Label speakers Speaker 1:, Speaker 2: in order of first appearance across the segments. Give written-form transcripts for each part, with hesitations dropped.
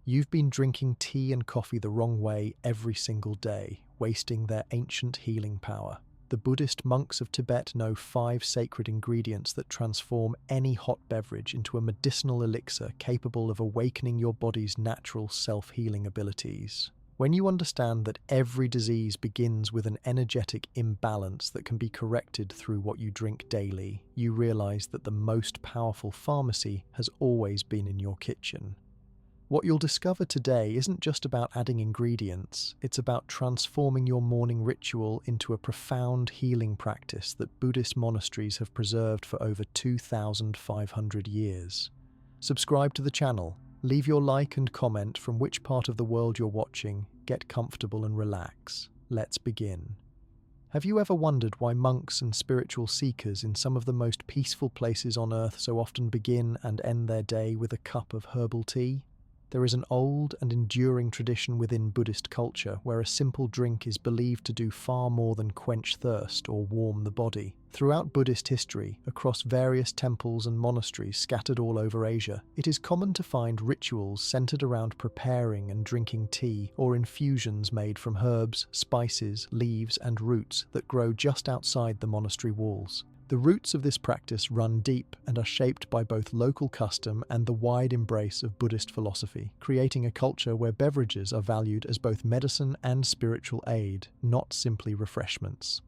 Speaker 1: You've been drinking tea and coffee the wrong way every single day, wasting their ancient healing power. The Buddhist monks of Tibet know 5 sacred ingredients that transform any hot beverage into a medicinal elixir capable of awakening your body's natural self-healing abilities. When you understand that every disease begins with an energetic imbalance that can be corrected through what you drink daily, you realize that the most powerful pharmacy has always been in your kitchen. What you'll discover today isn't just about adding ingredients, it's about transforming your morning ritual into a profound healing practice that Buddhist monasteries have preserved for over 2,500 years. Subscribe to the channel, leave your like and comment from which part of the world you're watching, get comfortable and relax. Let's begin. Have you ever wondered why monks and spiritual seekers in some of the most peaceful places on earth so often begin and end their day with a cup of herbal tea? There is an old and enduring tradition within Buddhist culture where a simple drink is believed to do far more than quench thirst or warm the body. Throughout Buddhist history, across various temples and monasteries scattered all over Asia, it is common to find rituals centered around preparing and drinking tea or infusions made from herbs, spices, leaves, and roots that grow just outside the monastery walls. The roots of this practice run deep and are shaped by both local custom and the wide embrace of Buddhist philosophy, creating a culture where beverages are valued as both medicine and spiritual aid, not simply refreshments.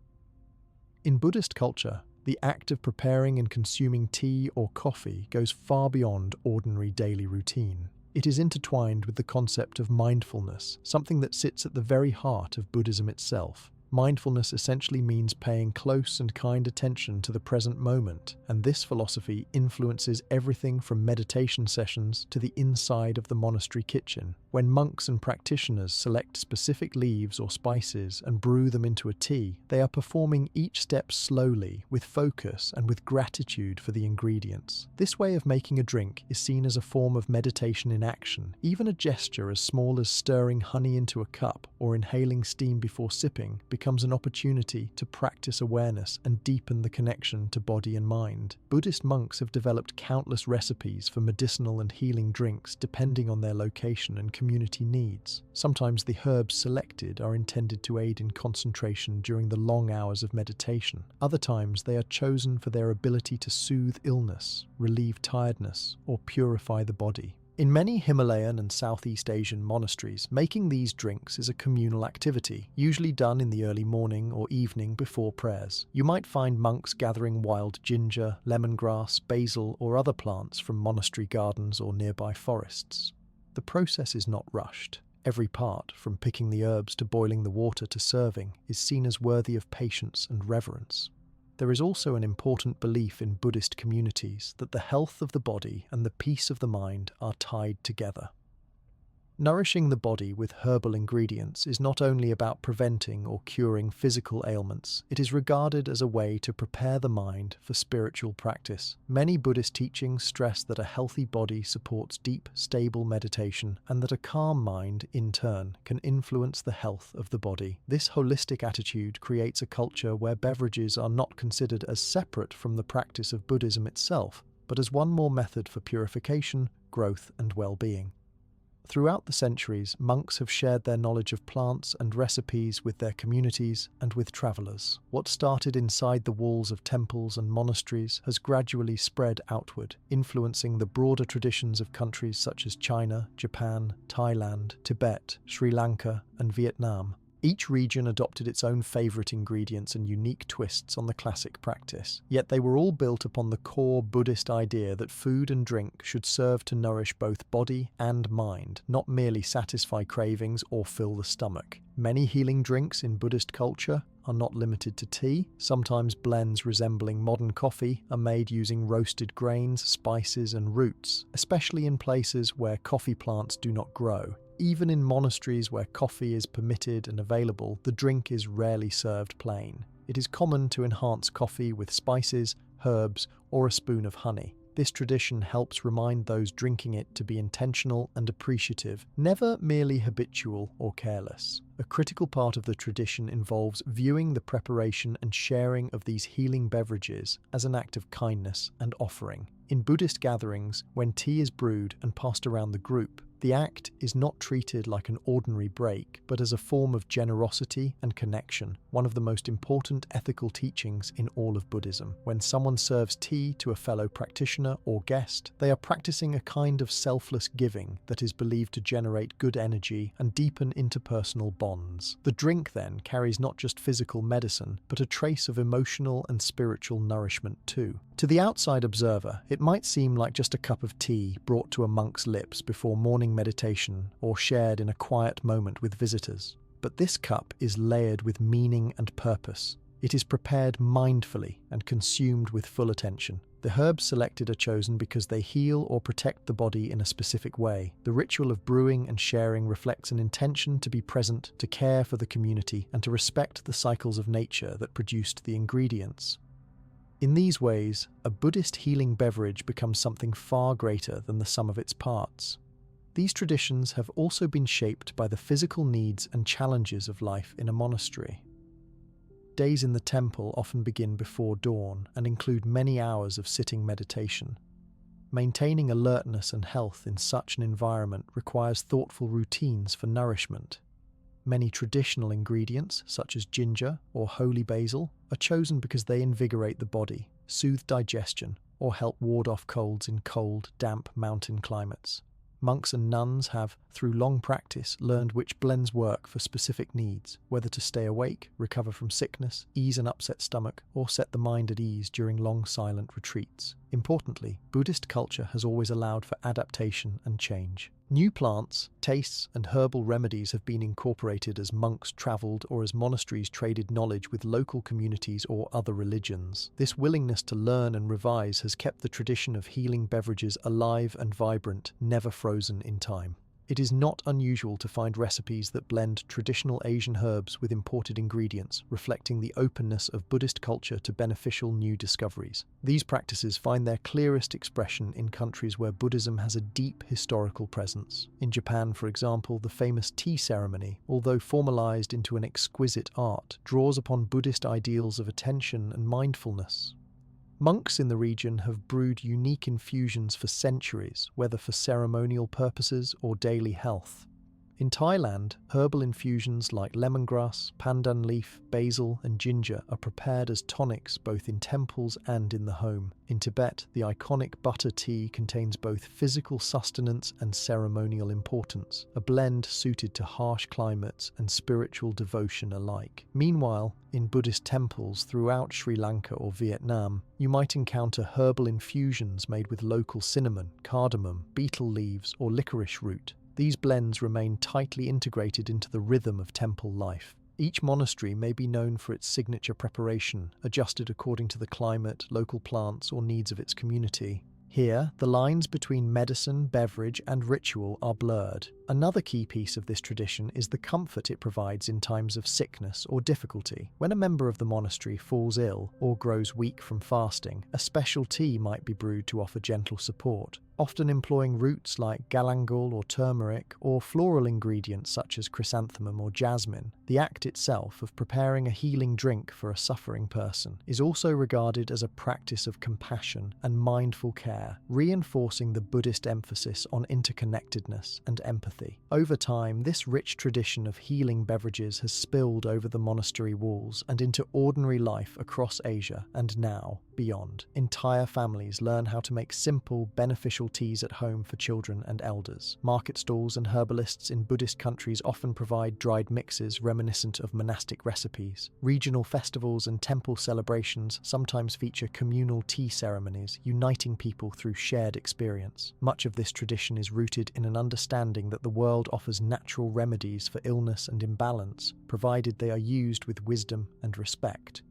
Speaker 1: In Buddhist culture, the act of preparing and consuming tea or coffee goes far beyond ordinary daily routine. It is intertwined with the concept of mindfulness, something that sits at the very heart of Buddhism itself. Mindfulness essentially means paying close and kind attention to the present moment, and this philosophy influences everything from meditation sessions to the inside of the monastery kitchen. When monks and practitioners select specific leaves or spices and brew them into a tea, they are performing each step slowly, with focus and with gratitude for the ingredients. This way of making a drink is seen as a form of meditation in action. Even a gesture as small as stirring honey into a cup or inhaling steam before sipping becomes an opportunity to practice awareness and deepen the connection to body and mind. Buddhist monks have developed countless recipes for medicinal and healing drinks depending on their location and community needs. Sometimes the herbs selected are intended to aid in concentration during the long hours of meditation. Other times they are chosen for their ability to soothe illness, relieve tiredness, or purify the body. In many Himalayan and Southeast Asian monasteries, making these drinks is a communal activity, usually done in the early morning or evening before prayers. You might find monks gathering wild ginger, lemongrass, basil, or other plants from monastery gardens or nearby forests. The process is not rushed. Every part, from picking the herbs to boiling the water to serving, is seen as worthy of patience and reverence. There is also an important belief in Buddhist communities that the health of the body and the peace of the mind are tied together. Nourishing the body with herbal ingredients is not only about preventing or curing physical ailments, it is regarded as a way to prepare the mind for spiritual practice. Many Buddhist teachings stress that a healthy body supports deep, stable meditation, and that a calm mind, in turn, can influence the health of the body. This holistic attitude creates a culture where beverages are not considered as separate from the practice of Buddhism itself, but as one more method for purification, growth, and well-being. Throughout the centuries, monks have shared their knowledge of plants and recipes with their communities and with travelers. What started inside the walls of temples and monasteries has gradually spread outward, influencing the broader traditions of countries such as China, Japan, Thailand, Tibet, Sri Lanka, and Vietnam. Each region adopted its own favourite ingredients and unique twists on the classic practice, yet they were all built upon the core Buddhist idea that food and drink should serve to nourish both body and mind, not merely satisfy cravings or fill the stomach. Many healing drinks in Buddhist culture are not limited to tea. Sometimes blends resembling modern coffee are made using roasted grains, spices, and roots, especially in places where coffee plants do not grow. Even in monasteries where coffee is permitted and available, the drink is rarely served plain. It is common to enhance coffee with spices, herbs, or a spoon of honey. This tradition helps remind those drinking it to be intentional and appreciative, never merely habitual or careless. A critical part of the tradition involves viewing the preparation and sharing of these healing beverages as an act of kindness and offering. In Buddhist gatherings, when tea is brewed and passed around the group, The act is not treated like an ordinary break, but as a form of generosity and connection, one of the most important ethical teachings in all of Buddhism. When someone serves tea to a fellow practitioner or guest, they are practicing a kind of selfless giving that is believed to generate good energy and deepen interpersonal bonds. The drink then carries not just physical medicine, but a trace of emotional and spiritual nourishment too. To the outside observer, it might seem like just a cup of tea brought to a monk's lips before morning meditation or shared in a quiet moment with visitors. But this cup is layered with meaning and purpose. It is prepared mindfully and consumed with full attention. The herbs selected are chosen because they heal or protect the body in a specific way. The ritual of brewing and sharing reflects an intention to be present, to care for the community, and to respect the cycles of nature that produced the ingredients. In these ways, a Buddhist healing beverage becomes something far greater than the sum of its parts. These traditions have also been shaped by the physical needs and challenges of life in a monastery. Days in the temple often begin before dawn and include many hours of sitting meditation. Maintaining alertness and health in such an environment requires thoughtful routines for nourishment. Many traditional ingredients, such as ginger or holy basil, are chosen because they invigorate the body, soothe digestion, or help ward off colds in cold, damp mountain climates. Monks and nuns have, through long practice, learned which blends work for specific needs, whether to stay awake, recover from sickness, ease an upset stomach, or set the mind at ease during long silent retreats. Importantly, Buddhist culture has always allowed for adaptation and change. New plants, tastes, and herbal remedies have been incorporated as monks travelled or as monasteries traded knowledge with local communities or other religions. This willingness to learn and revise has kept the tradition of healing beverages alive and vibrant, never frozen in time. It is not unusual to find recipes that blend traditional Asian herbs with imported ingredients, reflecting the openness of Buddhist culture to beneficial new discoveries. These practices find their clearest expression in countries where Buddhism has a deep historical presence. In Japan, for example, the famous tea ceremony, although formalized into an exquisite art, draws upon Buddhist ideals of attention and mindfulness. Monks in the region have brewed unique infusions for centuries, whether for ceremonial purposes or daily health. In Thailand, herbal infusions like lemongrass, pandan leaf, basil, and ginger are prepared as tonics both in temples and in the home. In Tibet, the iconic butter tea contains both physical sustenance and ceremonial importance, a blend suited to harsh climates and spiritual devotion alike. Meanwhile, in Buddhist temples throughout Sri Lanka or Vietnam, you might encounter herbal infusions made with local cinnamon, cardamom, betel leaves, or licorice root. These blends remain tightly integrated into the rhythm of temple life. Each monastery may be known for its signature preparation, adjusted according to the climate, local plants, or needs of its community. Here, the lines between medicine, beverage, and ritual are blurred. Another key piece of this tradition is the comfort it provides in times of sickness or difficulty. When a member of the monastery falls ill or grows weak from fasting, a special tea might be brewed to offer gentle support, often employing roots like galangal or turmeric, or floral ingredients such as chrysanthemum or jasmine. The act itself of preparing a healing drink for a suffering person is also regarded as a practice of compassion and mindful care, reinforcing the Buddhist emphasis on interconnectedness and empathy. Over time, this rich tradition of healing beverages has spilled over the monastery walls and into ordinary life across Asia and now beyond. Entire families learn how to make simple, beneficial teas at home for children and elders. Market stalls and herbalists in Buddhist countries often provide dried mixes reminiscent of monastic recipes. Regional festivals and temple celebrations sometimes feature communal tea ceremonies, uniting people through shared experience. Much of this tradition is rooted in an understanding that the world offers natural remedies for illness and imbalance, provided they are used with wisdom and respect.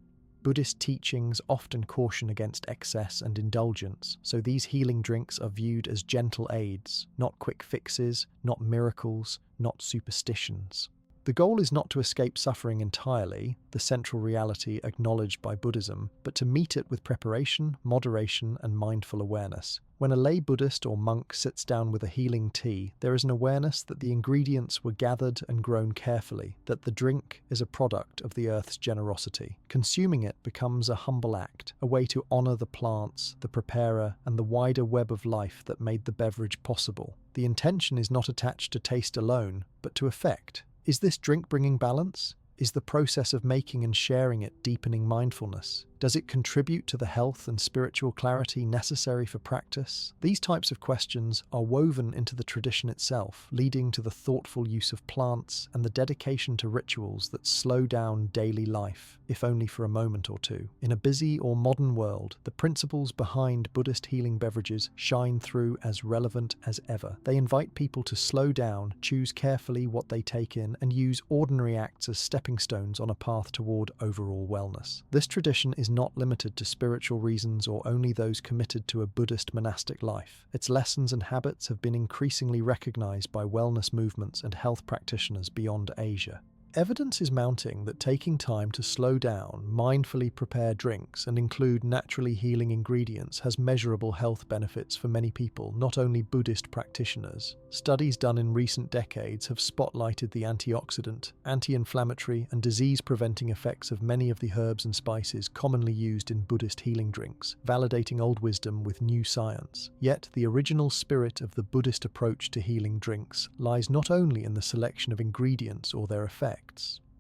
Speaker 1: Buddhist teachings often caution against excess and indulgence, so these healing drinks are viewed as gentle aids, not quick fixes, not miracles, not superstitions. The goal is not to escape suffering entirely, the central reality acknowledged by Buddhism, but to meet it with preparation, moderation, and mindful awareness. When a lay Buddhist or monk sits down with a healing tea, there is an awareness that the ingredients were gathered and grown carefully, that the drink is a product of the earth's generosity. Consuming it becomes a humble act, a way to honor the plants, the preparer, and the wider web of life that made the beverage possible. The intention is not attached to taste alone, but to effect. Is this drink bringing balance? Is the process of making and sharing it deepening mindfulness? Does it contribute to the health and spiritual clarity necessary for practice? These types of questions are woven into the tradition itself, leading to the thoughtful use of plants and the dedication to rituals that slow down daily life, if only for a moment or two. In a busy or modern world, the principles behind Buddhist healing beverages shine through as relevant as ever. They invite people to slow down, choose carefully what they take in, and use ordinary acts as stepping stones on a path toward overall wellness. This tradition is not limited to spiritual reasons or only those committed to a Buddhist monastic life. Its lessons and habits have been increasingly recognized by wellness movements and health practitioners beyond Asia. Evidence is mounting that taking time to slow down, mindfully prepare drinks, and include naturally healing ingredients has measurable health benefits for many people, not only Buddhist practitioners. Studies done in recent decades have spotlighted the antioxidant, anti-inflammatory, and disease-preventing effects of many of the herbs and spices commonly used in Buddhist healing drinks, validating old wisdom with new science. Yet, the original spirit of the Buddhist approach to healing drinks lies not only in the selection of ingredients or their effects.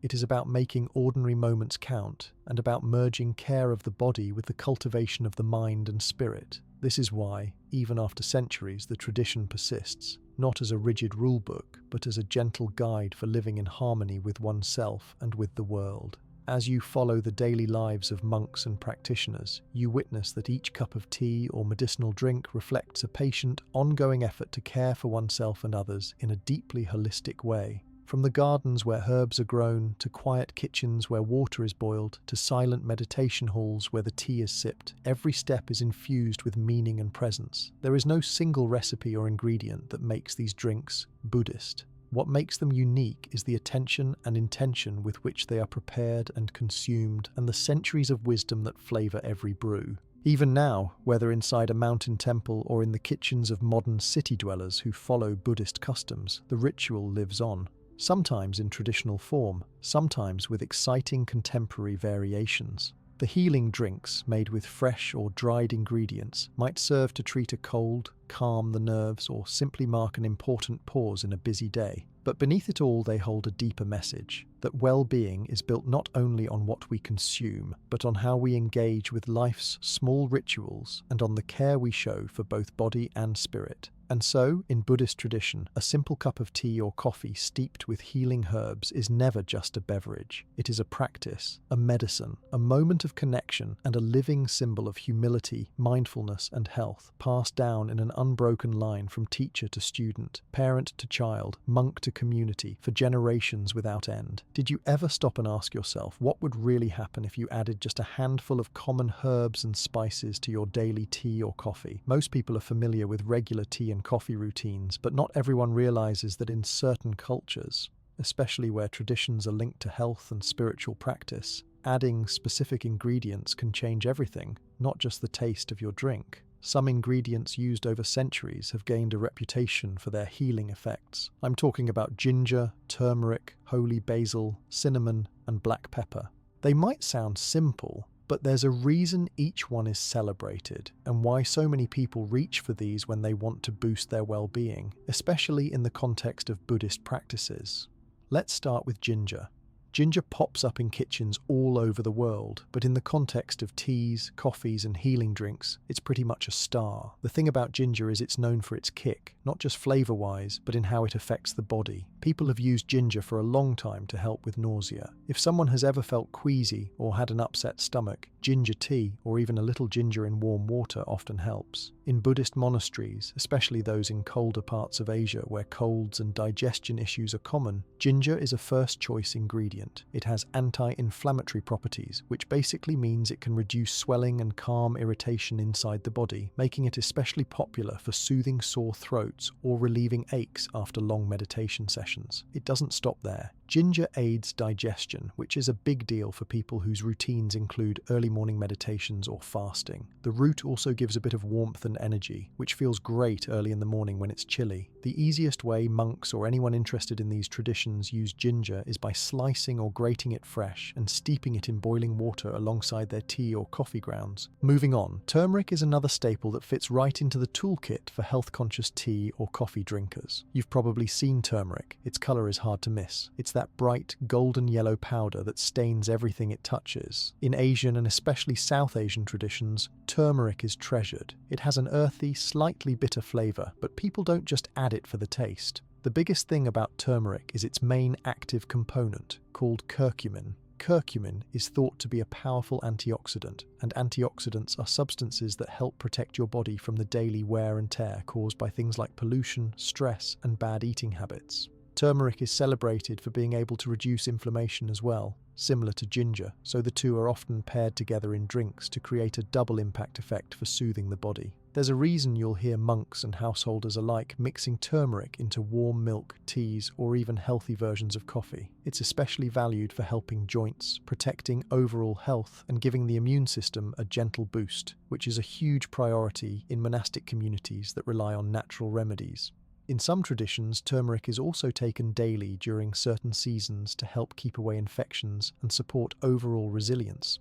Speaker 1: It is about making ordinary moments count, and about merging care of the body with the cultivation of the mind and spirit. This is why, even after centuries, the tradition persists, not as a rigid rulebook, but as a gentle guide for living in harmony with oneself and with the world. As you follow the daily lives of monks and practitioners, you witness that each cup of tea or medicinal drink reflects a patient, ongoing effort to care for oneself and others in a deeply holistic way. From the gardens where herbs are grown, to quiet kitchens where water is boiled, to silent meditation halls where the tea is sipped, every step is infused with meaning and presence. There is no single recipe or ingredient that makes these drinks Buddhist. What makes them unique is the attention and intention with which they are prepared and consumed, and the centuries of wisdom that flavor every brew. Even now, whether inside a mountain temple or in the kitchens of modern city dwellers who follow Buddhist customs, the ritual lives on. Sometimes in traditional form, sometimes with exciting contemporary variations. The healing drinks, made with fresh or dried ingredients, might serve to treat a cold, calm the nerves, or simply mark an important pause in a busy day. But beneath it all, they hold a deeper message, that well-being is built not only on what we consume, but on how we engage with life's small rituals and on the care we show for both body and spirit. And so, in Buddhist tradition, a simple cup of tea or coffee steeped with healing herbs is never just a beverage. It is a practice, a medicine, a moment of connection, and a living symbol of humility, mindfulness, and health, passed down in an unbroken line from teacher to student, parent to child, monk to community, for generations without end. Did you ever stop and ask yourself what would really happen if you added just a handful of common herbs and spices to your daily tea or coffee? Most people are familiar with regular tea and coffee routines, but not everyone realizes that in certain cultures, especially where traditions are linked to health and spiritual practice, adding specific ingredients can change everything, not just the taste of your drink. Some ingredients used over centuries have gained a reputation for their healing effects. I'm talking about ginger, turmeric, holy basil, cinnamon, and black pepper. They might sound simple, but there's a reason each one is celebrated, and why so many people reach for these when they want to boost their well-being, especially in the context of Buddhist practices. Let's start with ginger. Ginger pops up in kitchens all over the world, but in the context of teas, coffees, and healing drinks, it's pretty much a star. The thing about ginger is it's known for its kick, not just flavor-wise, but in how it affects the body. People have used ginger for a long time to help with nausea. If someone has ever felt queasy or had an upset stomach, ginger tea or even a little ginger in warm water often helps. In Buddhist monasteries, especially those in colder parts of Asia where colds and digestion issues are common, ginger is a first-choice ingredient. It has anti-inflammatory properties, which basically means it can reduce swelling and calm irritation inside the body, making it especially popular for soothing sore throats or relieving aches after long meditation sessions. It doesn't stop there. Ginger aids digestion, which is a big deal for people whose routines include early morning meditations or fasting. The root also gives a bit of warmth and energy, which feels great early in the morning when it's chilly. The easiest way monks or anyone interested in these traditions use ginger is by slicing roasting or grating it fresh and steeping it in boiling water alongside their tea or coffee grounds. Moving on, turmeric is another staple that fits right into the toolkit for health-conscious tea or coffee drinkers. You've probably seen turmeric. Its color is hard to miss. It's that bright, golden yellow powder that stains everything it touches. In Asian and especially South Asian traditions, turmeric is treasured. It has an earthy, slightly bitter flavor, but people don't just add it for the taste. The biggest thing about turmeric is its main active component, called curcumin. Curcumin is thought to be a powerful antioxidant, and antioxidants are substances that help protect your body from the daily wear and tear caused by things like pollution, stress, and bad eating habits. Turmeric is celebrated for being able to reduce inflammation as well, similar to ginger, so the two are often paired together in drinks to create a double impact effect for soothing the body. There's a reason you'll hear monks and householders alike mixing turmeric into warm milk, teas, or even healthy versions of coffee. It's especially valued for helping joints, protecting overall health, and giving the immune system a gentle boost, which is a huge priority in monastic communities that rely on natural remedies. In some traditions, turmeric is also taken daily during certain seasons to help keep away infections and support overall resilience.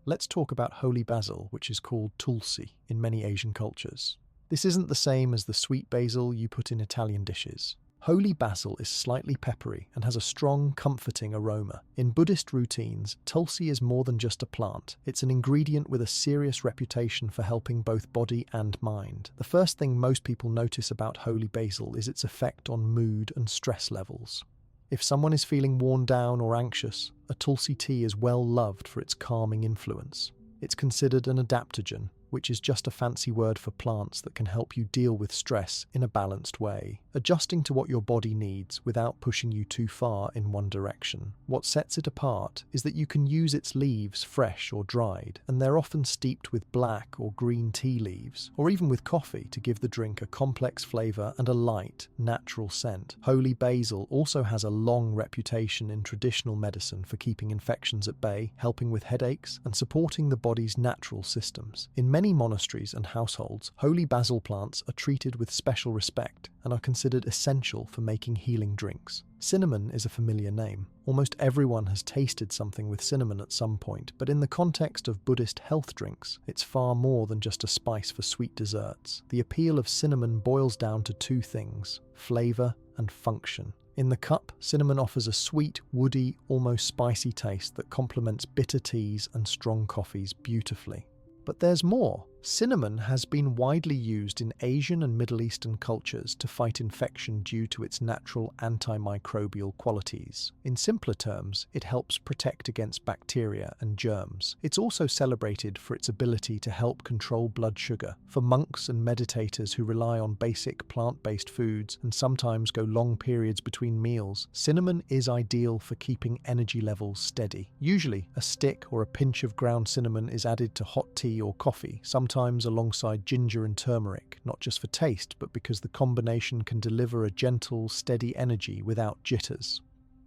Speaker 1: Let's talk about holy basil, which is called tulsi in many Asian cultures. This isn't the same as the sweet basil you put in Italian dishes. Holy basil is slightly peppery and has a strong, comforting aroma. In Buddhist routines, tulsi is more than just a plant. It's an ingredient with a serious reputation for helping both body and mind. The first thing most people notice about holy basil is its effect on mood and stress levels. If someone is feeling worn down or anxious, a tulsi tea is well loved for its calming influence. It's considered an adaptogen, which is just a fancy word for plants that can help you deal with stress in a balanced way, adjusting to what your body needs without pushing you too far in one direction. What sets it apart is that you can use its leaves fresh or dried, and they're often steeped with black or green tea leaves, or even with coffee to give the drink a complex flavor and a light, natural scent. Holy basil also has a long reputation in traditional medicine for keeping infections at bay, helping with headaches, and supporting the body's natural systems. In many monasteries and households, holy basil plants are treated with special respect and are considered essential for making healing drinks. Cinnamon is a familiar name. Almost everyone has tasted something with cinnamon at some point, but in the context of Buddhist health drinks, it's far more than just a spice for sweet desserts. The appeal of cinnamon boils down to two things: flavor and function. In the cup, cinnamon offers a sweet, woody, almost spicy taste that complements bitter teas and strong coffees beautifully. But there's more. Cinnamon has been widely used in Asian and Middle Eastern cultures to fight infection due to its natural antimicrobial qualities. In simpler terms, it helps protect against bacteria and germs. It's also celebrated for its ability to help control blood sugar. For monks and meditators who rely on basic plant-based foods and sometimes go long periods between meals, cinnamon is ideal for keeping energy levels steady. Usually, a stick or a pinch of ground cinnamon is added to hot tea or coffee, sometimes alongside ginger and turmeric, not just for taste, but because the combination can deliver a gentle, steady energy without jitters.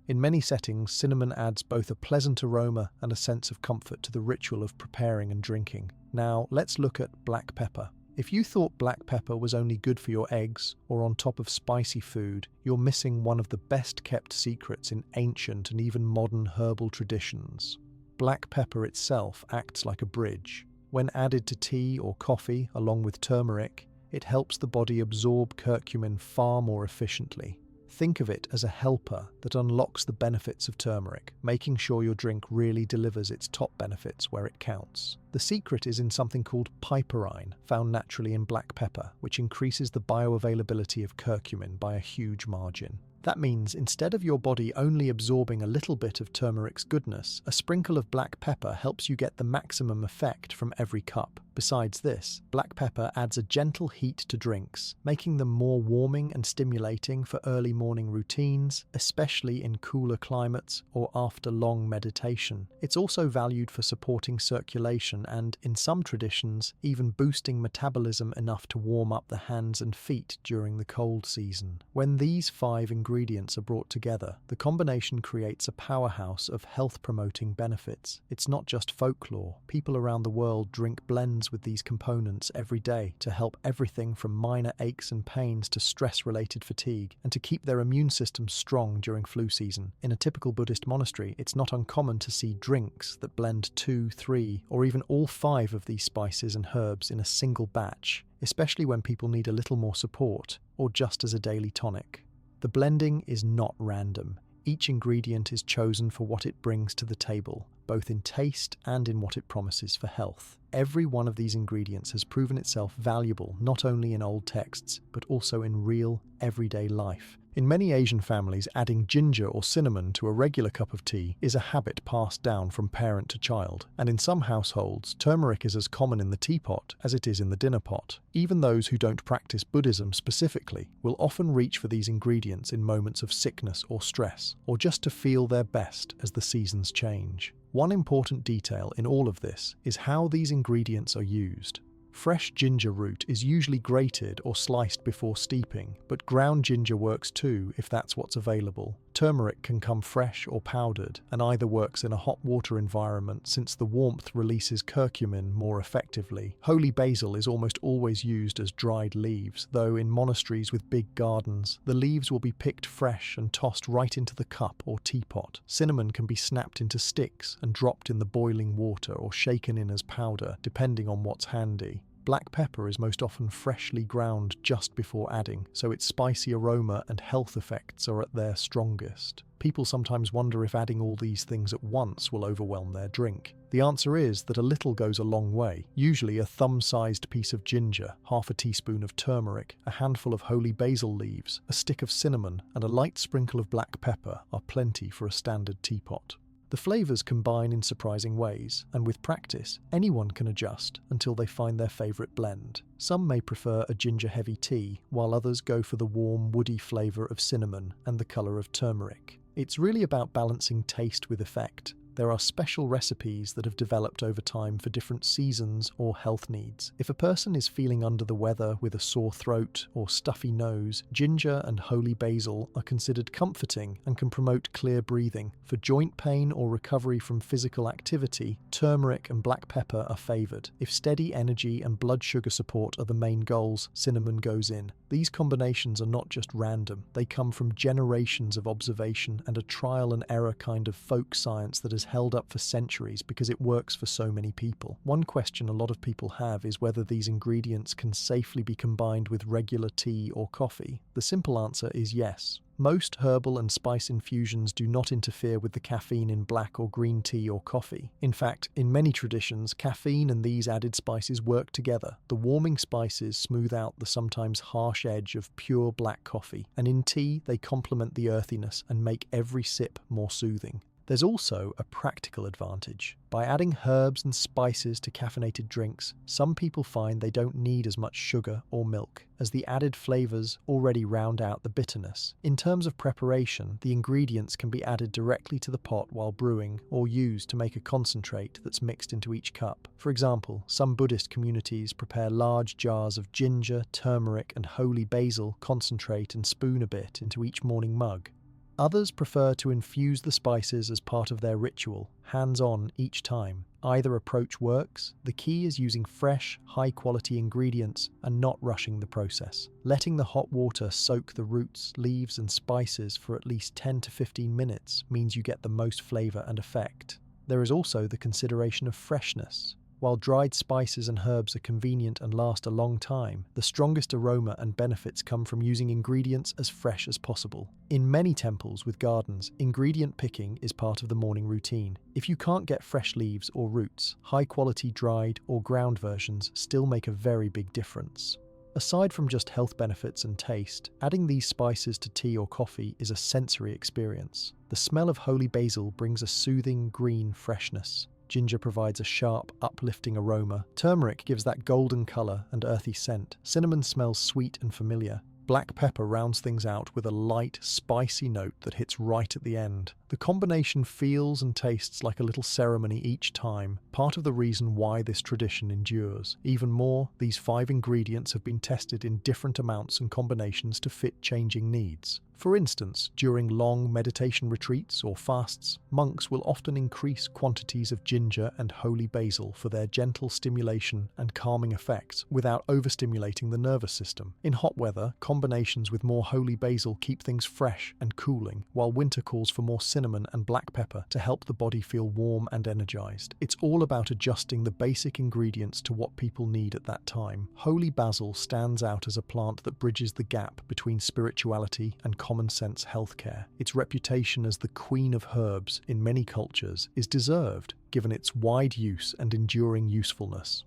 Speaker 1: In many settings, cinnamon adds both a pleasant aroma and a sense of comfort to the ritual of preparing and drinking. Now, let's look at black pepper. If you thought black pepper was only good for your eggs or on top of spicy food, you're missing one of the best-kept secrets in ancient and even modern herbal traditions. Black pepper itself acts like a bridge. When added to tea or coffee along with turmeric, it helps the body absorb curcumin far more efficiently. Think of it as a helper that unlocks the benefits of turmeric, making sure your drink really delivers its top benefits where it counts. The secret is in something called piperine, found naturally in black pepper, which increases the bioavailability of curcumin by a huge margin. That means instead of your body only absorbing a little bit of turmeric's goodness, a sprinkle of black pepper helps you get the maximum effect from every cup. Besides this, black pepper adds a gentle heat to drinks, making them more warming and stimulating for early morning routines, especially in cooler climates or after long meditation. It's also valued for supporting circulation and, in some traditions, even boosting metabolism enough to warm up the hands and feet during the cold season. When these 5 ingredients are brought together, the combination creates a powerhouse of health-promoting benefits. It's not just folklore. People around the world drink blends blends with these components every day to help everything from minor aches and pains to stress-related fatigue, and to keep their immune system strong during flu season. In a typical Buddhist monastery, it's not uncommon to see drinks that blend 2, 3, or even all 5 of these spices and herbs in a single batch, especially when people need a little more support, or just as a daily tonic. The blending is not random. Each ingredient is chosen for what it brings to the table, both in taste and in what it promises for health. Every one of these ingredients has proven itself valuable not only in old texts, but also in real, everyday life. In many Asian families, adding ginger or cinnamon to a regular cup of tea is a habit passed down from parent to child, and in some households, turmeric is as common in the teapot as it is in the dinner pot. Even those who don't practice Buddhism specifically will often reach for these ingredients in moments of sickness or stress, or just to feel their best as the seasons change. One important detail in all of this is how these ingredients are used. Fresh ginger root is usually grated or sliced before steeping, but ground ginger works too if that's what's available. Turmeric can come fresh or powdered, and either works in a hot water environment since the warmth releases curcumin more effectively. Holy basil is almost always used as dried leaves, though in monasteries with big gardens, the leaves will be picked fresh and tossed right into the cup or teapot. Cinnamon can be snapped into sticks and dropped in the boiling water or shaken in as powder, depending on what's handy. Black pepper is most often freshly ground just before adding, so its spicy aroma and health effects are at their strongest. People sometimes wonder if adding all these things at once will overwhelm their drink. The answer is that a little goes a long way. Usually a thumb-sized piece of ginger, half a teaspoon of turmeric, a handful of holy basil leaves, a stick of cinnamon, and a light sprinkle of black pepper are plenty for a standard teapot. The flavours combine in surprising ways, and with practice, anyone can adjust until they find their favourite blend. Some may prefer a ginger-heavy tea, while others go for the warm, woody flavour of cinnamon and the colour of turmeric. It's really about balancing taste with effect. There are special recipes that have developed over time for different seasons or health needs. If a person is feeling under the weather with a sore throat or stuffy nose, ginger and holy basil are considered comforting and can promote clear breathing. For joint pain or recovery from physical activity, turmeric and black pepper are favoured. If steady energy and blood sugar support are the main goals, cinnamon goes in. These combinations are not just random. They come from generations of observation and a trial and error kind of folk science that has held up for centuries because it works for so many people. One question a lot of people have is whether these ingredients can safely be combined with regular tea or coffee. The simple answer is yes. Most herbal and spice infusions do not interfere with the caffeine in black or green tea or coffee. In fact, in many traditions, caffeine and these added spices work together. The warming spices smooth out the sometimes harsh edge of pure black coffee, and in tea they complement the earthiness and make every sip more soothing. There's also a practical advantage. By adding herbs and spices to caffeinated drinks, some people find they don't need as much sugar or milk, as the added flavours already round out the bitterness. In terms of preparation, the ingredients can be added directly to the pot while brewing, or used to make a concentrate that's mixed into each cup. For example, some Buddhist communities prepare large jars of ginger, turmeric, and holy basil concentrate and spoon a bit into each morning mug. Others prefer to infuse the spices as part of their ritual, hands-on each time. Either approach works. The key is using fresh, high-quality ingredients and not rushing the process. Letting the hot water soak the roots, leaves and spices for at least 10 to 15 minutes means you get the most flavour and effect. There is also the consideration of freshness. While dried spices and herbs are convenient and last a long time, the strongest aroma and benefits come from using ingredients as fresh as possible. In many temples with gardens, ingredient picking is part of the morning routine. If you can't get fresh leaves or roots, high-quality dried or ground versions still make a very big difference. Aside from just health benefits and taste, adding these spices to tea or coffee is a sensory experience. The smell of holy basil brings a soothing green freshness. Ginger provides a sharp, uplifting aroma. Turmeric gives that golden colour and earthy scent. Cinnamon smells sweet and familiar. Black pepper rounds things out with a light, spicy note that hits right at the end. The combination feels and tastes like a little ceremony each time, part of the reason why this tradition endures. Even more, these 5 ingredients have been tested in different amounts and combinations to fit changing needs. For instance, during long meditation retreats or fasts, monks will often increase quantities of ginger and holy basil for their gentle stimulation and calming effects without overstimulating the nervous system. In hot weather, combinations with more holy basil keep things fresh and cooling, while winter calls for more cinnamon and black pepper to help the body feel warm and energized. It's all about adjusting the basic ingredients to what people need at that time. Holy basil stands out as a plant that bridges the gap between spirituality and common sense healthcare. Its reputation as the queen of herbs in many cultures is deserved, given its wide use and enduring usefulness.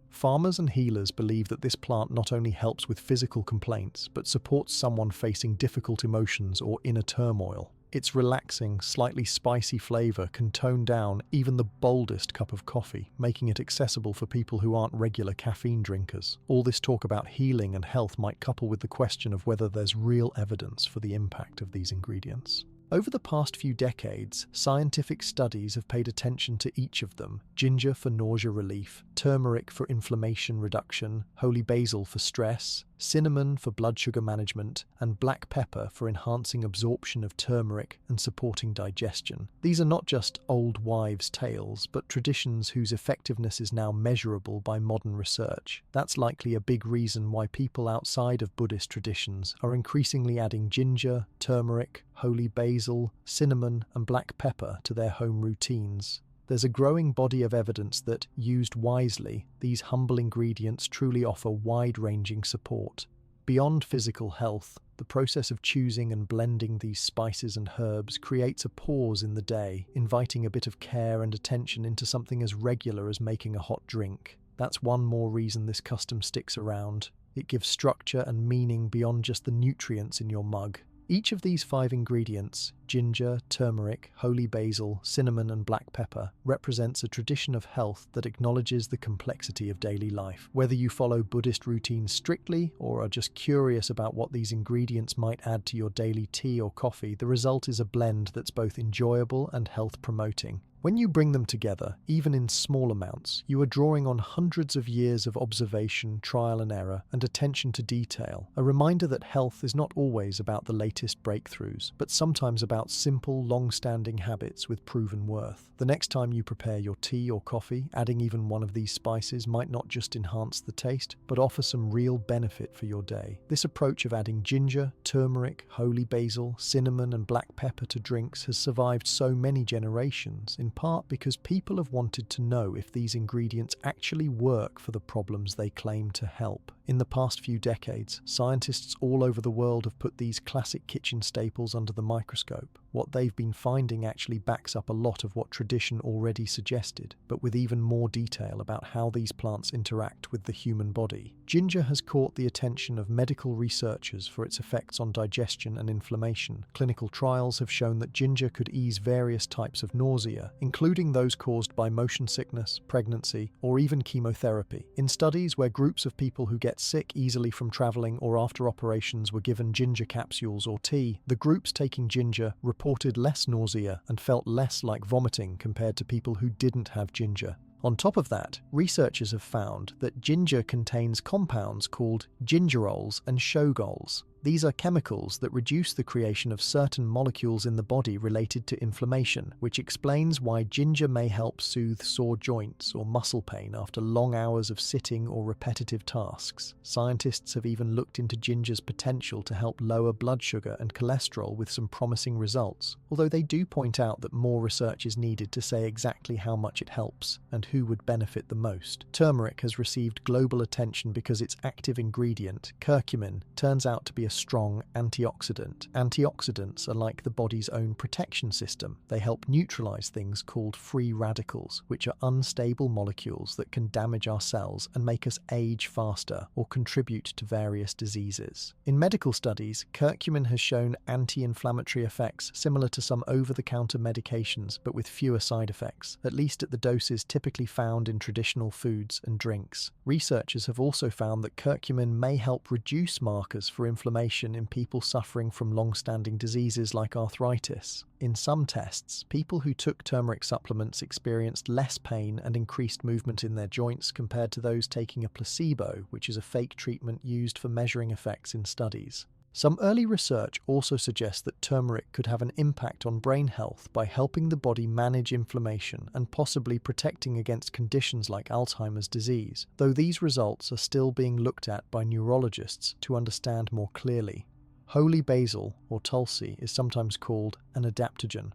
Speaker 1: Farmers and healers believe that this plant not only helps with physical complaints, but supports someone facing difficult emotions or inner turmoil. Its relaxing, slightly spicy flavor can tone down even the boldest cup of coffee, making it accessible for people who aren't regular caffeine drinkers. All this talk about healing and health might couple with the question of whether there's real evidence for the impact of these ingredients. Over the past few decades, scientific studies have paid attention to each of them: ginger for nausea relief, turmeric for inflammation reduction, holy basil for stress, cinnamon for blood sugar management, and black pepper for enhancing absorption of turmeric and supporting digestion. These are not just old wives' tales, but traditions whose effectiveness is now measurable by modern research. That's likely a big reason why people outside of Buddhist traditions are increasingly adding ginger, turmeric, holy basil, cinnamon, and black pepper to their home routines. There's a growing body of evidence that, used wisely, these humble ingredients truly offer wide-ranging support. Beyond physical health, the process of choosing and blending these spices and herbs creates a pause in the day, inviting a bit of care and attention into something as regular as making a hot drink. That's one more reason this custom sticks around. It gives structure and meaning beyond just the nutrients in your mug. Each of these 5 ingredients, ginger, turmeric, holy basil, cinnamon, and black pepper, represents a tradition of health that acknowledges the complexity of daily life. Whether you follow Buddhist routines strictly or are just curious about what these ingredients might add to your daily tea or coffee, the result is a blend that's both enjoyable and health-promoting. When you bring them together, even in small amounts, you are drawing on hundreds of years of observation, trial and error, and attention to detail, a reminder that health is not always about the latest breakthroughs, but sometimes about simple, long-standing habits with proven worth. The next time you prepare your tea or coffee, adding even one of these spices might not just enhance the taste, but offer some real benefit for your day. This approach of adding ginger, turmeric, holy basil, cinnamon, and black pepper to drinks has survived so many generations, in part because people have wanted to know if these ingredients actually work for the problems they claim to help. In the past few decades, scientists all over the world have put these classic kitchen staples under the microscope. What they've been finding actually backs up a lot of what tradition already suggested, but with even more detail about how these plants interact with the human body. Ginger has caught the attention of medical researchers for its effects on digestion and inflammation. Clinical trials have shown that ginger could ease various types of nausea, including those caused by motion sickness, pregnancy, or even chemotherapy. In studies where groups of people who get sick easily from traveling or after operations were given ginger capsules or tea, the groups taking ginger reported less nausea and felt less like vomiting compared to people who didn't have ginger. On top of that, researchers have found that ginger contains compounds called gingerols and shogols. These are chemicals that reduce the creation of certain molecules in the body related to inflammation, which explains why ginger may help soothe sore joints or muscle pain after long hours of sitting or repetitive tasks. Scientists have even looked into ginger's potential to help lower blood sugar and cholesterol with some promising results, although they do point out that more research is needed to say exactly how much it helps and who would benefit the most. Turmeric has received global attention because its active ingredient, curcumin, turns out to be a strong antioxidant. Antioxidants are like the body's own protection system. They help neutralize things called free radicals, which are unstable molecules that can damage our cells and make us age faster or contribute to various diseases. In medical studies, curcumin has shown anti-inflammatory effects similar to some over-the-counter medications, but with fewer side effects, at least at the doses typically found in traditional foods and drinks. Researchers have also found that curcumin may help reduce markers for inflammation in people suffering from long-standing diseases like arthritis. In some tests, people who took turmeric supplements experienced less pain and increased movement in their joints compared to those taking a placebo, which is a fake treatment used for measuring effects in studies. Some early research also suggests that turmeric could have an impact on brain health by helping the body manage inflammation and possibly protecting against conditions like Alzheimer's disease, though these results are still being looked at by neurologists to understand more clearly. Holy basil, or tulsi, is sometimes called an adaptogen.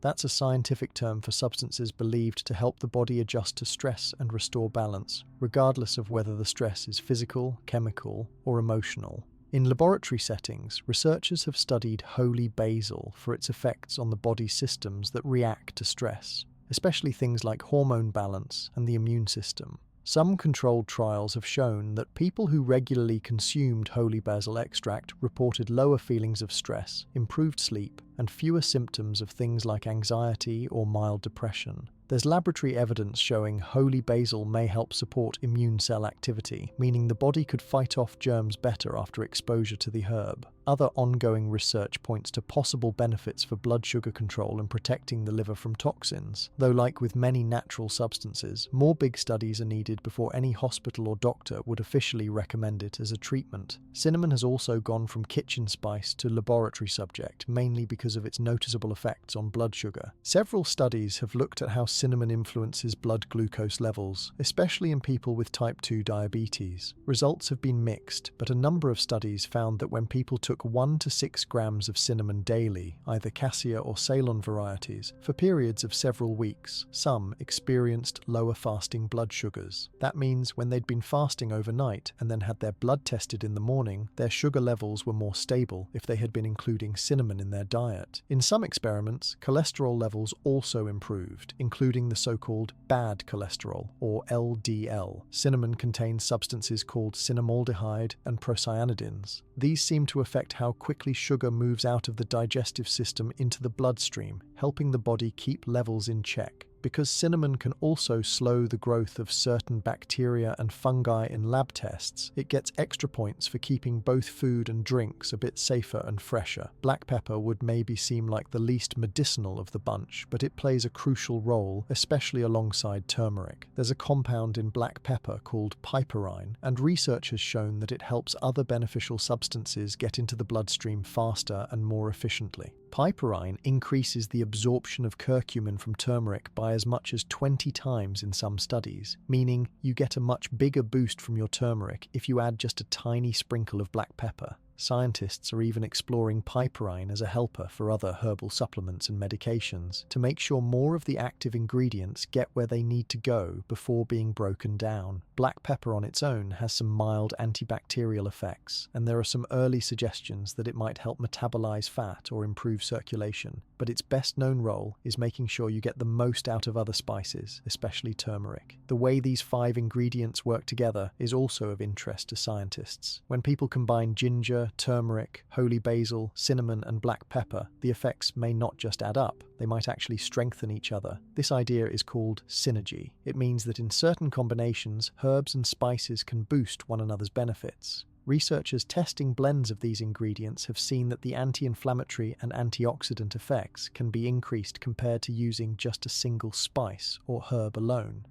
Speaker 1: That's a scientific term for substances believed to help the body adjust to stress and restore balance, regardless of whether the stress is physical, chemical, or emotional. In laboratory settings, researchers have studied holy basil for its effects on the body's systems that react to stress, especially things like hormone balance and the immune system. Some controlled trials have shown that people who regularly consumed holy basil extract reported lower feelings of stress, improved sleep, and fewer symptoms of things like anxiety or mild depression. There's laboratory evidence showing holy basil may help support immune cell activity, meaning the body could fight off germs better after exposure to the herb. Other ongoing research points to possible benefits for blood sugar control and protecting the liver from toxins, though like with many natural substances, more big studies are needed before any hospital or doctor would officially recommend it as a treatment. Cinnamon has also gone from kitchen spice to laboratory subject, mainly because of its noticeable effects on blood sugar. Several studies have looked at how cinnamon influences blood glucose levels, especially in people with type 2 diabetes. Results have been mixed, but a number of studies found that when people took 1 to 6 grams of cinnamon daily, either cassia or Ceylon varieties, for periods of several weeks, some experienced lower fasting blood sugars. That means when they'd been fasting overnight and then had their blood tested in the morning, their sugar levels were more stable if they had been including cinnamon in their diet. In some experiments, cholesterol levels also improved, including the so-called bad cholesterol, or LDL. Cinnamon contains substances called cinnamaldehyde and procyanidins. These seem to affect how quickly sugar moves out of the digestive system into the bloodstream, helping the body keep levels in check. Because cinnamon can also slow the growth of certain bacteria and fungi in lab tests, it gets extra points for keeping both food and drinks a bit safer and fresher. Black pepper would maybe seem like the least medicinal of the bunch, but it plays a crucial role, especially alongside turmeric. There's a compound in black pepper called piperine, and research has shown that it helps other beneficial substances get into the bloodstream faster and more efficiently. Piperine increases the absorption of curcumin from turmeric by as much as 20 times in some studies, meaning you get a much bigger boost from your turmeric if you add just a tiny sprinkle of black pepper. Scientists are even exploring piperine as a helper for other herbal supplements and medications to make sure more of the active ingredients get where they need to go before being broken down. Black pepper on its own has some mild antibacterial effects, and there are some early suggestions that it might help metabolize fat or improve circulation, but its best-known role is making sure you get the most out of other spices, especially turmeric. The way these 5 ingredients work together is also of interest to scientists. When people combine ginger, turmeric, holy basil, cinnamon, and black pepper, the effects may not just add up, they might actually strengthen each other. This idea is called synergy. It means that in certain combinations, herbs and spices can boost one another's benefits. Researchers testing blends of these ingredients have seen that the anti-inflammatory and antioxidant effects can be increased compared to using just a single spice or herb alone.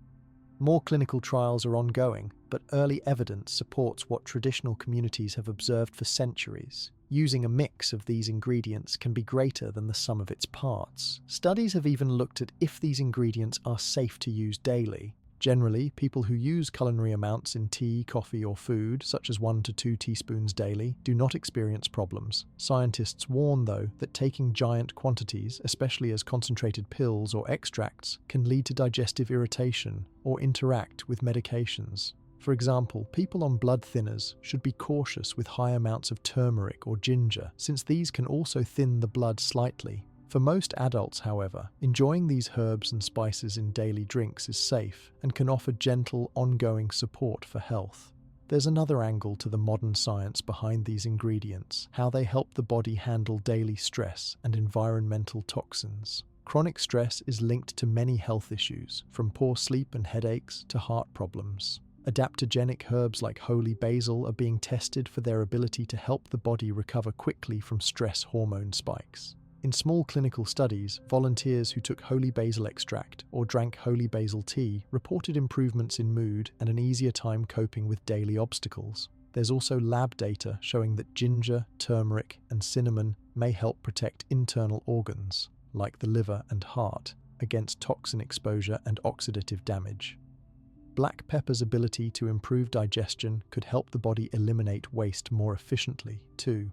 Speaker 1: More clinical trials are ongoing, but early evidence supports what traditional communities have observed for centuries. Using a mix of these ingredients can be greater than the sum of its parts. Studies have even looked at if these ingredients are safe to use daily. Generally, people who use culinary amounts in tea, coffee, or food, such as 1 to 2 teaspoons daily, do not experience problems. Scientists warn, though, that taking giant quantities, especially as concentrated pills or extracts, can lead to digestive irritation or interact with medications. For example, people on blood thinners should be cautious with high amounts of turmeric or ginger, since these can also thin the blood slightly. For most adults, however, enjoying these herbs and spices in daily drinks is safe and can offer gentle, ongoing support for health. There's another angle to the modern science behind these ingredients, how they help the body handle daily stress and environmental toxins. Chronic stress is linked to many health issues, from poor sleep and headaches to heart problems. Adaptogenic herbs like holy basil are being tested for their ability to help the body recover quickly from stress hormone spikes. In small clinical studies, volunteers who took holy basil extract or drank holy basil tea reported improvements in mood and an easier time coping with daily obstacles. There's also lab data showing that ginger, turmeric, and cinnamon may help protect internal organs, like the liver and heart, against toxin exposure and oxidative damage. Black pepper's ability to improve digestion could help the body eliminate waste more efficiently, too.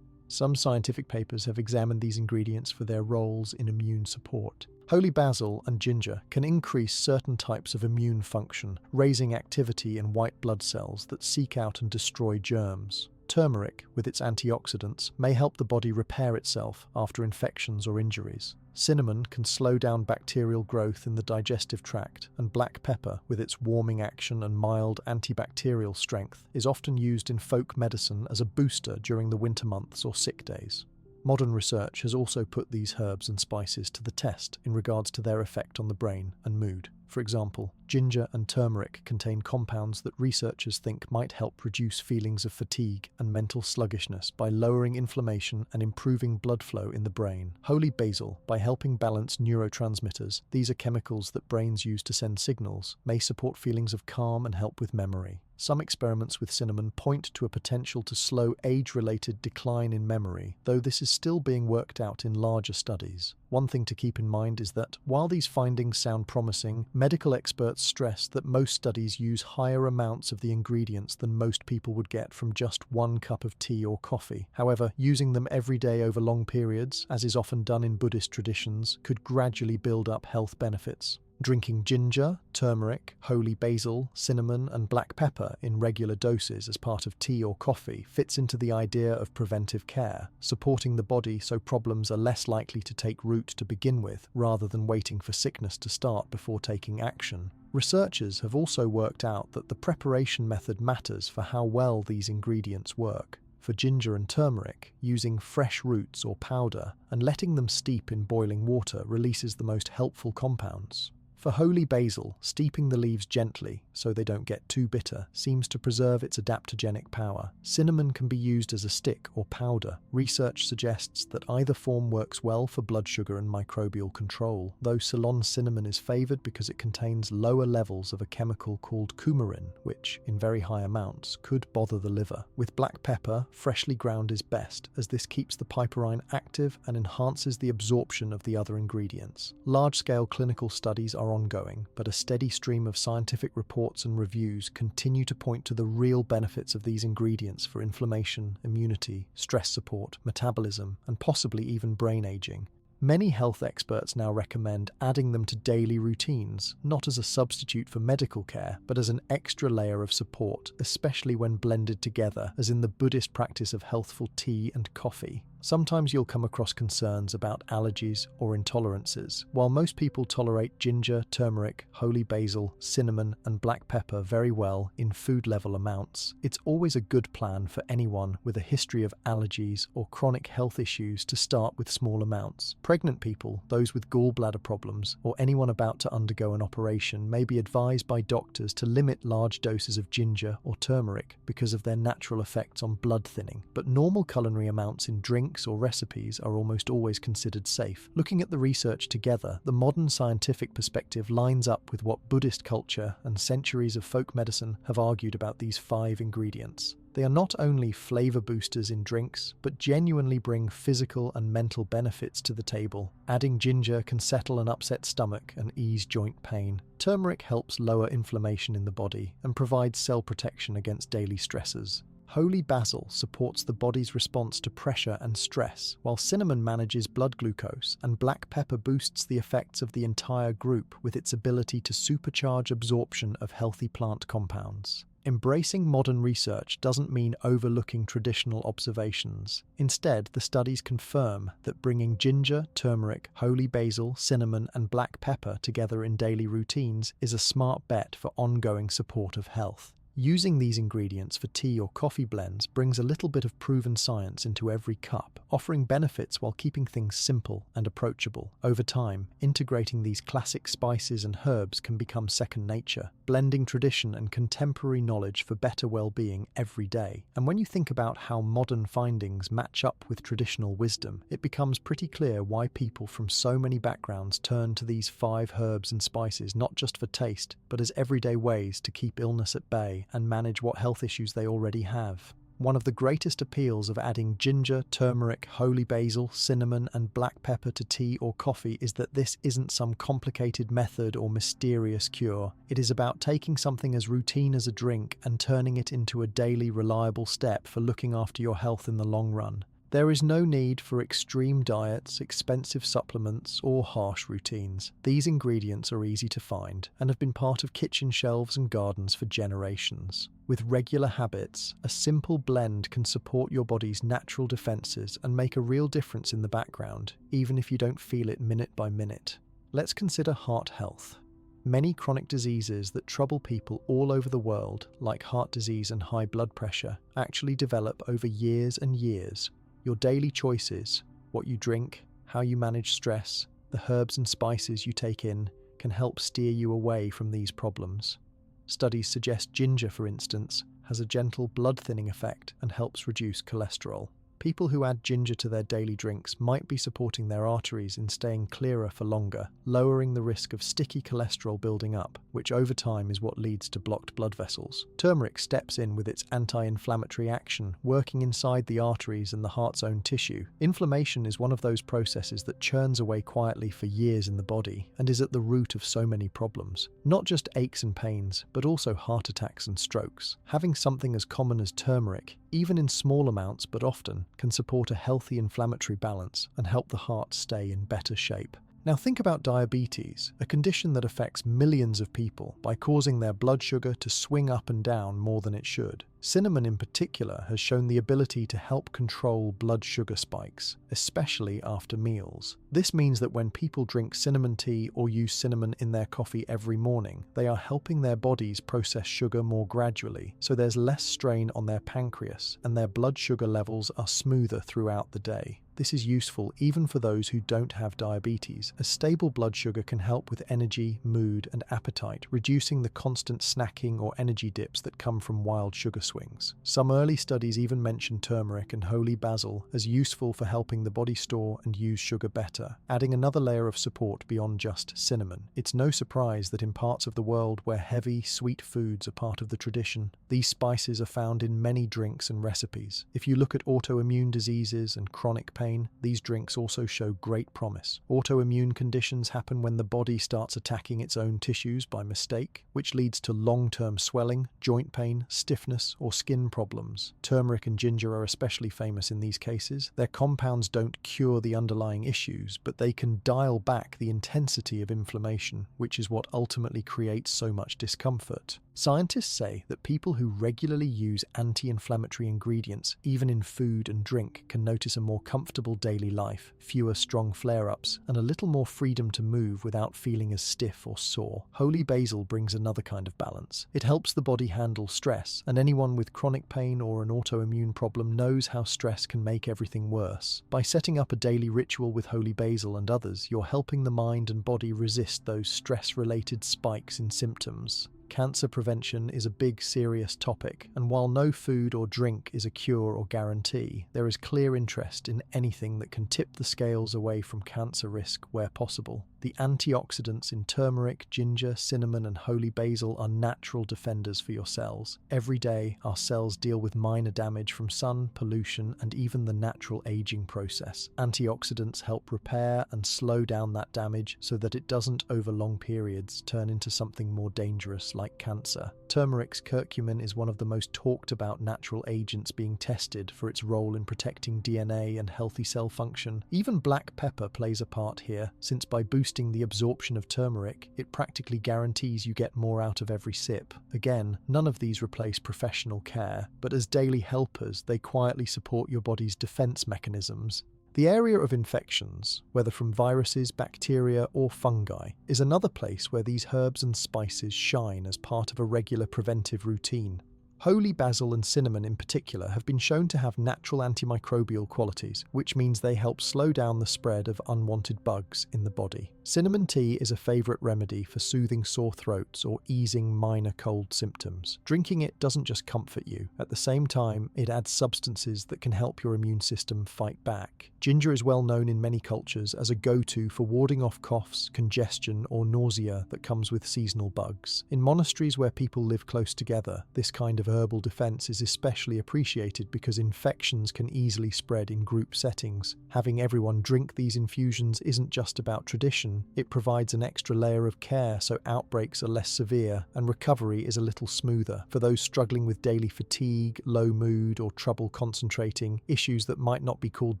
Speaker 1: Some scientific papers have examined these ingredients for their roles in immune support. Holy basil and ginger can increase certain types of immune function, raising activity in white blood cells that seek out and destroy germs. Turmeric, with its antioxidants, may help the body repair itself after infections or injuries. Cinnamon can slow down bacterial growth in the digestive tract, and black pepper, with its warming action and mild antibacterial strength, is often used in folk medicine as a booster during the winter months or sick days. Modern research has also put these herbs and spices to the test in regards to their effect on the brain and mood. For example, ginger and turmeric contain compounds that researchers think might help reduce feelings of fatigue and mental sluggishness by lowering inflammation and improving blood flow in the brain. Holy basil, by helping balance neurotransmitters, these are chemicals that brains use to send signals, may support feelings of calm and help with memory. Some experiments with cinnamon point to a potential to slow age-related decline in memory, though this is still being worked out in larger studies. One thing to keep in mind is that, while these findings sound promising, medical experts stress that most studies use higher amounts of the ingredients than most people would get from just one cup of tea or coffee. However, using them every day over long periods, as is often done in Buddhist traditions, could gradually build up health benefits. Drinking ginger, turmeric, holy basil, cinnamon, and black pepper in regular doses as part of tea or coffee fits into the idea of preventive care, supporting the body so problems are less likely to take root to begin with, rather than waiting for sickness to start before taking action. Researchers have also worked out that the preparation method matters for how well these ingredients work. For ginger and turmeric, using fresh roots or powder and letting them steep in boiling water releases the most helpful compounds. For holy basil, steeping the leaves gently, so they don't get too bitter, seems to preserve its adaptogenic power. Cinnamon can be used as a stick or powder. Research suggests that either form works well for blood sugar and microbial control, though Ceylon cinnamon is favoured because it contains lower levels of a chemical called coumarin, which, in very high amounts, could bother the liver. With black pepper, freshly ground is best, as this keeps the piperine active and enhances the absorption of the other ingredients. Large-scale clinical studies are ongoing, but a steady stream of scientific reports and reviews continue to point to the real benefits of these ingredients for inflammation, immunity, stress support, metabolism, and possibly even brain aging. Many health experts now recommend adding them to daily routines, not as a substitute for medical care, but as an extra layer of support, especially when blended together, as in the Buddhist practice of healthful tea and coffee. Sometimes you'll come across concerns about allergies or intolerances. While most people tolerate ginger, turmeric, holy basil, cinnamon, and black pepper very well in food-level amounts, it's always a good plan for anyone with a history of allergies or chronic health issues to start with small amounts. Pregnant people, those with gallbladder problems, or anyone about to undergo an operation may be advised by doctors to limit large doses of ginger or turmeric because of their natural effects on blood thinning, but normal culinary amounts in drinks or recipes are almost always considered safe. Looking at the research together, the modern scientific perspective lines up with what Buddhist culture and centuries of folk medicine have argued about these 5 ingredients. They are not only flavor boosters in drinks, but genuinely bring physical and mental benefits to the table. Adding ginger can settle an upset stomach and ease joint pain. Turmeric helps lower inflammation in the body and provides cell protection against daily stressors. Holy basil supports the body's response to pressure and stress, while cinnamon manages blood glucose, and black pepper boosts the effects of the entire group with its ability to supercharge absorption of healthy plant compounds. Embracing modern research doesn't mean overlooking traditional observations. Instead, the studies confirm that bringing ginger, turmeric, holy basil, cinnamon, and black pepper together in daily routines is a smart bet for ongoing support of health. Using these ingredients for tea or coffee blends brings a little bit of proven science into every cup, offering benefits while keeping things simple and approachable. Over time, integrating these classic spices and herbs can become second nature, blending tradition and contemporary knowledge for better well-being every day. And when you think about how modern findings match up with traditional wisdom, it becomes pretty clear why people from so many backgrounds turn to these 5 herbs and spices not just for taste, but as everyday ways to keep illness at bay and manage what health issues they already have. One of the greatest appeals of adding ginger, turmeric, holy basil, cinnamon, and black pepper to tea or coffee is that this isn't some complicated method or mysterious cure. It is about taking something as routine as a drink and turning it into a daily, reliable step for looking after your health in the long run. There is no need for extreme diets, expensive supplements, or harsh routines. These ingredients are easy to find and have been part of kitchen shelves and gardens for generations. With regular habits, a simple blend can support your body's natural defenses and make a real difference in the background, even if you don't feel it minute by minute. Let's consider heart health. Many chronic diseases that trouble people all over the world, like heart disease and high blood pressure, actually develop over years and years. Your daily choices, what you drink, how you manage stress, the herbs and spices you take in, can help steer you away from these problems. Studies suggest ginger, for instance, has a gentle blood-thinning effect and helps reduce cholesterol. People who add ginger to their daily drinks might be supporting their arteries in staying clearer for longer, lowering the risk of sticky cholesterol building up, which over time is what leads to blocked blood vessels. Turmeric steps in with its anti-inflammatory action, working inside the arteries and the heart's own tissue. Inflammation is one of those processes that churns away quietly for years in the body and is at the root of so many problems. Not just aches and pains, but also heart attacks and strokes. Having something as common as turmeric, even in small amounts but often, can support a healthy inflammatory balance and help the heart stay in better shape. Now think about diabetes, a condition that affects millions of people by causing their blood sugar to swing up and down more than it should. Cinnamon in particular has shown the ability to help control blood sugar spikes, especially after meals. This means that when people drink cinnamon tea or use cinnamon in their coffee every morning, they are helping their bodies process sugar more gradually, so there's less strain on their pancreas and their blood sugar levels are smoother throughout the day. This is useful even for those who don't have diabetes, as stable blood sugar can help with energy, mood, and appetite, reducing the constant snacking or energy dips that come from wild sugar swings. Some early studies even mention turmeric and holy basil as useful for helping the body store and use sugar better, adding another layer of support beyond just cinnamon. It's no surprise that in parts of the world where heavy, sweet foods are part of the tradition, these spices are found in many drinks and recipes. If you look at autoimmune diseases and chronic pain, these drinks also show great promise. Autoimmune conditions happen when the body starts attacking its own tissues by mistake, which leads to long-term swelling, joint pain, stiffness, or skin problems. Turmeric and ginger are especially famous in these cases. Their compounds don't cure the underlying issues, but they can dial back the intensity of inflammation, which is what ultimately creates so much discomfort. Scientists say that people who regularly use anti-inflammatory ingredients, even in food and drink, can notice a more comfortable daily life, fewer strong flare-ups, and a little more freedom to move without feeling as stiff or sore. Holy basil brings another kind of balance. It helps the body handle stress, and anyone with chronic pain or an autoimmune problem knows how stress can make everything worse. By setting up a daily ritual with holy basil and others, you're helping the mind and body resist those stress-related spikes in symptoms. Cancer prevention is a big, serious topic, and while no food or drink is a cure or guarantee, there is clear interest in anything that can tip the scales away from cancer risk where possible. The antioxidants in turmeric, ginger, cinnamon, and holy basil are natural defenders for your cells. Every day, our cells deal with minor damage from sun, pollution, and even the natural aging process. Antioxidants help repair and slow down that damage so that it doesn't, over long periods, turn into something more dangerous like cancer. Turmeric's curcumin is one of the most talked about natural agents being tested for its role in protecting DNA and healthy cell function. Even black pepper plays a part here, since by boosting the absorption of turmeric, it practically guarantees you get more out of every sip. Again, none of these replace professional care, but as daily helpers, they quietly support your body's defense mechanisms. The area of infections, whether from viruses, bacteria, or fungi, is another place where these herbs and spices shine as part of a regular preventive routine. Holy basil and cinnamon in particular have been shown to have natural antimicrobial qualities, which means they help slow down the spread of unwanted bugs in the body. Cinnamon tea is a favourite remedy for soothing sore throats or easing minor cold symptoms. Drinking it doesn't just comfort you. At the same time, it adds substances that can help your immune system fight back. Ginger is well known in many cultures as a go-to for warding off coughs, congestion, or nausea that comes with seasonal bugs. In monasteries where people live close together, this kind of herbal defense is especially appreciated because infections can easily spread in group settings. Having everyone drink these infusions isn't just about tradition, it provides an extra layer of care so outbreaks are less severe and recovery is a little smoother. For those struggling with daily fatigue, low mood, or trouble concentrating, issues that might not be called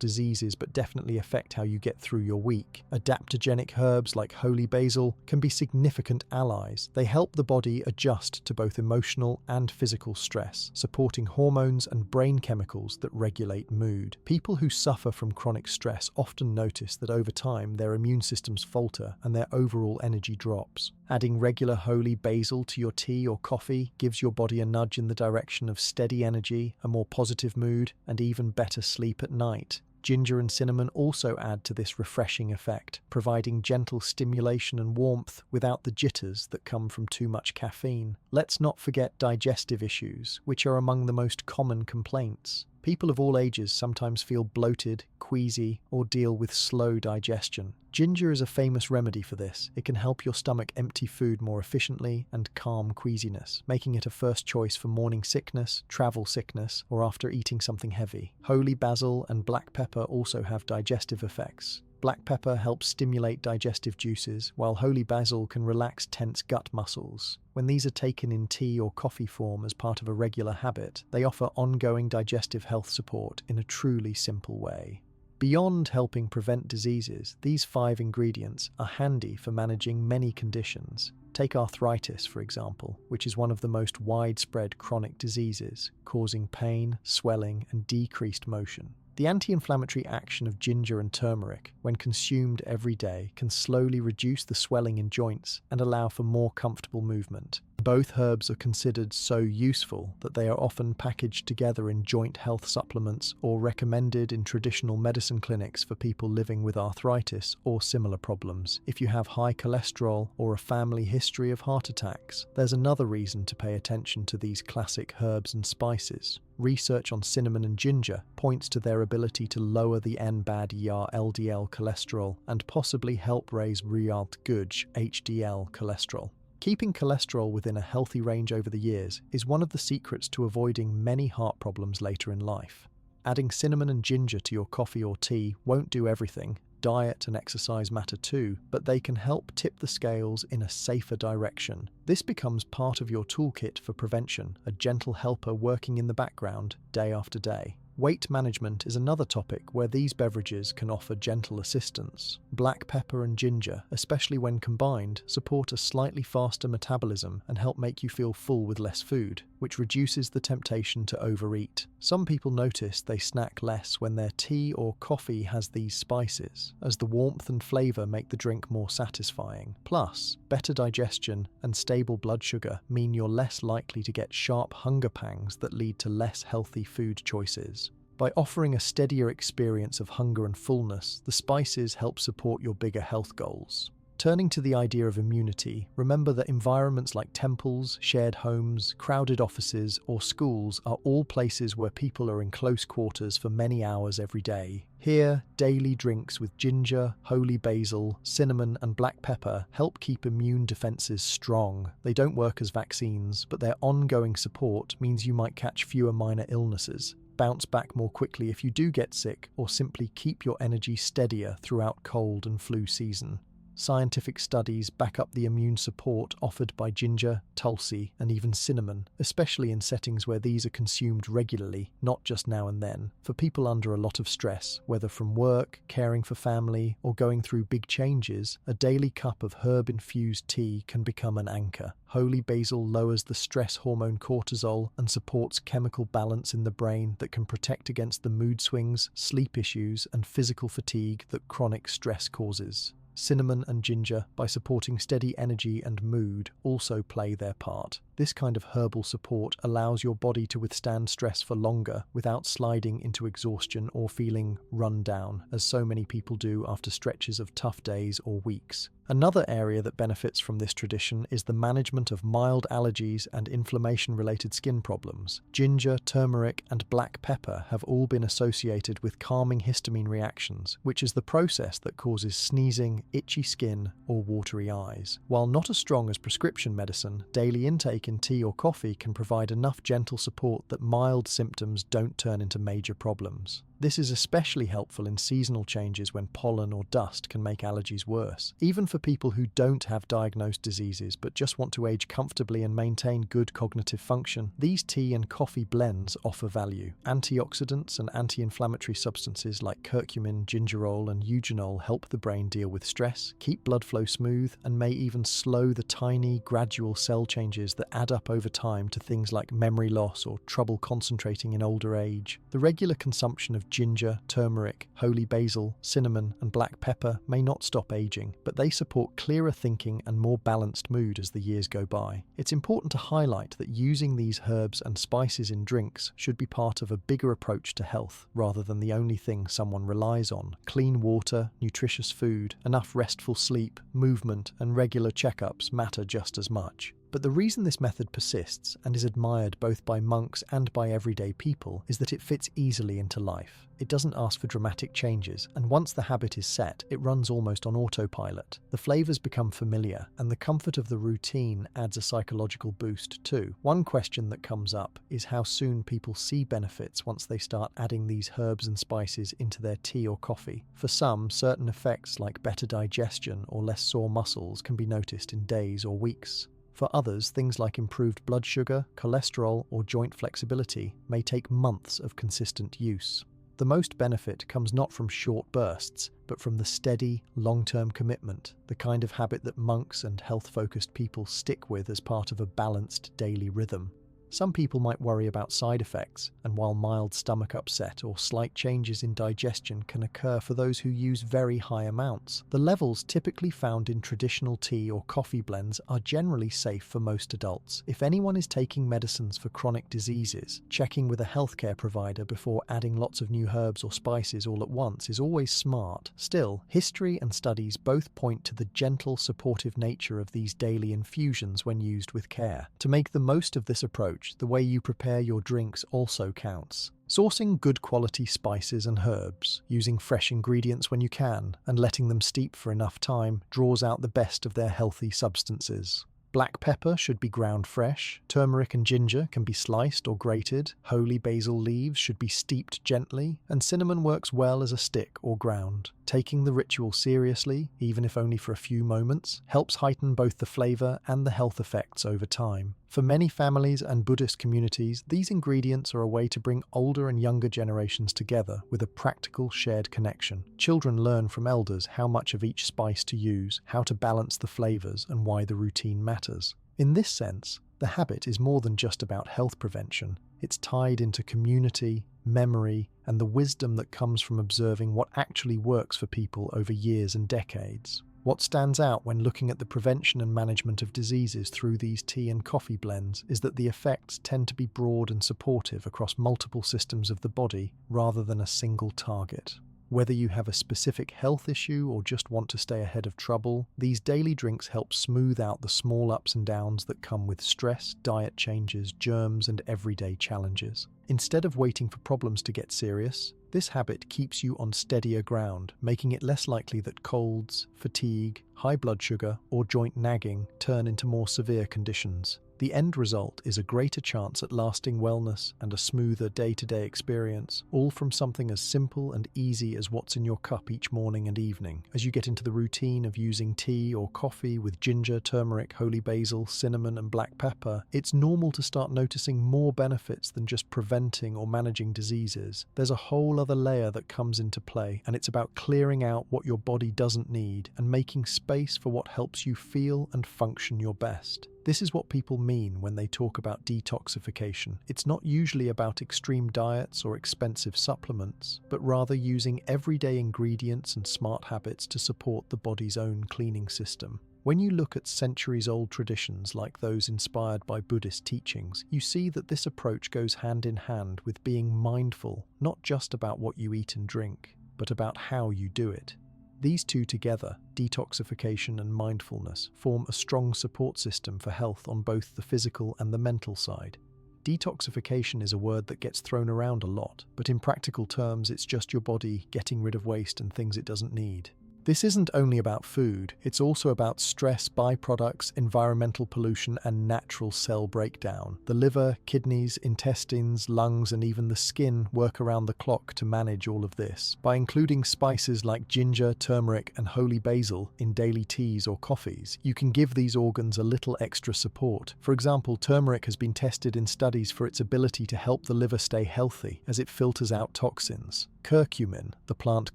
Speaker 1: diseases but definitely affect how you get through your week, adaptogenic herbs like holy basil can be significant allies. They help the body adjust to both emotional and physical stress, supporting hormones and brain chemicals that regulate mood. People who suffer from chronic stress often notice that over time their immune systems falter and their overall energy drops. Adding regular holy basil to your tea or coffee gives your body a nudge in the direction of steady energy, a more positive mood, and even better sleep at night. Ginger and cinnamon also add to this refreshing effect, providing gentle stimulation and warmth without the jitters that come from too much caffeine. Let's not forget digestive issues, which are among the most common complaints. People of all ages sometimes feel bloated, queasy, or deal with slow digestion. Ginger is a famous remedy for this. It can help your stomach empty food more efficiently and calm queasiness, making it a first choice for morning sickness, travel sickness, or after eating something heavy. Holy basil and black pepper also have digestive effects. Black pepper helps stimulate digestive juices, while holy basil can relax tense gut muscles. When these are taken in tea or coffee form as part of a regular habit, they offer ongoing digestive health support in a truly simple way. Beyond helping prevent diseases, these 5 ingredients are handy for managing many conditions. Take arthritis, for example, which is one of the most widespread chronic diseases, causing pain, swelling, and decreased motion. The anti-inflammatory action of ginger and turmeric, when consumed every day, can slowly reduce the swelling in joints and allow for more comfortable movement. Both herbs are considered so useful that they are often packaged together in joint health supplements or recommended in traditional medicine clinics for people living with arthritis or similar problems. If you have high cholesterol or a family history of heart attacks, there's another reason to pay attention to these classic herbs and spices. Research on cinnamon and ginger points to their ability to lower the bad LDL cholesterol and possibly help raise good HDL cholesterol. Keeping cholesterol within a healthy range over the years is one of the secrets to avoiding many heart problems later in life. Adding cinnamon and ginger to your coffee or tea won't do everything. Diet and exercise matter too, but they can help tip the scales in a safer direction. This becomes part of your toolkit for prevention, a gentle helper working in the background day after day. Weight management is another topic where these beverages can offer gentle assistance. Black pepper and ginger, especially when combined, support a slightly faster metabolism and help make you feel full with less food, which reduces the temptation to overeat. Some people notice they snack less when their tea or coffee has these spices, as the warmth and flavour make the drink more satisfying. Plus, better digestion and stable blood sugar mean you're less likely to get sharp hunger pangs that lead to less healthy food choices. By offering a steadier experience of hunger and fullness, the spices help support your bigger health goals. Turning to the idea of immunity, remember that environments like temples, shared homes, crowded offices, or schools are all places where people are in close quarters for many hours every day. Here, daily drinks with ginger, holy basil, cinnamon, and black pepper help keep immune defenses strong. They don't work as vaccines, but their ongoing support means you might catch fewer minor illnesses, bounce back more quickly if you do get sick, or simply keep your energy steadier throughout cold and flu season. Scientific studies back up the immune support offered by ginger, tulsi, and even cinnamon, especially in settings where these are consumed regularly, not just now and then. For people under a lot of stress, whether from work, caring for family, or going through big changes, a daily cup of herb-infused tea can become an anchor. Holy basil lowers the stress hormone cortisol and supports chemical balance in the brain that can protect against the mood swings, sleep issues, and physical fatigue that chronic stress causes. cinnamon and ginger, by supporting steady energy and mood, also play their part. This kind of herbal support allows your body to withstand stress for longer without sliding into exhaustion or feeling run down, as so many people do after stretches of tough days or weeks. Another area that benefits from this tradition is the management of mild allergies and inflammation-related skin problems. Ginger, turmeric, and black pepper have all been associated with calming histamine reactions, which is the process that causes sneezing, itchy skin, or watery eyes. While not as strong as prescription medicine, daily intake in tea or coffee can provide enough gentle support that mild symptoms don't turn into major problems. This is especially helpful in seasonal changes when pollen or dust can make allergies worse. Even for people who don't have diagnosed diseases but just want to age comfortably and maintain good cognitive function, these tea and coffee blends offer value. Antioxidants and anti-inflammatory substances like curcumin, gingerol, and eugenol help the brain deal with stress, keep blood flow smooth, and may even slow the tiny, gradual cell changes that add up over time to things like memory loss or trouble concentrating in older age. The regular consumption of ginger, turmeric, holy basil, cinnamon, and black pepper may not stop aging, but they support clearer thinking and more balanced mood as the years go by. It's important to highlight that using these herbs and spices in drinks should be part of a bigger approach to health, rather than the only thing someone relies on. Clean water, nutritious food, enough restful sleep, movement, and regular checkups matter just as much. But the reason this method persists and is admired both by monks and by everyday people is that it fits easily into life. It doesn't ask for dramatic changes, and once the habit is set, it runs almost on autopilot. The flavors become familiar, and the comfort of the routine adds a psychological boost too. One question that comes up is how soon people see benefits once they start adding these herbs and spices into their tea or coffee. For some, certain effects like better digestion or less sore muscles can be noticed in days or weeks. For others, things like improved blood sugar, cholesterol, or joint flexibility may take months of consistent use. The most benefit comes not from short bursts, but from the steady, long-term commitment, the kind of habit that monks and health-focused people stick with as part of a balanced daily rhythm. Some people might worry about side effects, and while mild stomach upset or slight changes in digestion can occur for those who use very high amounts, the levels typically found in traditional tea or coffee blends are generally safe for most adults. If anyone is taking medicines for chronic diseases, checking with a healthcare provider before adding lots of new herbs or spices all at once is always smart. Still, history and studies both point to the gentle, supportive nature of these daily infusions when used with care. To make the most of this approach, the way you prepare your drinks also counts. Sourcing good quality spices and herbs, using fresh ingredients when you can, and letting them steep for enough time draws out the best of their healthy substances. Black pepper should be ground fresh, turmeric and ginger can be sliced or grated, holy basil leaves should be steeped gently, and cinnamon works well as a stick or ground. Taking the ritual seriously, even if only for a few moments, helps heighten both the flavor and the health effects over time. For many families and Buddhist communities, these ingredients are a way to bring older and younger generations together with a practical shared connection. Children learn from elders how much of each spice to use, how to balance the flavors, and why the routine matters. In this sense, the habit is more than just about health prevention. It's tied into community, memory, and the wisdom that comes from observing what actually works for people over years and decades. What stands out when looking at the prevention and management of diseases through these tea and coffee blends is that the effects tend to be broad and supportive across multiple systems of the body rather than a single target. Whether you have a specific health issue or just want to stay ahead of trouble, these daily drinks help smooth out the small ups and downs that come with stress, diet changes, germs, and everyday challenges. Instead of waiting for problems to get serious, this habit keeps you on steadier ground, making it less likely that colds, fatigue, high blood sugar, or joint nagging turn into more severe conditions. The end result is a greater chance at lasting wellness and a smoother day-to-day experience, all from something as simple and easy as what's in your cup each morning and evening. As you get into the routine of using tea or coffee with ginger, turmeric, holy basil, cinnamon, and black pepper, it's normal to start noticing more benefits than just preventing or managing diseases. There's a whole other layer that comes into play, and it's about clearing out what your body doesn't need and making space for what helps you feel and function your best. This is what people mean when they talk about detoxification. It's not usually about extreme diets or expensive supplements, but rather using everyday ingredients and smart habits to support the body's own cleaning system. When you look at centuries-old traditions like those inspired by Buddhist teachings, you see that this approach goes hand in hand with being mindful, not just about what you eat and drink, but about how you do it. These two together, detoxification and mindfulness, form a strong support system for health on both the physical and the mental side. Detoxification is a word that gets thrown around a lot, but in practical terms it's just your body getting rid of waste and things it doesn't need. This isn't only about food, it's also about stress, byproducts, environmental pollution, and natural cell breakdown. The liver, kidneys, intestines, lungs, and even the skin work around the clock to manage all of this. By including spices like ginger, turmeric, and holy basil in daily teas or coffees, you can give these organs a little extra support. For example, turmeric has been tested in studies for its ability to help the liver stay healthy as it filters out toxins. Curcumin, the plant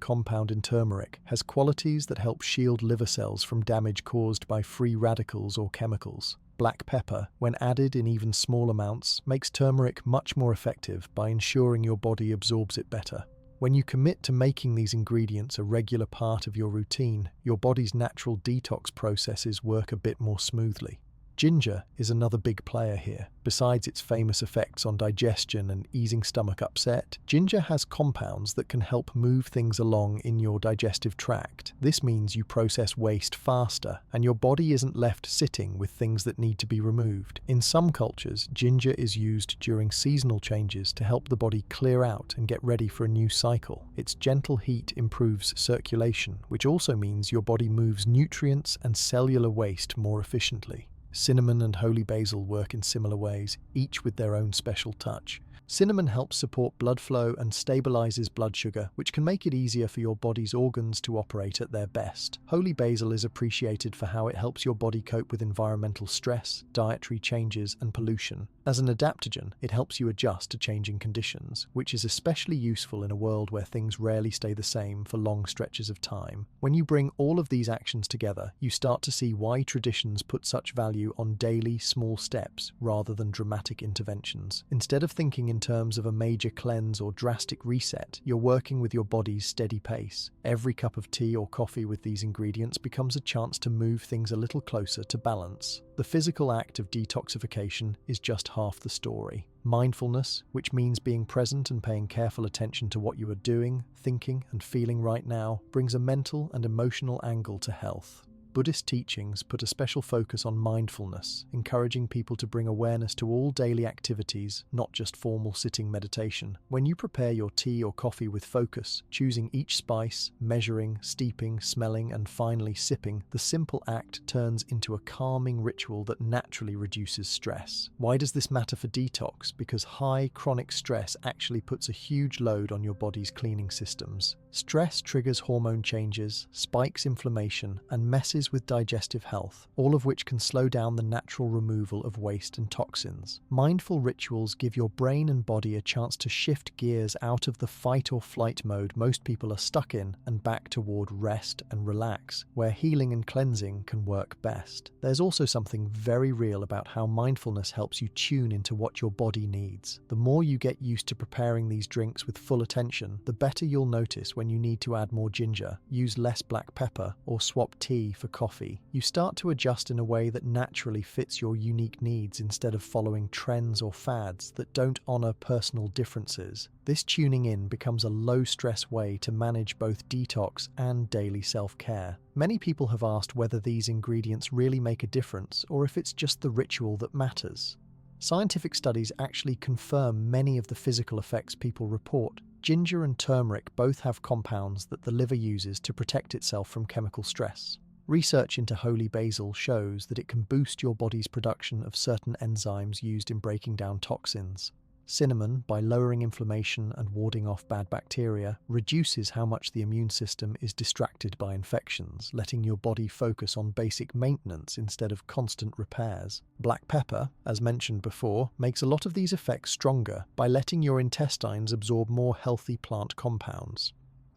Speaker 1: compound in turmeric, has qualities that help shield liver cells from damage caused by free radicals or chemicals. Black pepper, when added in even small amounts, makes turmeric much more effective by ensuring your body absorbs it better. When you commit to making these ingredients a regular part of your routine, your body's natural detox processes work a bit more smoothly. Ginger is another big player here. Besides its famous effects on digestion and easing stomach upset, ginger has compounds that can help move things along in your digestive tract. This means you process waste faster, and your body isn't left sitting with things that need to be removed. In some cultures, ginger is used during seasonal changes to help the body clear out and get ready for a new cycle. Its gentle heat improves circulation, which also means your body moves nutrients and cellular waste more efficiently. Cinnamon and holy basil work in similar ways, each with their own special touch. Cinnamon helps support blood flow and stabilizes blood sugar, which can make it easier for your body's organs to operate at their best. Holy basil is appreciated for how it helps your body cope with environmental stress, dietary changes, and pollution. As an adaptogen, it helps you adjust to changing conditions, which is especially useful in a world where things rarely stay the same for long stretches of time. When you bring all of these actions together, you start to see why traditions put such value on daily, small steps rather than dramatic interventions. Instead of thinking in terms of a major cleanse or drastic reset, you're working with your body's steady pace. Every cup of tea or coffee with these ingredients becomes a chance to move things a little closer to balance. The physical act of detoxification is just half the story. Mindfulness, which means being present and paying careful attention to what you are doing, thinking, and feeling right now, brings a mental and emotional angle to health. Buddhist teachings put a special focus on mindfulness, encouraging people to bring awareness to all daily activities, not just formal sitting meditation. When you prepare your tea or coffee with focus, choosing each spice, measuring, steeping, smelling, and finally sipping, the simple act turns into a calming ritual that naturally reduces stress. Why does this matter for detox? Because high chronic stress actually puts a huge load on your body's cleaning systems. Stress triggers hormone changes, spikes inflammation, and messes with digestive health, all of which can slow down the natural removal of waste and toxins. Mindful rituals give your brain and body a chance to shift gears out of the fight or flight mode most people are stuck in and back toward rest and relax, where healing and cleansing can work best. There's also something very real about how mindfulness helps you tune into what your body needs. The more you get used to preparing these drinks with full attention, the better you'll notice when you need to add more ginger, use less black pepper, or swap tea for coffee. You start to adjust in a way that naturally fits your unique needs instead of following trends or fads that don't honor personal differences. This tuning in becomes a low-stress way to manage both detox and daily self-care. Many people have asked whether these ingredients really make a difference or if it's just the ritual that matters. Scientific studies actually confirm many of the physical effects people report. Ginger and turmeric both have compounds that the liver uses to protect itself from chemical stress. Research into holy basil shows that it can boost your body's production of certain enzymes used in breaking down toxins. Cinnamon, by lowering inflammation and warding off bad bacteria, reduces how much the immune system is distracted by infections, letting your body focus on basic maintenance instead of constant repairs. Black pepper, as mentioned before, makes a lot of these effects stronger by letting your intestines absorb more healthy plant compounds.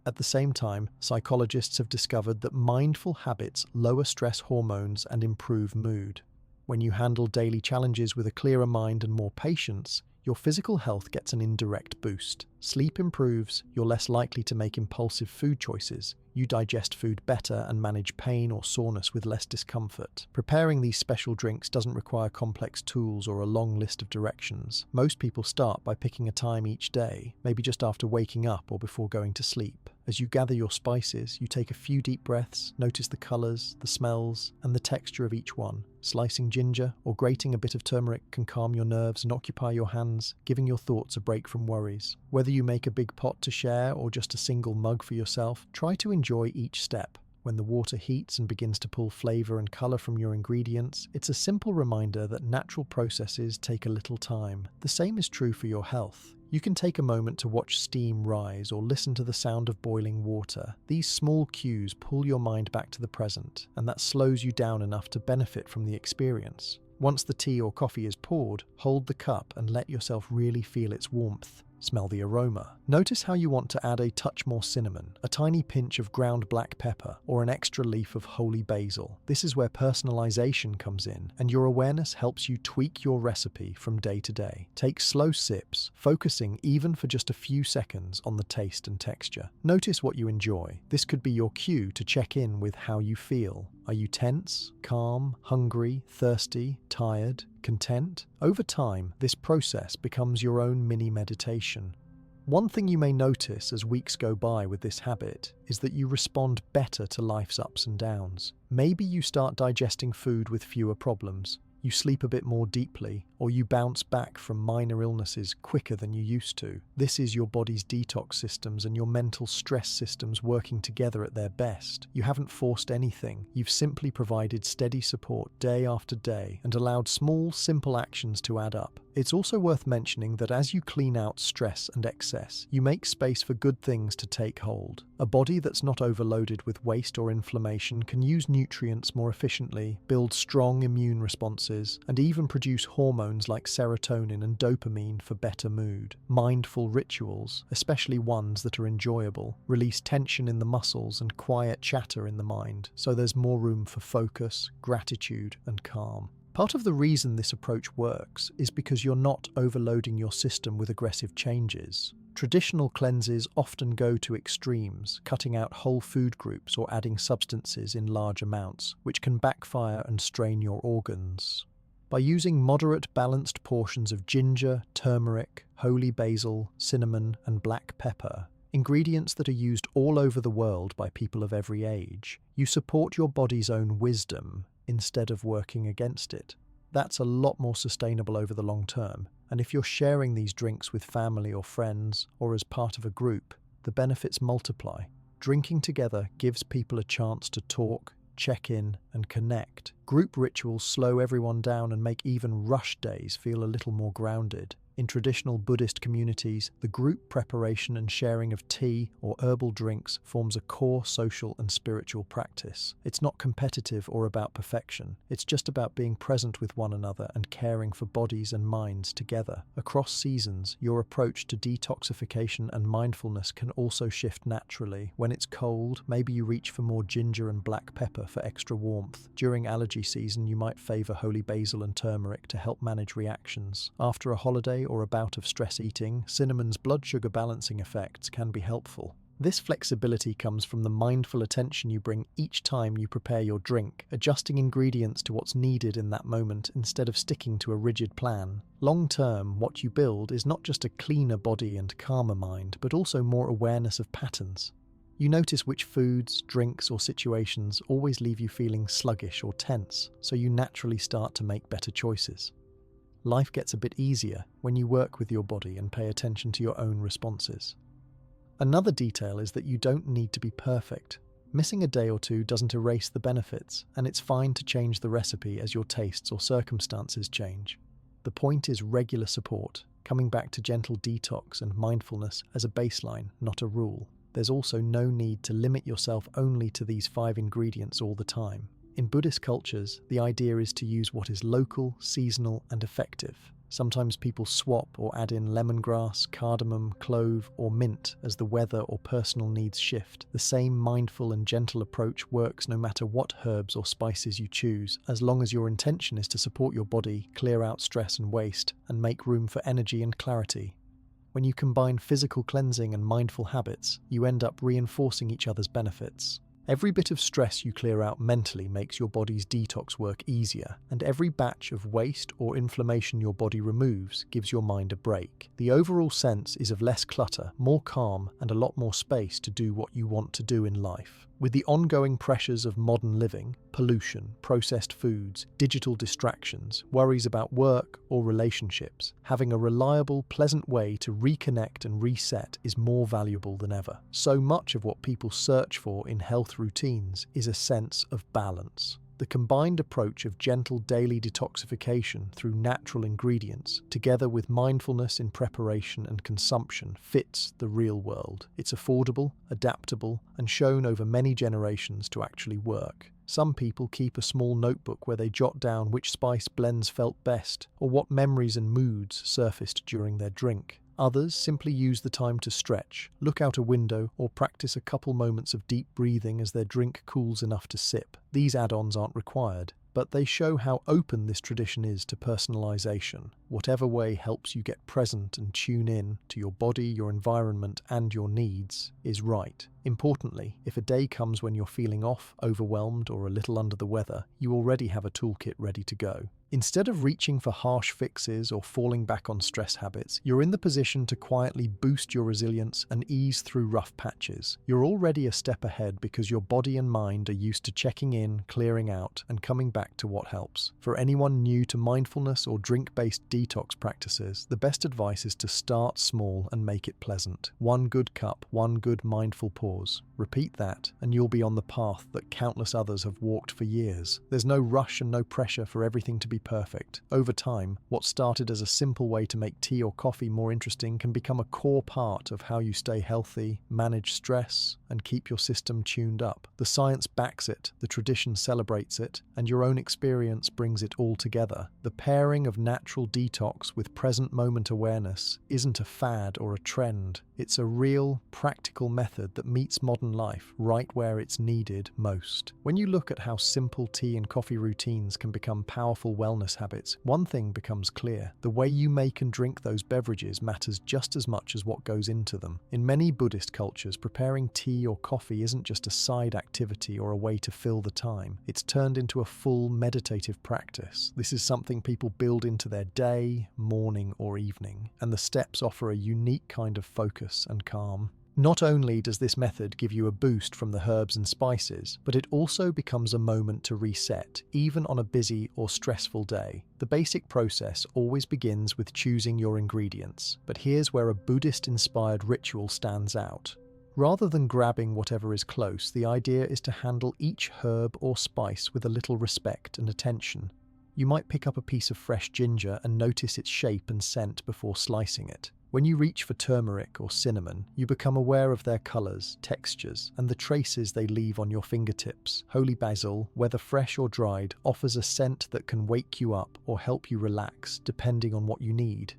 Speaker 1: At the same time, psychologists have discovered that mindful habits lower stress hormones and improve mood. When you handle daily challenges with a clearer mind and more patience, your physical health gets an indirect boost. Sleep improves, you're less likely to make impulsive food choices. You digest food better and manage pain or soreness with less discomfort. Preparing these special drinks doesn't require complex tools or a long list of directions. Most people start by picking a time each day, maybe just after waking up or before going to sleep. As you gather your spices, you take a few deep breaths, notice the colours, the smells, and the texture of each one. Slicing ginger or grating a bit of turmeric can calm your nerves and occupy your hands, giving your thoughts a break from worries. Whether you make a big pot to share or just a single mug for yourself, try to enjoy each step. When the water heats and begins to pull flavour and colour from your ingredients, it's a simple reminder that natural processes take a little time. The same is true for your health. You can take a moment to watch steam rise or listen to the sound of boiling water. These small cues pull your mind back to the present, and that slows you down enough to benefit from the experience. Once the tea or coffee is poured, hold the cup and let yourself really feel its warmth. Smell the aroma. Notice how you want to add a touch more cinnamon, a tiny pinch of ground black pepper, or an extra leaf of holy basil. This is where personalization comes in, and your awareness helps you tweak your recipe from day to day. Take slow sips, focusing even for just a few seconds on the taste and texture. Notice what you enjoy. This could be your cue to check in with how you feel. Are you tense, calm, hungry, thirsty, tired, content? Over time, this process becomes your own mini meditation. One thing you may notice as weeks go by with this habit is that you respond better to life's ups and downs. Maybe you start digesting food with fewer problems, you sleep a bit more deeply, or you bounce back from minor illnesses quicker than you used to. This is your body's detox systems and your mental stress systems working together at their best. You haven't forced anything. You've simply provided steady support day after day and allowed small, simple actions to add up. It's also worth mentioning that as you clean out stress and excess, you make space for good things to take hold. A body that's not overloaded with waste or inflammation can use nutrients more efficiently, build strong immune responses, and even produce hormones like serotonin and dopamine for better mood. Mindful rituals, especially ones that are enjoyable, release tension in the muscles and quiet chatter in the mind, so there's more room for focus, gratitude, and calm. Part of the reason this approach works is because you're not overloading your system with aggressive changes. Traditional cleanses often go to extremes, cutting out whole food groups or adding substances in large amounts, which can backfire and strain your organs. By using moderate, balanced portions of ginger, turmeric, holy basil, cinnamon, and black pepper, ingredients that are used all over the world by people of every age, you support your body's own wisdom instead of working against it. That's a lot more sustainable over the long term, and if you're sharing these drinks with family or friends, or as part of a group, the benefits multiply. Drinking together gives people a chance to talk, check in, and connect. Group rituals slow everyone down and make even rush days feel a little more grounded. In traditional Buddhist communities, the group preparation and sharing of tea or herbal drinks forms a core social and spiritual practice. It's not competitive or about perfection. It's just about being present with one another and caring for bodies and minds together. Across seasons, your approach to detoxification and mindfulness can also shift naturally. When it's cold, maybe you reach for more ginger and black pepper for extra warmth. During allergy season, you might favor holy basil and turmeric to help manage reactions. After a holiday or a bout of stress eating, cinnamon's blood sugar balancing effects can be helpful. This flexibility comes from the mindful attention you bring each time you prepare your drink, adjusting ingredients to what's needed in that moment instead of sticking to a rigid plan. Long term, what you build is not just a cleaner body and calmer mind, but also more awareness of patterns. You notice which foods, drinks, or situations always leave you feeling sluggish or tense, so you naturally start to make better choices. Life gets a bit easier when you work with your body and pay attention to your own responses. Another detail is that you don't need to be perfect. Missing a day or two doesn't erase the benefits, and it's fine to change the recipe as your tastes or circumstances change. The point is regular support, coming back to gentle detox and mindfulness as a baseline, not a rule. There's also no need to limit yourself only to these 5 ingredients all the time. In Buddhist cultures, the idea is to use what is local, seasonal, and effective. Sometimes people swap or add in lemongrass, cardamom, clove, or mint as the weather or personal needs shift. The same mindful and gentle approach works no matter what herbs or spices you choose, as long as your intention is to support your body, clear out stress and waste, and make room for energy and clarity. When you combine physical cleansing and mindful habits, you end up reinforcing each other's benefits. Every bit of stress you clear out mentally makes your body's detox work easier, and every batch of waste or inflammation your body removes gives your mind a break. The overall sense is of less clutter, more calm, and a lot more space to do what you want to do in life. With the ongoing pressures of modern living, pollution, processed foods, digital distractions, worries about work or relationships, having a reliable, pleasant way to reconnect and reset is more valuable than ever. So much of what people search for in health routines is a sense of balance. The combined approach of gentle daily detoxification through natural ingredients, together with mindfulness in preparation and consumption, fits the real world. It's affordable, adaptable, and shown over many generations to actually work. Some people keep a small notebook where they jot down which spice blends felt best, or what memories and moods surfaced during their drink. Others simply use the time to stretch, look out a window, or practice a couple moments of deep breathing as their drink cools enough to sip. These add-ons aren't required, but they show how open this tradition is to personalization. Whatever way helps you get present and tune in to your body, your environment, and your needs is right. Importantly, if a day comes when you're feeling off, overwhelmed, or a little under the weather, you already have a toolkit ready to go. Instead of reaching for harsh fixes or falling back on stress habits, you're in the position to quietly boost your resilience and ease through rough patches. You're already a step ahead because your body and mind are used to checking in, clearing out, and coming back to what helps. For anyone new to mindfulness or drink-based detox practices, the best advice is to start small and make it pleasant. One good cup, one good mindful pause. Repeat that, and you'll be on the path that countless others have walked for years. There's no rush and no pressure for everything to be perfect. Over time, what started as a simple way to make tea or coffee more interesting can become a core part of how you stay healthy, manage stress, and keep your system tuned up. The science backs it, the tradition celebrates it, and your own experience brings it all together. The pairing of natural detox with present moment awareness isn't a fad or a trend. It's a real, practical method that meets modern life right where it's needed most. When you look at how simple tea and coffee routines can become powerful wellness habits, one thing becomes clear. The way you make and drink those beverages matters just as much as what goes into them. In many Buddhist cultures, preparing tea or coffee isn't just a side activity or a way to fill the time. It's turned into a full meditative practice. This is something people build into their day, morning, or evening, and the steps offer a unique kind of focus and calm. Not only does this method give you a boost from the herbs and spices, but it also becomes a moment to reset, even on a busy or stressful day. The basic process always begins with choosing your ingredients, but here's where a Buddhist-inspired ritual stands out. Rather than grabbing whatever is close, the idea is to handle each herb or spice with a little respect and attention. You might pick up a piece of fresh ginger and notice its shape and scent before slicing it. When you reach for turmeric or cinnamon, you become aware of their colours, textures, and the traces they leave on your fingertips. Holy basil, whether fresh or dried, offers a scent that can wake you up or help you relax, depending on what you need.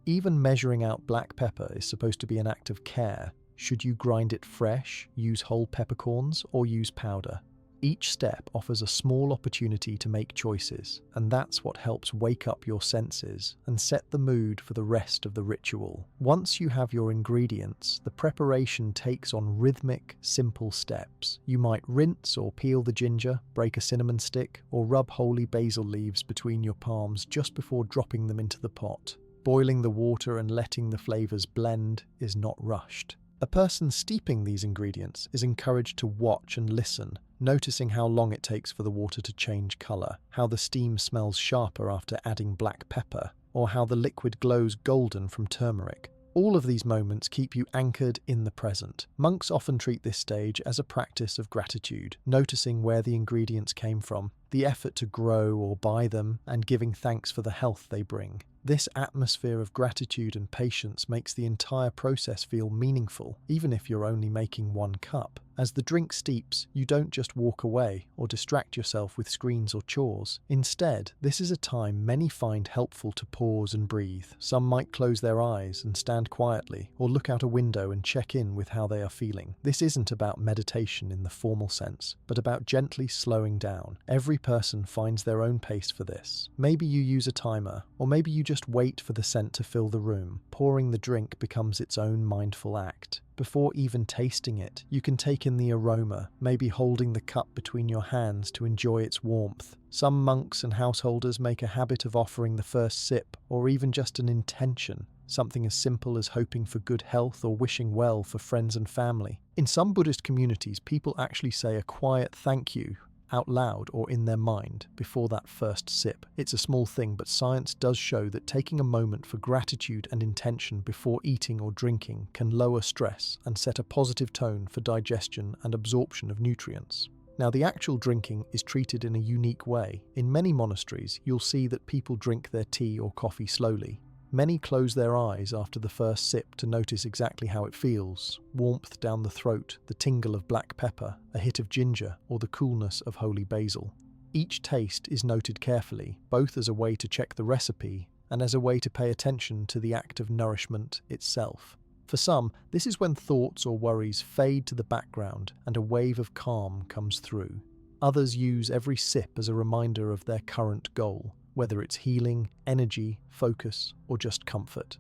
Speaker 1: Even measuring out black pepper is supposed to be an act of care. Should you grind it fresh, use whole peppercorns, or use powder? Each step offers a small opportunity to make choices, and that's what helps wake up your senses and set the mood for the rest of the ritual. Once you have your ingredients, the preparation takes on rhythmic, simple steps. You might rinse or peel the ginger, break a cinnamon stick, or rub holy basil leaves between your palms just before dropping them into the pot. Boiling the water and letting the flavors blend is not rushed. A person steeping these ingredients is encouraged to watch and listen, noticing how long it takes for the water to change colour, how the steam smells sharper after adding black pepper, or how the liquid glows golden from turmeric. All of these moments keep you anchored in the present. Monks often treat this stage as a practice of gratitude, noticing where the ingredients came from, the effort to grow or buy them, and giving thanks for the health they bring. This atmosphere of gratitude and patience makes the entire process feel meaningful, even if you're only making one cup. As the drink steeps, you don't just walk away or distract yourself with screens or chores. Instead, this is a time many find helpful to pause and breathe. Some might close their eyes and stand quietly, or look out a window and check in with how they are feeling. This isn't about meditation in the formal sense, but about gently slowing down. Every person finds their own pace for this. Maybe you use a timer, or maybe you just wait for the scent to fill the room. Pouring the drink becomes its own mindful act. Before even tasting it, you can take in the aroma, maybe holding the cup between your hands to enjoy its warmth. Some monks and householders make a habit of offering the first sip, or even just an intention, something as simple as hoping for good health or wishing well for friends and family. In some Buddhist communities, people actually say a quiet thank you out loud or in their mind before that first sip. It's a small thing, but science does show that taking a moment for gratitude and intention before eating or drinking can lower stress and set a positive tone for digestion and absorption of nutrients. Now, the actual drinking is treated in a unique way. In many monasteries, you'll see that people drink their tea or coffee slowly. Many close their eyes after the first sip to notice exactly how it feels: warmth down the throat, the tingle of black pepper, a hit of ginger, or the coolness of holy basil. Each taste is noted carefully, both as a way to check the recipe and as a way to pay attention to the act of nourishment itself. For some, this is when thoughts or worries fade to the background and a wave of calm comes through. Others use every sip as a reminder of their current goal, whether it's healing, energy, focus, or just comfort.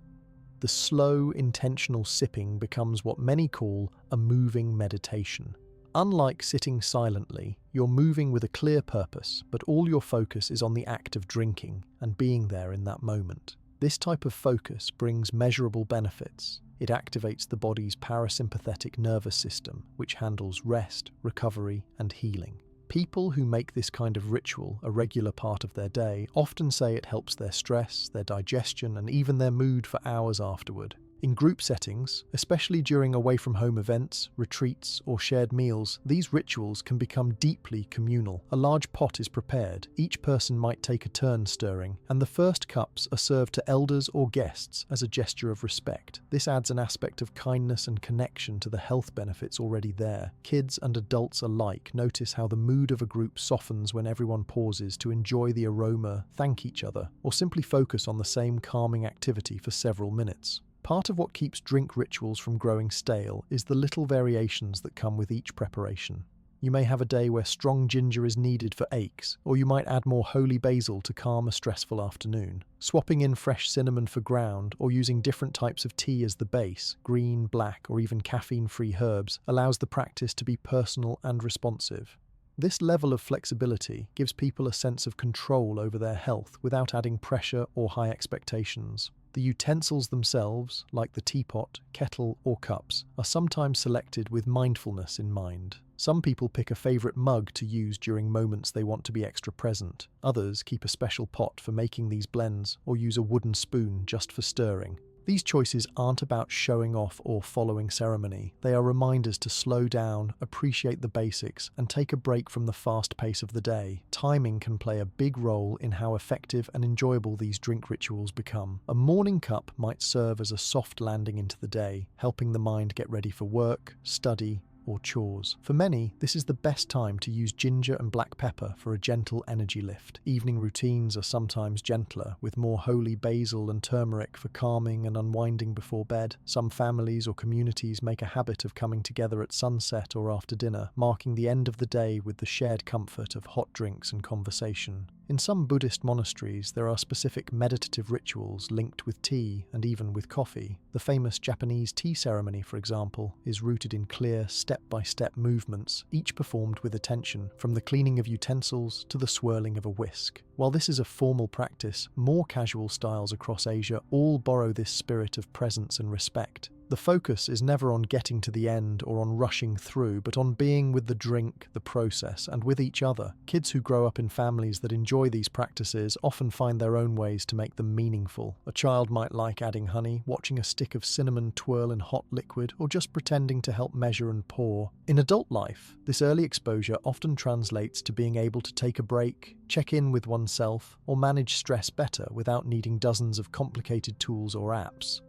Speaker 1: The slow, intentional sipping becomes what many call a moving meditation. Unlike sitting silently, you're moving with a clear purpose, but all your focus is on the act of drinking and being there in that moment. This type of focus brings measurable benefits. It activates the body's parasympathetic nervous system, which handles rest, recovery, and healing. People who make this kind of ritual a regular part of their day often say it helps their stress, their digestion, and even their mood for hours afterward. In group settings, especially during away-from-home events, retreats, or shared meals, these rituals can become deeply communal. A large pot is prepared, each person might take a turn stirring, and the first cups are served to elders or guests as a gesture of respect. This adds an aspect of kindness and connection to the health benefits already there. Kids and adults alike notice how the mood of a group softens when everyone pauses to enjoy the aroma, thank each other, or simply focus on the same calming activity for several minutes. Part of what keeps drink rituals from growing stale is the little variations that come with each preparation. You may have a day where strong ginger is needed for aches, or you might add more holy basil to calm a stressful afternoon. Swapping in fresh cinnamon for ground, or using different types of tea as the base, green, black, or even caffeine-free herbs, allows the practice to be personal and responsive. This level of flexibility gives people a sense of control over their health without adding pressure or high expectations. The utensils themselves, like the teapot, kettle, or cups, are sometimes selected with mindfulness in mind. Some people pick a favorite mug to use during moments they want to be extra present. Others keep a special pot for making these blends, or use a wooden spoon just for stirring. These choices aren't about showing off or following ceremony. They are reminders to slow down, appreciate the basics, and take a break from the fast pace of the day. Timing can play a big role in how effective and enjoyable these drink rituals become. A morning cup might serve as a soft landing into the day, helping the mind get ready for work, study, or chores. For many, this is the best time to use ginger and black pepper for a gentle energy lift. Evening routines are sometimes gentler, with more holy basil and turmeric for calming and unwinding before bed. Some families or communities make a habit of coming together at sunset or after dinner, marking the end of the day with the shared comfort of hot drinks and conversation. In some Buddhist monasteries, there are specific meditative rituals linked with tea and even with coffee. The famous Japanese tea ceremony, for example, is rooted in clear, step-by-step movements, each performed with attention, from the cleaning of utensils to the swirling of a whisk. While this is a formal practice, more casual styles across Asia all borrow this spirit of presence and respect. The focus is never on getting to the end or on rushing through, but on being with the drink, the process, and with each other. Kids who grow up in families that enjoy these practices often find their own ways to make them meaningful. A child might like adding honey, watching a stick of cinnamon twirl in hot liquid, or just pretending to help measure and pour. In adult life, this early exposure often translates to being able to take a break, check in with oneself, or manage stress better without needing dozens of complicated tools or apps.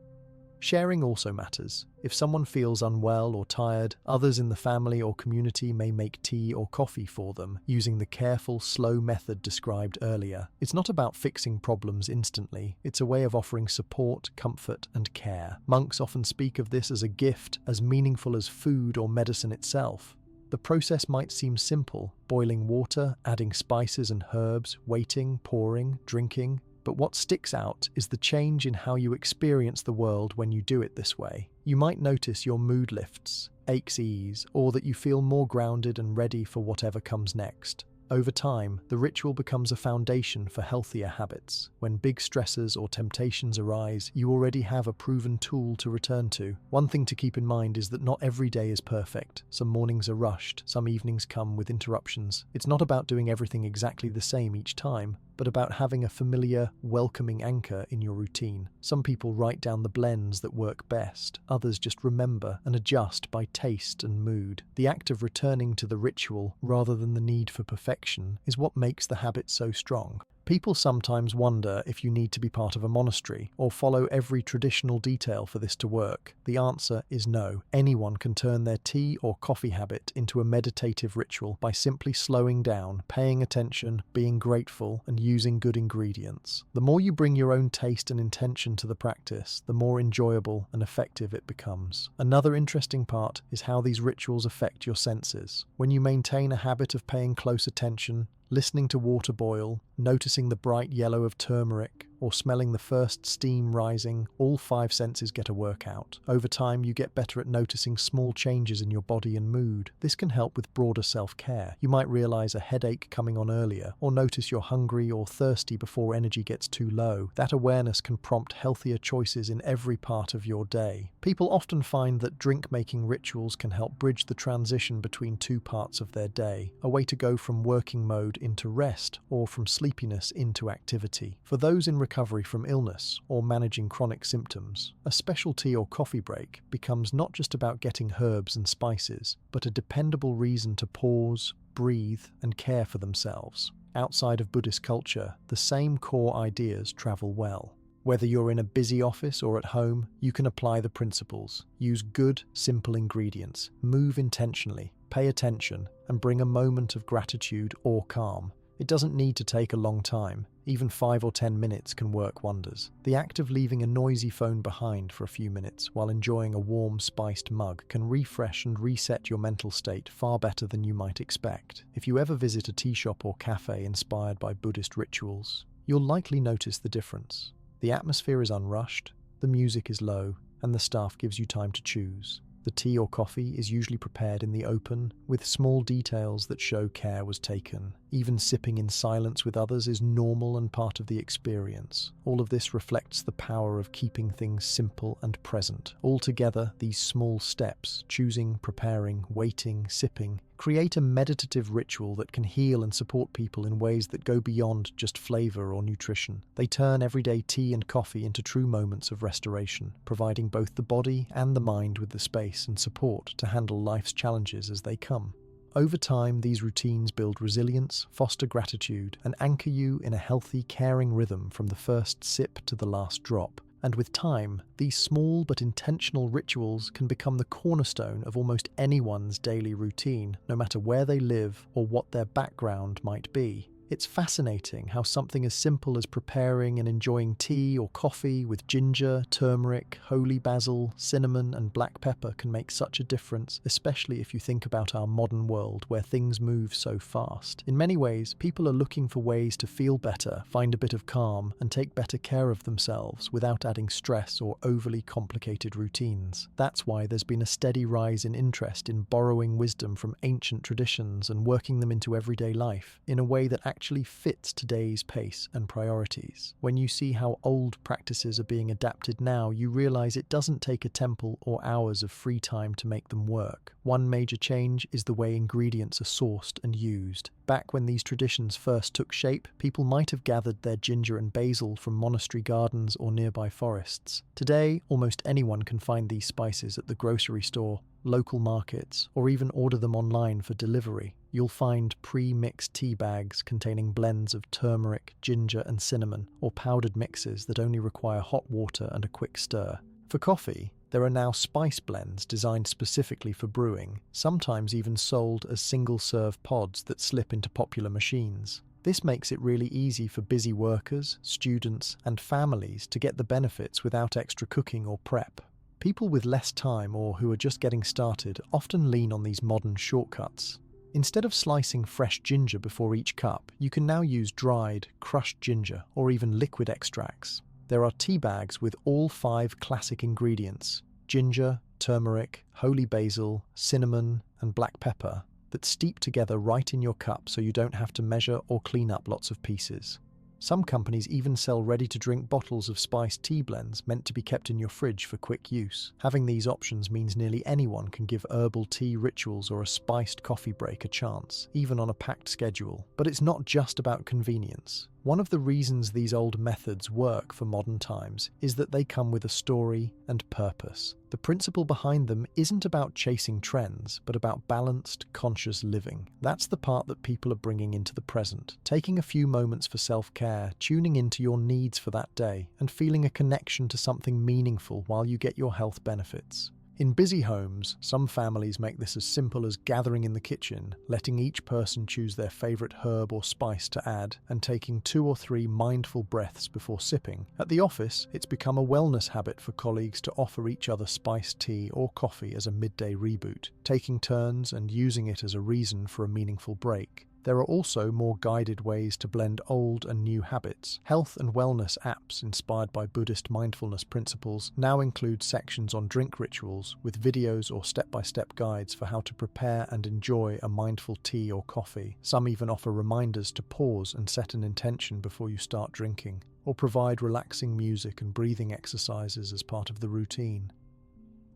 Speaker 1: Sharing also matters. If someone feels unwell or tired, others in the family or community may make tea or coffee for them, using the careful, slow method described earlier. It's not about fixing problems instantly, it's a way of offering support, comfort, and care. Monks often speak of this as a gift, as meaningful as food or medicine itself. The process might seem simple: boiling water, adding spices and herbs, waiting, pouring, drinking. But what sticks out is the change in how you experience the world when you do it this way. You might notice your mood lifts, aches ease, or that you feel more grounded and ready for whatever comes next. Over time, the ritual becomes a foundation for healthier habits. When big stressors or temptations arise, you already have a proven tool to return to. One thing to keep in mind is that not every day is perfect. Some mornings are rushed, some evenings come with interruptions. It's not about doing everything exactly the same each time, but about having a familiar, welcoming anchor in your routine. Some people write down the blends that work best. Others just remember and adjust by taste and mood. The act of returning to the ritual, rather than the need for perfection, is what makes the habit so strong. People sometimes wonder if you need to be part of a monastery or follow every traditional detail for this to work. The answer is no. Anyone can turn their tea or coffee habit into a meditative ritual by simply slowing down, paying attention, being grateful, and using good ingredients. The more you bring your own taste and intention to the practice, the more enjoyable and effective it becomes. Another interesting part is how these rituals affect your senses. When you maintain a habit of paying close attention, listening to water boil, noticing the bright yellow of turmeric, or smelling the first steam rising, all 5 senses get a workout. Over time, you get better at noticing small changes in your body and mood. This can help with broader self-care. You might realize a headache coming on earlier, or notice you're hungry or thirsty before energy gets too low. That awareness can prompt healthier choices in every part of your day. People often find that drink-making rituals can help bridge the transition between 2 parts of their day, a way to go from working mode into rest, or from sleepiness into activity. For those in recovery from illness or managing chronic symptoms, a special tea or coffee break becomes not just about getting herbs and spices, but a dependable reason to pause, breathe, and care for themselves. Outside of Buddhist culture, the same core ideas travel well. Whether you're in a busy office or at home, you can apply the principles. Use good, simple ingredients, move intentionally, pay attention, and bring a moment of gratitude or calm. It doesn't need to take a long time. Even 5 or 10 minutes can work wonders. The act of leaving a noisy phone behind for a few minutes while enjoying a warm, spiced mug can refresh and reset your mental state far better than you might expect. If you ever visit a tea shop or cafe inspired by Buddhist rituals, you'll likely notice the difference. The atmosphere is unrushed, the music is low, and the staff gives you time to choose. The tea or coffee is usually prepared in the open, with small details that show care was taken. Even sipping in silence with others is normal and part of the experience. All of this reflects the power of keeping things simple and present. Altogether, these small steps, choosing, preparing, waiting, sipping, create a meditative ritual that can heal and support people in ways that go beyond just flavor or nutrition. They turn everyday tea and coffee into true moments of restoration, providing both the body and the mind with the space and support to handle life's challenges as they come. Over time, these routines build resilience, foster gratitude, and anchor you in a healthy, caring rhythm from the first sip to the last drop. And with time, these small but intentional rituals can become the cornerstone of almost anyone's daily routine, no matter where they live or what their background might be. It's fascinating how something as simple as preparing and enjoying tea or coffee with ginger, turmeric, holy basil, cinnamon, and black pepper can make such a difference, especially if you think about our modern world where things move so fast. In many ways, people are looking for ways to feel better, find a bit of calm, and take better care of themselves without adding stress or overly complicated routines. That's why there's been a steady rise in interest in borrowing wisdom from ancient traditions and working them into everyday life in a way that actually fits today's pace and priorities. When you see how old practices are being adapted now, you realize it doesn't take a temple or hours of free time to make them work. One major change is the way ingredients are sourced and used. Back when these traditions first took shape, people might have gathered their ginger and basil from monastery gardens or nearby forests. Today, almost anyone can find these spices at the grocery store, local markets, or even order them online for delivery. You'll find pre-mixed tea bags containing blends of turmeric, ginger, and cinnamon, or powdered mixes that only require hot water and a quick stir. For coffee, there are now spice blends designed specifically for brewing, sometimes even sold as single-serve pods that slip into popular machines. This makes it really easy for busy workers, students, and families to get the benefits without extra cooking or prep. People with less time or who are just getting started often lean on these modern shortcuts. Instead of slicing fresh ginger before each cup, you can now use dried, crushed ginger or even liquid extracts. There are tea bags with all 5 classic ingredients: ginger, turmeric, holy basil, cinnamon, and black pepper that steep together right in your cup so you don't have to measure or clean up lots of pieces. Some companies even sell ready-to-drink bottles of spiced tea blends meant to be kept in your fridge for quick use. Having these options means nearly anyone can give herbal tea rituals or a spiced coffee break a chance, even on a packed schedule. But it's not just about convenience. One of the reasons these old methods work for modern times is that they come with a story and purpose. The principle behind them isn't about chasing trends, but about balanced, conscious living. That's the part that people are bringing into the present. Taking a few moments for self-care, tuning into your needs for that day, and feeling a connection to something meaningful while you get your health benefits. In busy homes, some families make this as simple as gathering in the kitchen, letting each person choose their favorite herb or spice to add, and taking 2 or 3 mindful breaths before sipping. At the office, it's become a wellness habit for colleagues to offer each other spiced tea or coffee as a midday reboot, taking turns and using it as a reason for a meaningful break. There are also more guided ways to blend old and new habits. Health and wellness apps inspired by Buddhist mindfulness principles now include sections on drink rituals with videos or step-by-step guides for how to prepare and enjoy a mindful tea or coffee. Some even offer reminders to pause and set an intention before you start drinking, or provide relaxing music and breathing exercises as part of the routine.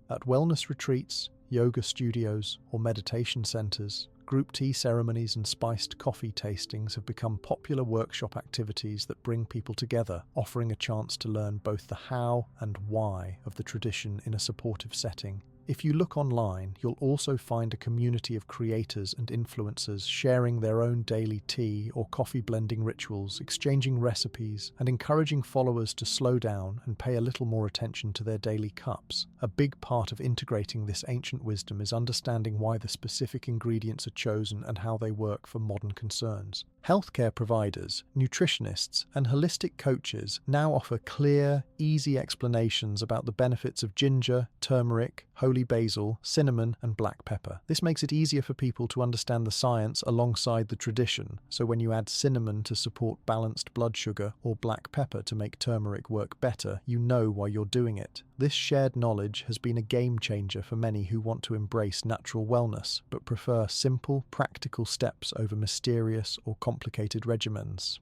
Speaker 1: At wellness retreats, yoga studios, or meditation centers, group tea ceremonies and spiced coffee tastings have become popular workshop activities that bring people together, offering a chance to learn both the how and why of the tradition in a supportive setting. If you look online, you'll also find a community of creators and influencers sharing their own daily tea or coffee blending rituals, exchanging recipes, and encouraging followers to slow down and pay a little more attention to their daily cups. A big part of integrating this ancient wisdom is understanding why the specific ingredients are chosen and how they work for modern concerns. Healthcare providers, nutritionists, and holistic coaches now offer clear, easy explanations about the benefits of ginger, turmeric, holy basil, cinnamon, and black pepper. This makes it easier for people to understand the science alongside the tradition, so when you add cinnamon to support balanced blood sugar or black pepper to make turmeric work better, you know why you're doing it. This shared knowledge has been a game changer for many who want to embrace natural wellness, but prefer simple, practical steps over mysterious or complicated regimens.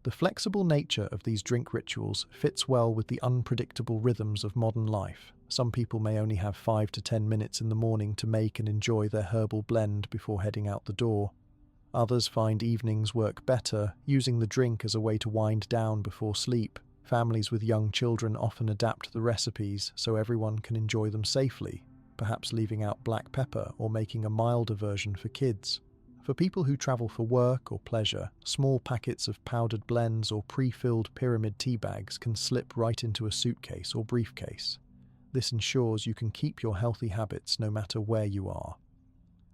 Speaker 1: The flexible nature of these drink rituals fits well with the unpredictable rhythms of modern life. Some people may only have 5 to 10 minutes in the morning to make and enjoy their herbal blend before heading out the door. Others find evenings work better, using the drink as a way to wind down before sleep. Families with young children often adapt the recipes so everyone can enjoy them safely, perhaps leaving out black pepper or making a milder version for kids. For people who travel for work or pleasure, small packets of powdered blends or pre-filled pyramid tea bags can slip right into a suitcase or briefcase. This ensures you can keep your healthy habits no matter where you are.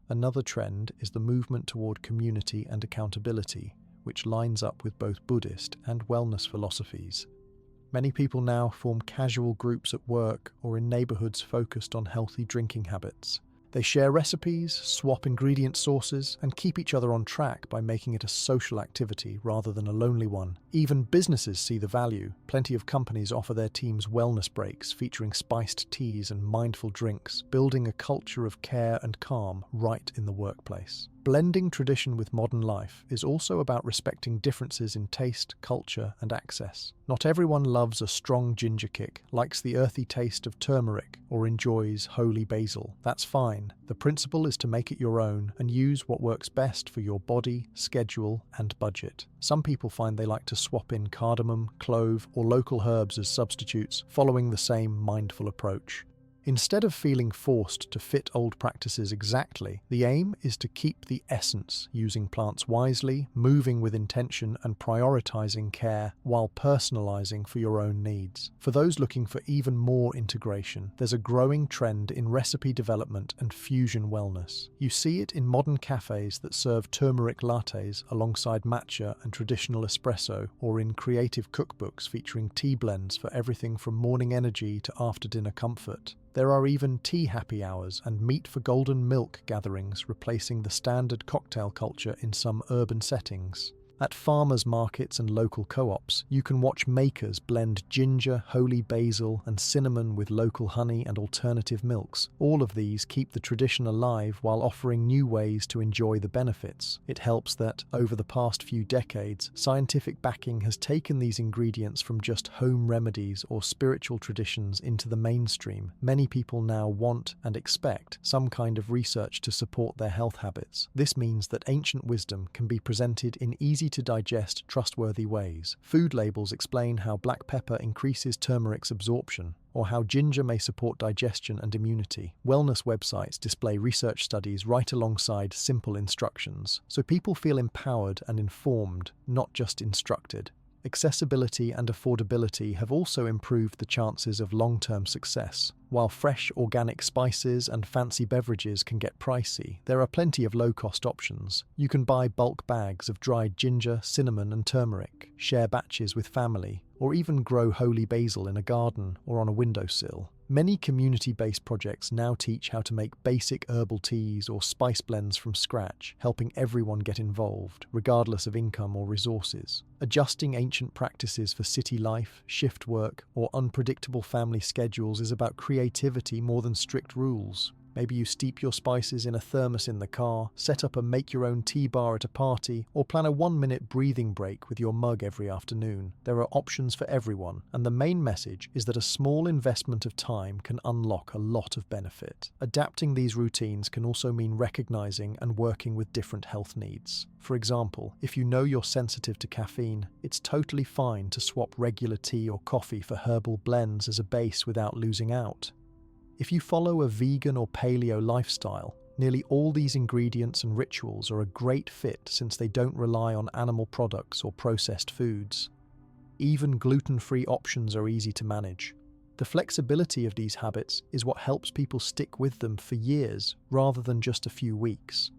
Speaker 1: Another trend is the movement toward community and accountability, which lines up with both Buddhist and wellness philosophies. Many people now form casual groups at work or in neighborhoods focused on healthy drinking habits. They share recipes, swap ingredient sources, and keep each other on track by making it a social activity rather than a lonely one. Even businesses see the value. Plenty of companies offer their teams wellness breaks featuring spiced teas and mindful drinks, building a culture of care and calm right in the workplace. Blending tradition with modern life is also about respecting differences in taste, culture, and access. Not everyone loves a strong ginger kick, likes the earthy taste of turmeric, or enjoys holy basil. That's fine. The principle is to make it your own and use what works best for your body, schedule, and budget. Some people find they like to swap in cardamom, clove, or local herbs as substitutes, following the same mindful approach. Instead of feeling forced to fit old practices exactly, the aim is to keep the essence, using plants wisely, moving with intention, and prioritizing care while personalizing for your own needs. For those looking for even more integration, there's a growing trend in recipe development and fusion wellness. You see it in modern cafes that serve turmeric lattes alongside matcha and traditional espresso, or in creative cookbooks featuring tea blends for everything from morning energy to after-dinner comfort. There are even tea happy hours and meat for golden milk gatherings replacing the standard cocktail culture in some urban settings. At farmers' markets and local co-ops, you can watch makers blend ginger, holy basil, and cinnamon with local honey and alternative milks. All of these keep the tradition alive while offering new ways to enjoy the benefits. It helps that, over the past few decades, scientific backing has taken these ingredients from just home remedies or spiritual traditions into the mainstream. Many people now want and expect some kind of research to support their health habits. This means that ancient wisdom can be presented in easy-to-digest, trustworthy ways. Food labels explain how black pepper increases turmeric's absorption, or how ginger may support digestion and immunity. Wellness websites display research studies right alongside simple instructions, so people feel empowered and informed, not just instructed. Accessibility and affordability have also improved the chances of long-term success. While fresh organic spices and fancy beverages can get pricey, there are plenty of low-cost options. You can buy bulk bags of dried ginger, cinnamon, and turmeric, share batches with family, or even grow holy basil in a garden or on a windowsill. Many community-based projects now teach how to make basic herbal teas or spice blends from scratch, helping everyone get involved, regardless of income or resources. Adjusting ancient practices for city life, shift work, or unpredictable family schedules is about creativity more than strict rules. Maybe you steep your spices in a thermos in the car, set up a make-your-own tea bar at a party, or plan a 1-minute breathing break with your mug every afternoon. There are options for everyone, and the main message is that a small investment of time can unlock a lot of benefit. Adapting these routines can also mean recognizing and working with different health needs. For example, if you know you're sensitive to caffeine, it's totally fine to swap regular tea or coffee for herbal blends as a base without losing out. If you follow a vegan or paleo lifestyle, nearly all these ingredients and rituals are a great fit since they don't rely on animal products or processed foods. Even gluten-free options are easy to manage. The flexibility of these habits is what helps people stick with them for years rather than just a few weeks.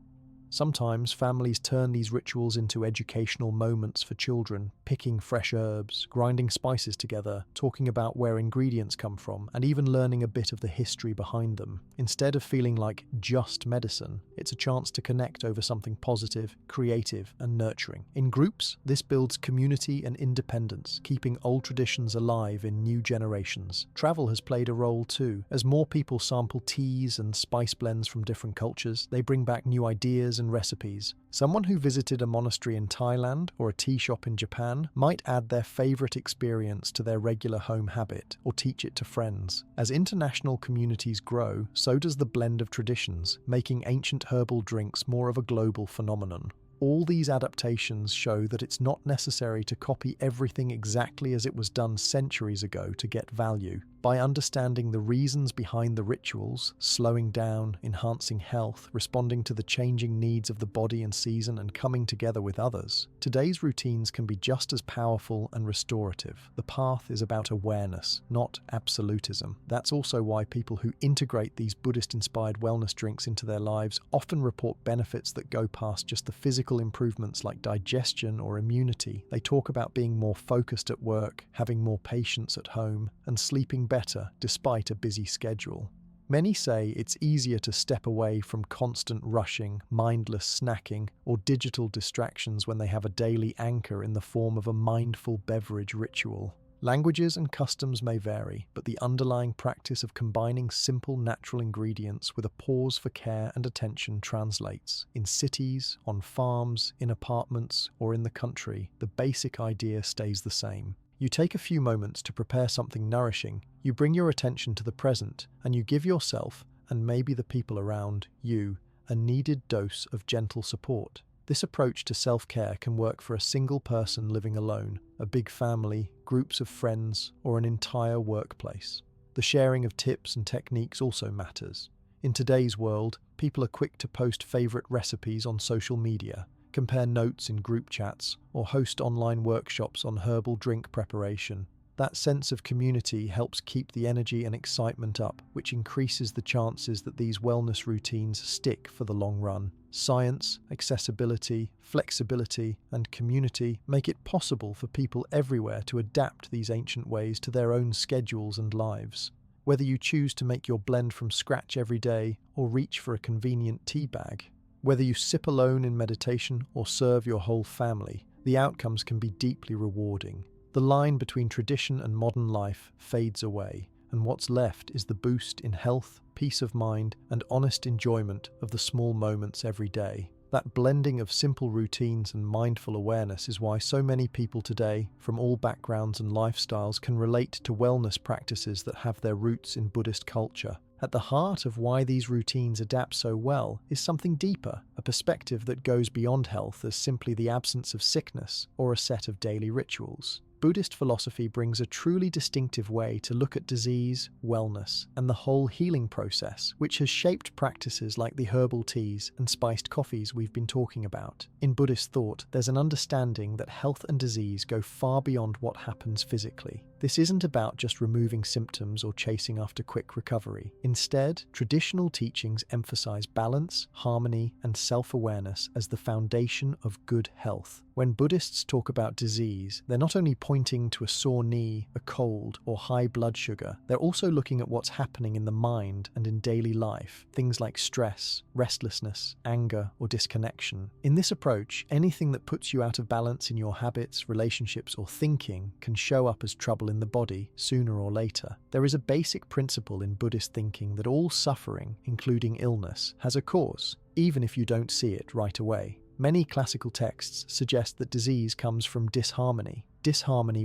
Speaker 1: Sometimes families turn these rituals into educational moments for children, picking fresh herbs, grinding spices together, talking about where ingredients come from, and even learning a bit of the history behind them. Instead of feeling like just medicine, it's a chance to connect over something positive, creative, and nurturing. In groups, this builds community and independence, keeping old traditions alive in new generations. Travel has played a role too. As more people sample teas and spice blends from different cultures, they bring back new ideas and recipes. Someone who visited a monastery in Thailand or a tea shop in Japan might add their favorite experience to their regular home habit or teach it to friends. As international communities grow, so does the blend of traditions, making ancient herbal drinks more of a global phenomenon. All these adaptations show that it's not necessary to copy everything exactly as it was done centuries ago to get value. By understanding the reasons behind the rituals, slowing down, enhancing health, responding to the changing needs of the body and season, and coming together with others, today's routines can be just as powerful and restorative. The path is about awareness, not absolutism. That's also why people who integrate these Buddhist-inspired wellness drinks into their lives often report benefits that go past just the physical improvements like digestion or immunity. They talk about being more focused at work, having more patience at home, and sleeping better despite a busy schedule. Many say it's easier to step away from constant rushing, mindless snacking, or digital distractions when they have a daily anchor in the form of a mindful beverage ritual. Languages and customs may vary, but the underlying practice of combining simple natural ingredients with a pause for care and attention translates. In cities, on farms, in apartments, or in the country, the basic idea stays the same. You take a few moments to prepare something nourishing, you bring your attention to the present, and you give yourself, and maybe the people around you, a needed dose of gentle support. This approach to self-care can work for a single person living alone, a big family, groups of friends, or an entire workplace. The sharing of tips and techniques also matters. In today's world, people are quick to post favorite recipes on social media, compare notes in group chats, or host online workshops on herbal drink preparation. That sense of community helps keep the energy and excitement up, which increases the chances that these wellness routines stick for the long run. Science, accessibility, flexibility, and community make it possible for people everywhere to adapt these ancient ways to their own schedules and lives. Whether you choose to make your blend from scratch every day or reach for a convenient tea bag, whether you sip alone in meditation or serve your whole family, the outcomes can be deeply rewarding. The line between tradition and modern life fades away, and what's left is the boost in health, peace of mind, and honest enjoyment of the small moments every day. That blending of simple routines and mindful awareness is why so many people today, from all backgrounds and lifestyles, can relate to wellness practices that have their roots in Buddhist culture. At the heart of why these routines adapt so well is something deeper, a perspective that goes beyond health as simply the absence of sickness or a set of daily rituals. Buddhist philosophy brings a truly distinctive way to look at disease, wellness, and the whole healing process, which has shaped practices like the herbal teas and spiced coffees we've been talking about. In Buddhist thought, there's an understanding that health and disease go far beyond what happens physically. This isn't about just removing symptoms or chasing after quick recovery. Instead, traditional teachings emphasize balance, harmony, and self-awareness as the foundation of good health. When Buddhists talk about disease, they're not only pointing to a sore knee, a cold, or high blood sugar, they're also looking at what's happening in the mind and in daily life, things like stress, restlessness, anger, or disconnection. In this approach, anything that puts you out of balance in your habits, relationships, or thinking can show up as trouble in the body sooner or later. There is a basic principle in Buddhist thinking that all suffering, including illness, has a cause, even if you don't see it right away. Many classical texts suggest that disease comes from disharmony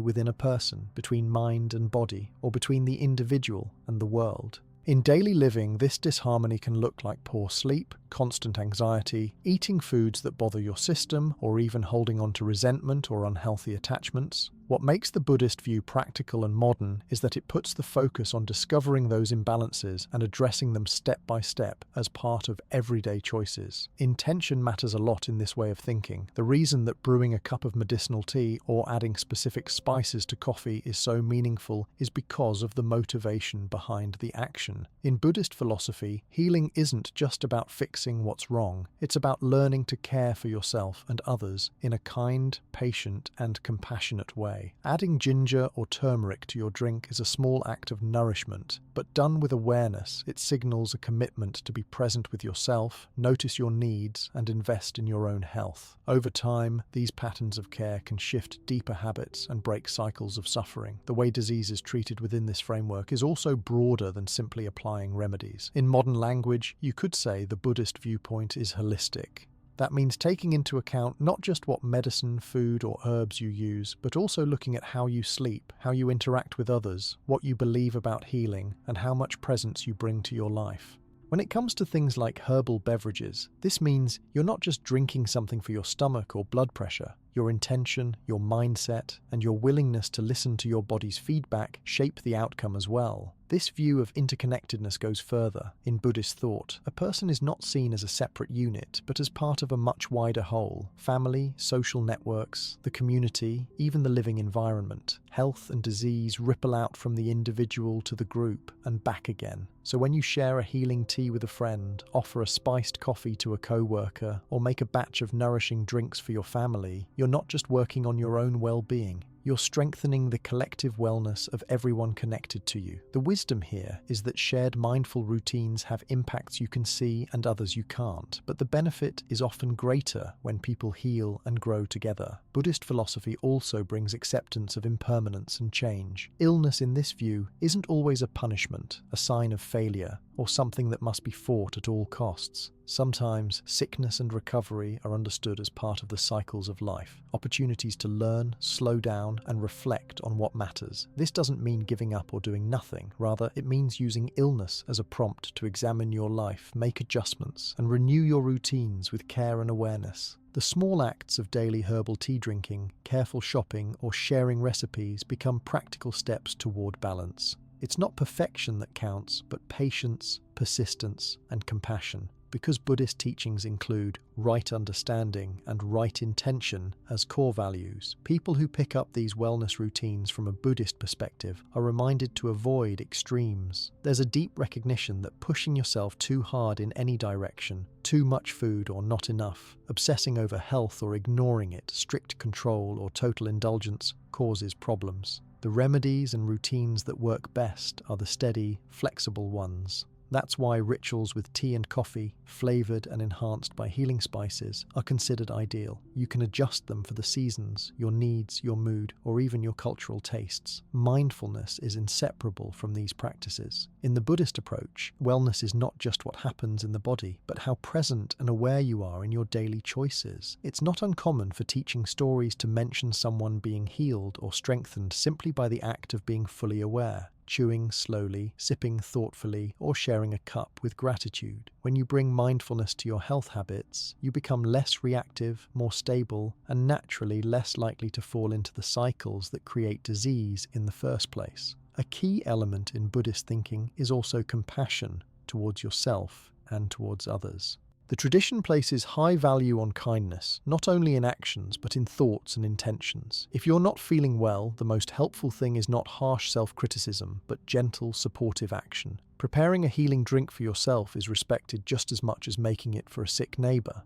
Speaker 1: within a person, between mind and body, or between the individual and the world. In daily living, this disharmony can look like poor sleep, constant anxiety, eating foods that bother your system, or even holding on to resentment or unhealthy attachments. What makes the Buddhist view practical and modern is that it puts the focus on discovering those imbalances and addressing them step by step as part of everyday choices. Intention matters a lot in this way of thinking. The reason that brewing a cup of medicinal tea or adding specific spices to coffee is so meaningful is because of the motivation behind the action. In Buddhist philosophy, healing isn't just about fixing what's wrong. It's about learning to care for yourself and others in a kind, patient, and compassionate way. Adding ginger or turmeric to your drink is a small act of nourishment, but done with awareness, it signals a commitment to be present with yourself, notice your needs, and invest in your own health. Over time, these patterns of care can shift deeper habits and break cycles of suffering. The way disease is treated within this framework is also broader than simply applying remedies. In modern language, you could say the Buddhist viewpoint is holistic. That means taking into account not just what medicine, food, or herbs you use, but also looking at how you sleep, how you interact with others, what you believe about healing, and how much presence you bring to your life. When it comes to things like herbal beverages, this means you're not just drinking something for your stomach or blood pressure. Your intention, your mindset, and your willingness to listen to your body's feedback shape the outcome as well. This view of interconnectedness goes further. In Buddhist thought, a person is not seen as a separate unit, but as part of a much wider whole. Family, social networks, the community, even the living environment. Health and disease ripple out from the individual to the group and back again. So when you share a healing tea with a friend, offer a spiced coffee to a co-worker, or make a batch of nourishing drinks for your family, you're not just working on your own well-being. You're strengthening the collective wellness of everyone connected to you. The wisdom here is that shared mindful routines have impacts you can see and others you can't, but the benefit is often greater when people heal and grow together. Buddhist philosophy also brings acceptance of impermanence and change. Illness in this view isn't always a punishment, a sign of failure, or something that must be fought at all costs. Sometimes sickness and recovery are understood as part of the cycles of life, opportunities to learn, slow down, and reflect on what matters. This doesn't mean giving up or doing nothing. Rather, it means using illness as a prompt to examine your life, make adjustments, and renew your routines with care and awareness. The small acts of daily herbal tea drinking, careful shopping, or sharing recipes become practical steps toward balance. It's not perfection that counts, but patience, persistence, and compassion. Because Buddhist teachings include right understanding and right intention as core values, people who pick up these wellness routines from a Buddhist perspective are reminded to avoid extremes. There's a deep recognition that pushing yourself too hard in any direction, too much food or not enough, obsessing over health or ignoring it, strict control or total indulgence causes problems. The remedies and routines that work best are the steady, flexible ones. That's why rituals with tea and coffee, flavored and enhanced by healing spices, are considered ideal. You can adjust them for the seasons, your needs, your mood, or even your cultural tastes. Mindfulness is inseparable from these practices. In the Buddhist approach, wellness is not just what happens in the body, but how present and aware you are in your daily choices. It's not uncommon for teaching stories to mention someone being healed or strengthened simply by the act of being fully aware. Chewing slowly, sipping thoughtfully, or sharing a cup with gratitude. When you bring mindfulness to your health habits, you become less reactive, more stable, and naturally less likely to fall into the cycles that create disease in the first place. A key element in Buddhist thinking is also compassion towards yourself and towards others. The tradition places high value on kindness, not only in actions but in thoughts and intentions. If you're not feeling well, the most helpful thing is not harsh self-criticism, but gentle, supportive action. Preparing a healing drink for yourself is respected just as much as making it for a sick neighbor.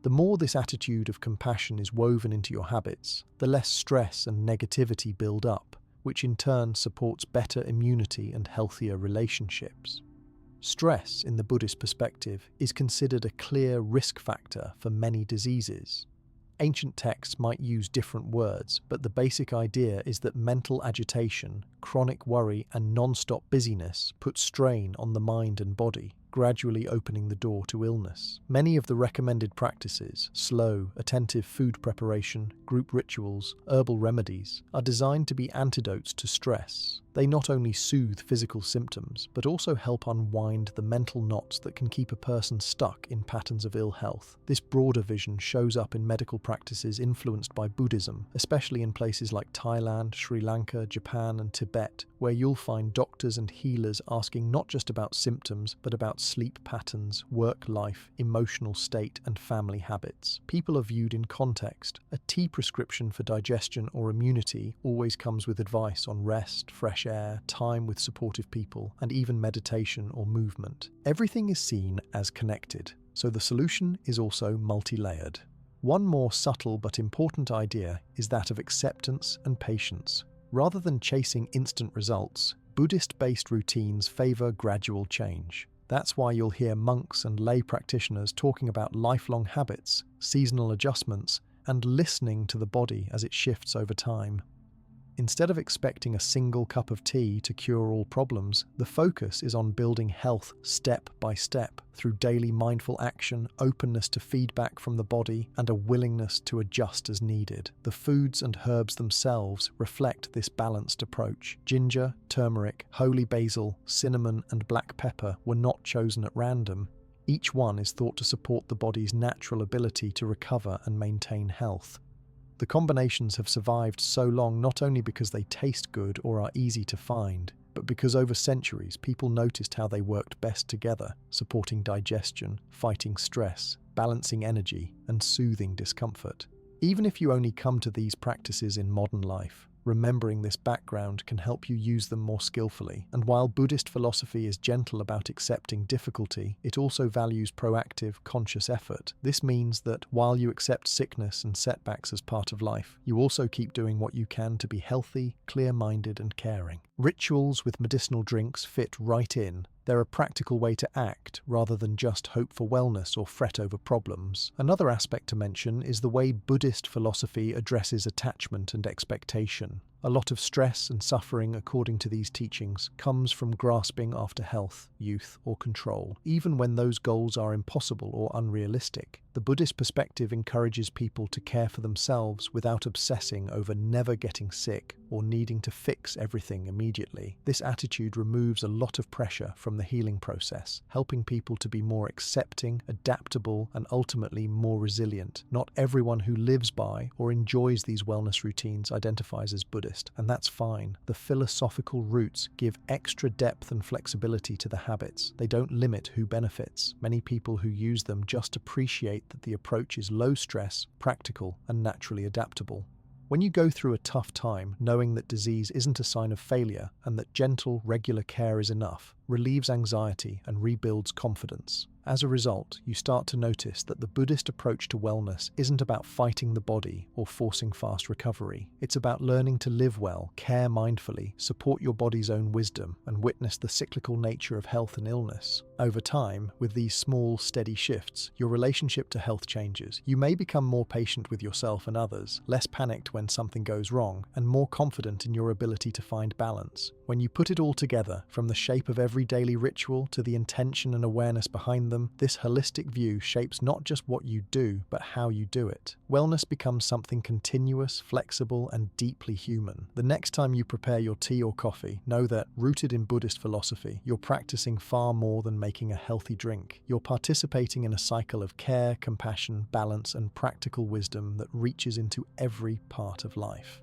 Speaker 1: The more this attitude of compassion is woven into your habits, the less stress and negativity build up, which in turn supports better immunity and healthier relationships. Stress, in the Buddhist perspective, is considered a clear risk factor for many diseases. Ancient texts might use different words, but the basic idea is that mental agitation, chronic worry, and non-stop busyness put strain on the mind and body, gradually opening the door to illness. Many of the recommended practices, slow, attentive food preparation, group rituals, herbal remedies, are designed to be antidotes to stress. They not only soothe physical symptoms, but also help unwind the mental knots that can keep a person stuck in patterns of ill health. This broader vision shows up in medical practices influenced by Buddhism, especially in places like Thailand, Sri Lanka, Japan, and Tibet, where you'll find doctors and healers asking not just about symptoms, but about sleep patterns, work life, emotional state, and family habits. People are viewed in context. A tea prescription for digestion or immunity always comes with advice on rest, fresh air, time with supportive people, and even meditation or movement. Everything is seen as connected, so the solution is also multi-layered. One more subtle but important idea is that of acceptance and patience. Rather than chasing instant results, Buddhist-based routines favor gradual change. That's why you'll hear monks and lay practitioners talking about lifelong habits, seasonal adjustments, and listening to the body as it shifts over time. Instead of expecting a single cup of tea to cure all problems, the focus is on building health step by step through daily mindful action, openness to feedback from the body, and a willingness to adjust as needed. The foods and herbs themselves reflect this balanced approach. Ginger, turmeric, holy basil, cinnamon, and black pepper were not chosen at random. Each one is thought to support the body's natural ability to recover and maintain health. The combinations have survived so long not only because they taste good or are easy to find, but because over centuries people noticed how they worked best together, supporting digestion, fighting stress, balancing energy, and soothing discomfort. Even if you only come to these practices in modern life, Remembering this background can help you use them more skillfully. And while Buddhist philosophy is gentle about accepting difficulty, it also values proactive, conscious effort. This means that while you accept sickness and setbacks as part of life, you also keep doing what you can to be healthy, clear-minded, and caring. Rituals with medicinal drinks fit right in. They're a practical way to act rather than just hope for wellness or fret over problems. Another aspect to mention is the way Buddhist philosophy addresses attachment and expectation. A lot of stress and suffering, according to these teachings, comes from grasping after health, youth, or control, even when those goals are impossible or unrealistic. The Buddhist perspective encourages people to care for themselves without obsessing over never getting sick or needing to fix everything immediately. This attitude removes a lot of pressure from the healing process, helping people to be more accepting, adaptable, and ultimately more resilient. Not everyone who lives by or enjoys these wellness routines identifies as Buddhist, and that's fine. The philosophical roots give extra depth and flexibility to the habits. They don't limit who benefits. Many people who use them just appreciate that the approach is low stress, practical, and naturally adaptable. When you go through a tough time, knowing that disease isn't a sign of failure and that gentle, regular care is enough, relieves anxiety and rebuilds confidence. As a result, you start to notice that the Buddhist approach to wellness isn't about fighting the body or forcing fast recovery. It's about learning to live well, care mindfully, support your body's own wisdom, and witness the cyclical nature of health and illness. Over time, with these small, steady shifts, your relationship to health changes. You may become more patient with yourself and others, less panicked when something goes wrong, and more confident in your ability to find balance. When you put it all together, from the shape of every daily ritual to the intention and awareness behind them, this holistic view shapes not just what you do, but how you do it. Wellness becomes something continuous, flexible, and deeply human. The next time you prepare your tea or coffee, know that, rooted in Buddhist philosophy, you're practicing far more than making a healthy drink. You're participating in a cycle of care, compassion, balance, and practical wisdom that reaches into every part of life.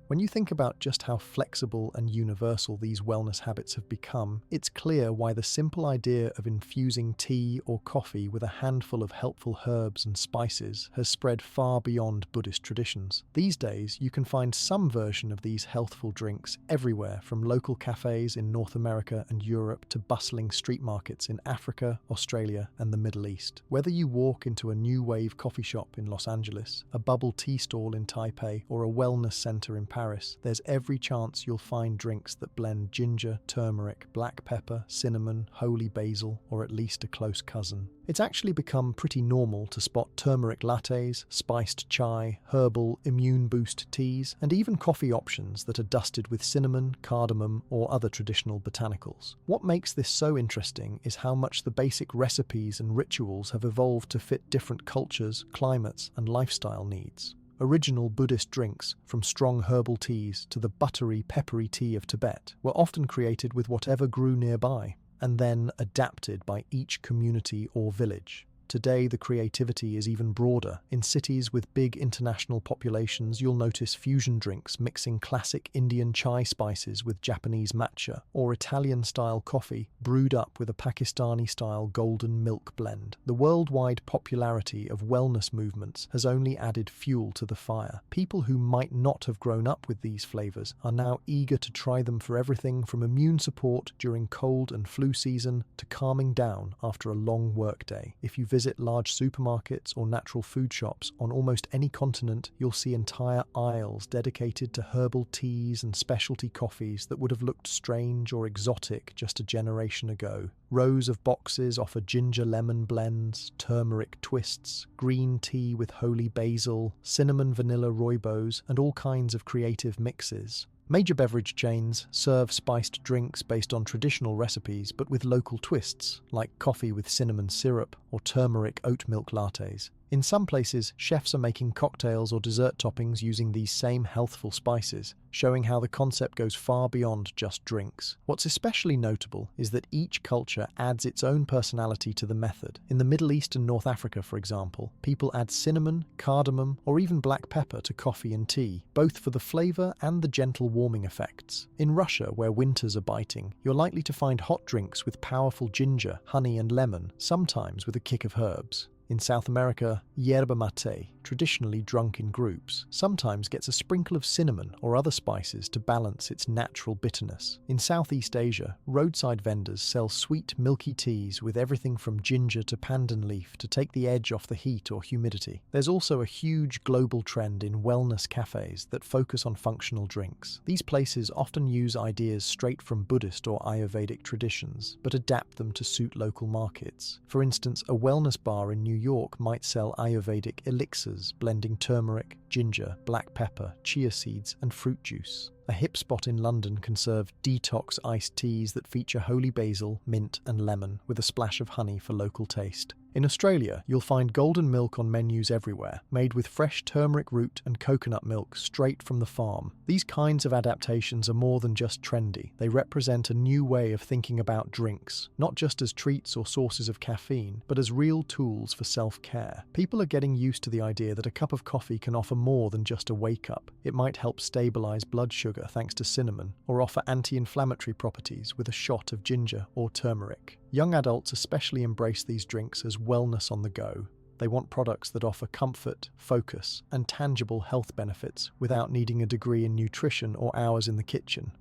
Speaker 1: When you think about just how flexible and universal these wellness habits have become, it's clear why the simple idea of infusing tea or coffee with a handful of helpful herbs and spices has spread far beyond Buddhist traditions. These days, you can find some version of these healthful drinks everywhere, from local cafes in North America and Europe to bustling street markets in Africa, Australia, and the Middle East. Whether you walk into a new wave coffee shop in Los Angeles, a bubble tea stall in Taipei, or a wellness center in Paris, there's every chance you'll find drinks that blend ginger, turmeric, black pepper, cinnamon, holy basil, or at least a close cousin. It's actually become pretty normal to spot turmeric lattes, spiced chai, herbal, immune boost teas, and even coffee options that are dusted with cinnamon, cardamom, or other traditional botanicals. What makes this so interesting is how much the basic recipes and rituals have evolved to fit different cultures, climates, and lifestyle needs. Original Buddhist drinks, from strong herbal teas to the buttery, peppery tea of Tibet, were often created with whatever grew nearby, and then adapted by each community or village. Today, the creativity is even broader. In cities with big international populations, you'll notice fusion drinks mixing classic Indian chai spices with Japanese matcha, or Italian-style coffee brewed up with a Pakistani-style golden milk blend. The worldwide popularity of wellness movements has only added fuel to the fire. People who might not have grown up with these flavors are now eager to try them for everything from immune support during cold and flu season to calming down after a long workday. If you visit large supermarkets or natural food shops on almost any continent, you'll see entire aisles dedicated to herbal teas and specialty coffees that would have looked strange or exotic just a generation ago. Rows of boxes offer ginger lemon blends, turmeric twists, green tea with holy basil, cinnamon vanilla rooibos, and all kinds of creative mixes. Major beverage chains serve spiced drinks based on traditional recipes but with local twists, like coffee with cinnamon syrup or turmeric oat milk lattes. In some places, chefs are making cocktails or dessert toppings using these same healthful spices, showing how the concept goes far beyond just drinks. What's especially notable is that each culture adds its own personality to the method. In the Middle East and North Africa, for example, people add cinnamon, cardamom, or even black pepper to coffee and tea, both for the flavor and the gentle warming effects. In Russia, where winters are biting, you're likely to find hot drinks with powerful ginger, honey, and lemon, sometimes with a kick of herbs. In South America, yerba mate, traditionally drunk in groups, sometimes gets a sprinkle of cinnamon or other spices to balance its natural bitterness. In Southeast Asia, roadside vendors sell sweet, milky teas with everything from ginger to pandan leaf to take the edge off the heat or humidity. There's also a huge global trend in wellness cafes that focus on functional drinks. These places often use ideas straight from Buddhist or Ayurvedic traditions, but adapt them to suit local markets. For instance, a wellness bar in New York might sell Ayurvedic elixirs, blending turmeric, ginger, black pepper, chia seeds, and fruit juice. A hip spot in London can serve detox iced teas that feature holy basil, mint, and lemon, with a splash of honey for local taste. In Australia, you'll find golden milk on menus everywhere, made with fresh turmeric root and coconut milk straight from the farm. These kinds of adaptations are more than just trendy. They represent a new way of thinking about drinks, not just as treats or sources of caffeine, but as real tools for self-care. People are getting used to the idea that a cup of coffee can offer more than just a wake-up. It might help stabilize blood sugar thanks to cinnamon, or offer anti-inflammatory properties with a shot of ginger or turmeric. Young adults especially embrace these drinks as wellness on the go. They want products that offer comfort, focus, and tangible health benefits without needing a degree in nutrition or hours in the kitchen.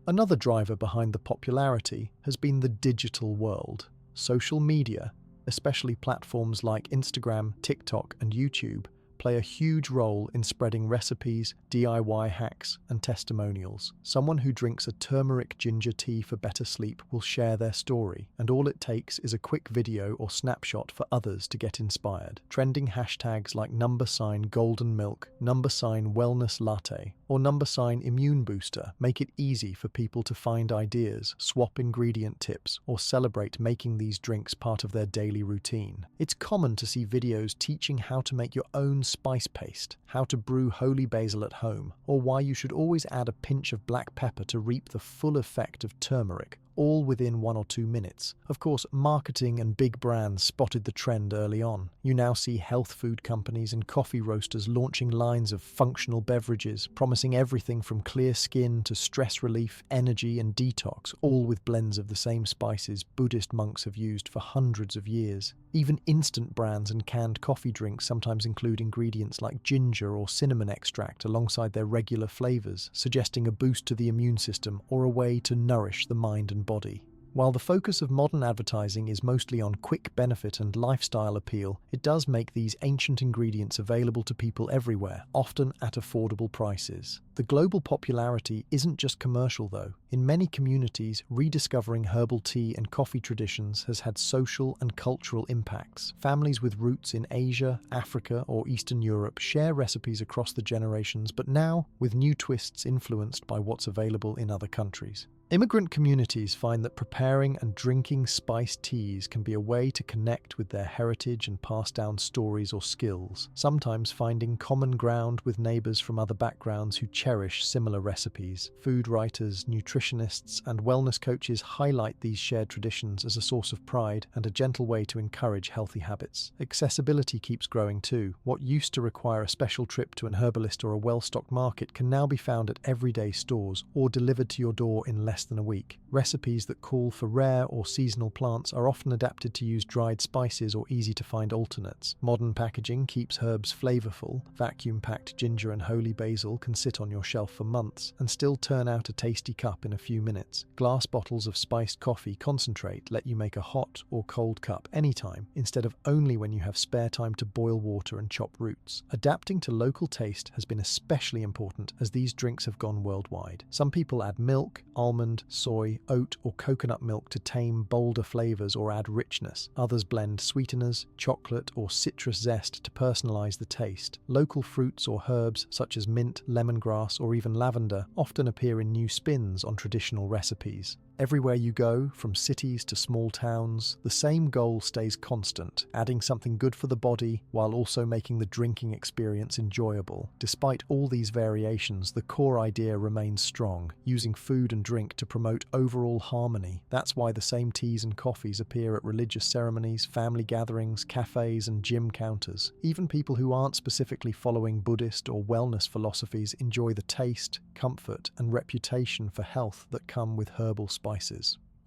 Speaker 1: Another driver behind the popularity has been the digital world. Social media, especially platforms like Instagram, TikTok, and YouTube, play a huge role in spreading recipes, DIY hacks, and testimonials. Someone who drinks a turmeric ginger tea for better sleep will share their story, and all it takes is a quick video or snapshot for others to get inspired. Trending hashtags like #golden milk, #wellness latte, or #immune booster make it easy for people to find ideas, swap ingredient tips, or celebrate making these drinks part of their daily routine. It's common to see videos teaching how to make your own spice paste, how to brew holy basil at home, or why you should always add a pinch of black pepper to reap the full effect of turmeric, all within 1 or 2 minutes. Of course, marketing and big brands spotted the trend early on. You now see health food companies and coffee roasters launching lines of functional beverages, promising everything from clear skin to stress relief, energy, and detox, all with blends of the same spices Buddhist monks have used for hundreds of years. Even instant brands and canned coffee drinks sometimes include ingredients like ginger or cinnamon extract alongside their regular flavors, suggesting a boost to the immune system or a way to nourish the mind and body. While the focus of modern advertising is mostly on quick benefit and lifestyle appeal, it does make these ancient ingredients available to people everywhere, often at affordable prices. The global popularity isn't just commercial though. In many communities, rediscovering herbal tea and coffee traditions has had social and cultural impacts. Families with roots in Asia, Africa, or Eastern Europe share recipes across the generations, but now with new twists influenced by what's available in other countries. Immigrant communities find that preparing and drinking spiced teas can be a way to connect with their heritage and pass down stories or skills, sometimes finding common ground with neighbors from other backgrounds who cherish similar recipes. Food writers, nutritionists, and wellness coaches highlight these shared traditions as a source of pride and a gentle way to encourage healthy habits. Accessibility keeps growing too. What used to require a special trip to an herbalist or a well-stocked market can now be found at everyday stores or delivered to your door in less than a week. Recipes that call for rare or seasonal plants are often adapted to use dried spices or easy-to-find alternates. Modern packaging keeps herbs flavorful. Vacuum-packed ginger and holy basil can sit on your shelf for months and still turn out a tasty cup in a few minutes. Glass bottles of spiced coffee concentrate let you make a hot or cold cup anytime, instead of only when you have spare time to boil water and chop roots. Adapting to local taste has been especially important as these drinks have gone worldwide. Some people add milk, almond, soy, oat, or coconut milk to tame bolder flavors or add richness. Others blend sweeteners, chocolate, or citrus zest to personalize the taste. Local fruits or herbs such as mint, lemongrass, or even lavender often appear in new spins on traditional recipes. Everywhere you go, from cities to small towns, the same goal stays constant, adding something good for the body while also making the drinking experience enjoyable. Despite all these variations, the core idea remains strong, using food and drink to promote overall harmony. That's why the same teas and coffees appear at religious ceremonies, family gatherings, cafes, and gym counters. Even people who aren't specifically following Buddhist or wellness philosophies enjoy the taste, comfort, and reputation for health that come with herbal spices.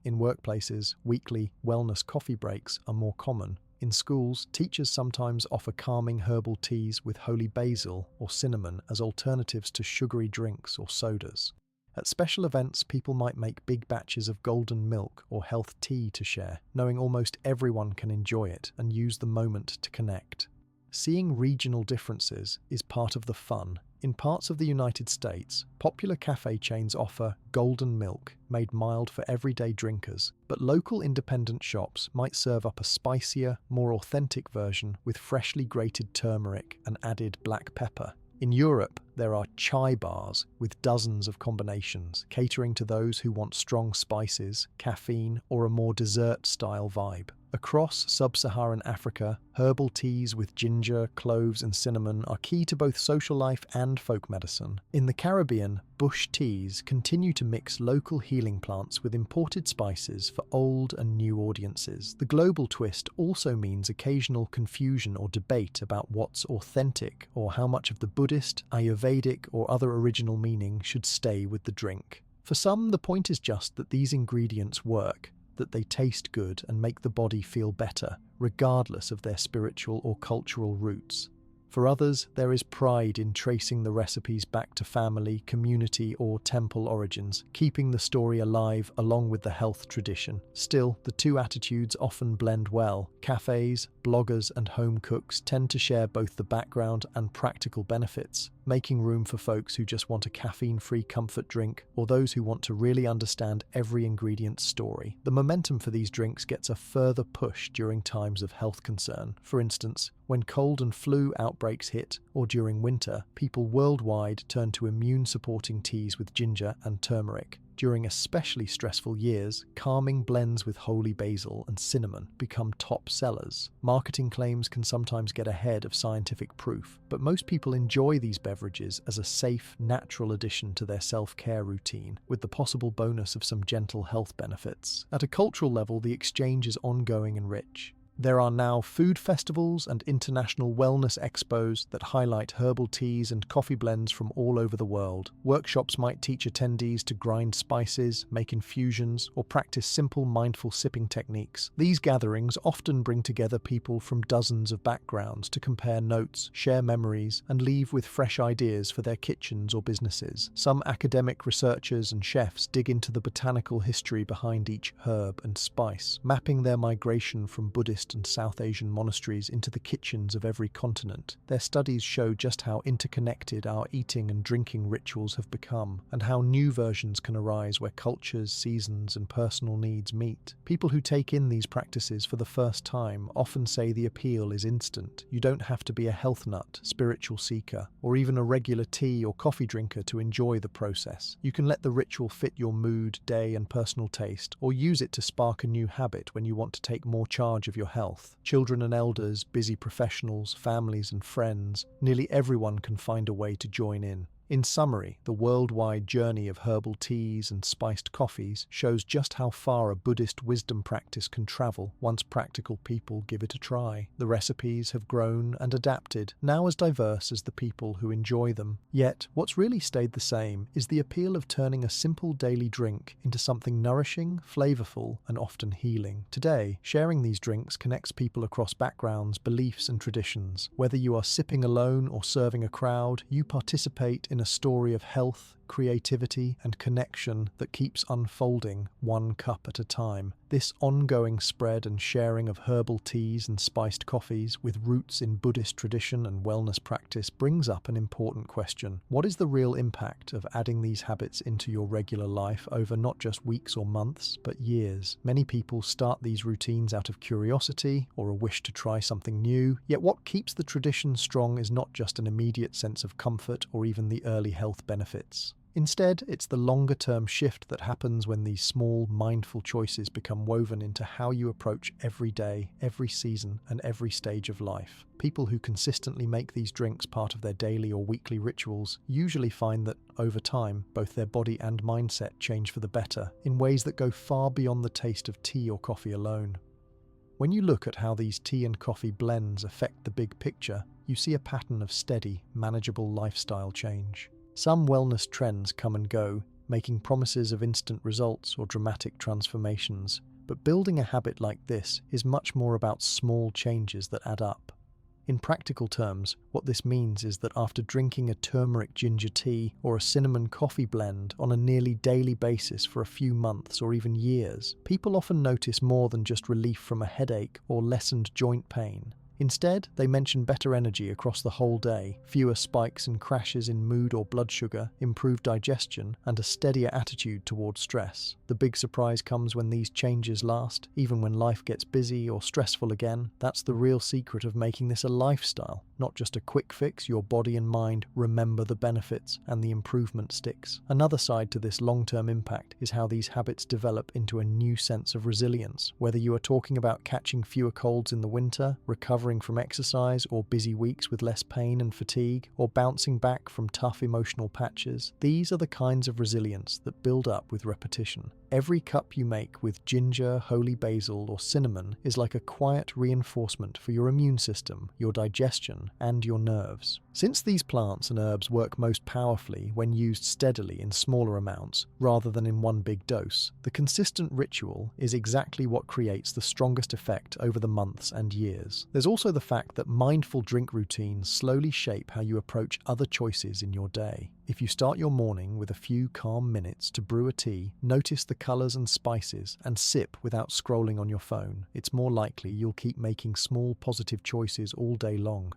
Speaker 1: In workplaces, weekly wellness coffee breaks are more common. In schools, teachers sometimes offer calming herbal teas with holy basil or cinnamon as alternatives to sugary drinks or sodas. At special events, people might make big batches of golden milk or health tea to share, knowing almost everyone can enjoy it and use the moment to connect. Seeing regional differences is part of the fun. In parts of the United States, popular cafe chains offer golden milk, made mild for everyday drinkers, but local independent shops might serve up a spicier, more authentic version with freshly grated turmeric and added black pepper. In Europe, there are chai bars with dozens of combinations, catering to those who want strong spices, caffeine, or a more dessert-style vibe. Across sub-Saharan Africa, herbal teas with ginger, cloves, and cinnamon are key to both social life and folk medicine. In the Caribbean, bush teas continue to mix local healing plants with imported spices for old and new audiences. The global twist also means occasional confusion or debate about what's authentic or how much of the Buddhist, Ayurvedic, or other original meaning should stay with the drink. For some, the point is just that these ingredients work, that they taste good and make the body feel better, regardless of their spiritual or cultural roots. For others, there is pride in tracing the recipes back to family, community, or temple origins, keeping the story alive along with the health tradition. Still, the two attitudes often blend well. Cafes, bloggers, and home cooks tend to share both the background and practical benefits, making room for folks who just want a caffeine-free comfort drink or those who want to really understand every ingredient's story. The momentum for these drinks gets a further push during times of health concern. For instance, when cold and flu outbreaks hit, or during winter, people worldwide turn to immune-supporting teas with ginger and turmeric. During especially stressful years, calming blends with holy basil and cinnamon become top sellers. Marketing claims can sometimes get ahead of scientific proof, but most people enjoy these beverages as a safe, natural addition to their self-care routine, with the possible bonus of some gentle health benefits. At a cultural level, the exchange is ongoing and rich. There are now food festivals and international wellness expos that highlight herbal teas and coffee blends from all over the world. Workshops might teach attendees to grind spices, make infusions, or practice simple mindful sipping techniques. These gatherings often bring together people from dozens of backgrounds to compare notes, share memories, and leave with fresh ideas for their kitchens or businesses. Some academic researchers and chefs dig into the botanical history behind each herb and spice, mapping their migration from Buddhist and South Asian monasteries into the kitchens of every continent. Their studies show just how interconnected our eating and drinking rituals have become, and how new versions can arise where cultures, seasons, and personal needs meet. People who take in these practices for the first time often say the appeal is instant. You don't have to be a health nut, spiritual seeker, or even a regular tea or coffee drinker to enjoy the process. You can let the ritual fit your mood, day, and personal taste, or use it to spark a new habit when you want to take more charge of your health. Children and elders, busy professionals, families and friends, nearly everyone can find a way to join in. In summary, the worldwide journey of herbal teas and spiced coffees shows just how far a Buddhist wisdom practice can travel once practical people give it a try. The recipes have grown and adapted, now as diverse as the people who enjoy them. Yet, what's really stayed the same is the appeal of turning a simple daily drink into something nourishing, flavorful, and often healing. Today, sharing these drinks connects people across backgrounds, beliefs, and traditions. Whether you are sipping alone or serving a crowd, you participate in a story of health, creativity, and connection that keeps unfolding one cup at a time. This ongoing spread and sharing of herbal teas and spiced coffees with roots in Buddhist tradition and wellness practice brings up an important question. What is the real impact of adding these habits into your regular life over not just weeks or months, but years? Many people start these routines out of curiosity or a wish to try something new, yet what keeps the tradition strong is not just an immediate sense of comfort or even the early health benefits. Instead, it's the longer-term shift that happens when these small, mindful choices become woven into how you approach every day, every season, and every stage of life. People who consistently make these drinks part of their daily or weekly rituals usually find that, over time, both their body and mindset change for the better, in ways that go far beyond the taste of tea or coffee alone. When you look at how these tea and coffee blends affect the big picture, you see a pattern of steady, manageable lifestyle change. Some wellness trends come and go, making promises of instant results or dramatic transformations, But building a habit like this is much more about small changes that add up. In practical terms, what this means is that after drinking a turmeric ginger tea or a cinnamon coffee blend on a nearly daily basis for a few months or even years, people often notice more than just relief from a headache or lessened joint pain. Instead, they mention better energy across the whole day, fewer spikes and crashes in mood or blood sugar, improved digestion, and a steadier attitude toward stress. The big surprise comes when these changes last, even when life gets busy or stressful again. That's the real secret of making this a lifestyle, not just a quick fix. Your body and mind remember the benefits, and the improvement sticks. Another side to this long-term impact is how these habits develop into a new sense of resilience. Whether you are talking about catching fewer colds in the winter, recovering from exercise, or busy weeks with less pain and fatigue, or bouncing back from tough emotional patches, these are the kinds of resilience that build up with repetition. Every cup you make with ginger, holy basil, or cinnamon is like a quiet reinforcement for your immune system, your digestion, and your nerves. Since these plants and herbs work most powerfully when used steadily in smaller amounts, rather than in one big dose, the consistent ritual is exactly what creates the strongest effect over the months and years. There's also the fact that mindful drink routines slowly shape how you approach other choices in your day. If you start your morning with a few calm minutes to brew a tea, notice the colors and spices, and sip without scrolling on your phone, it's more likely you'll keep making small positive choices all day long.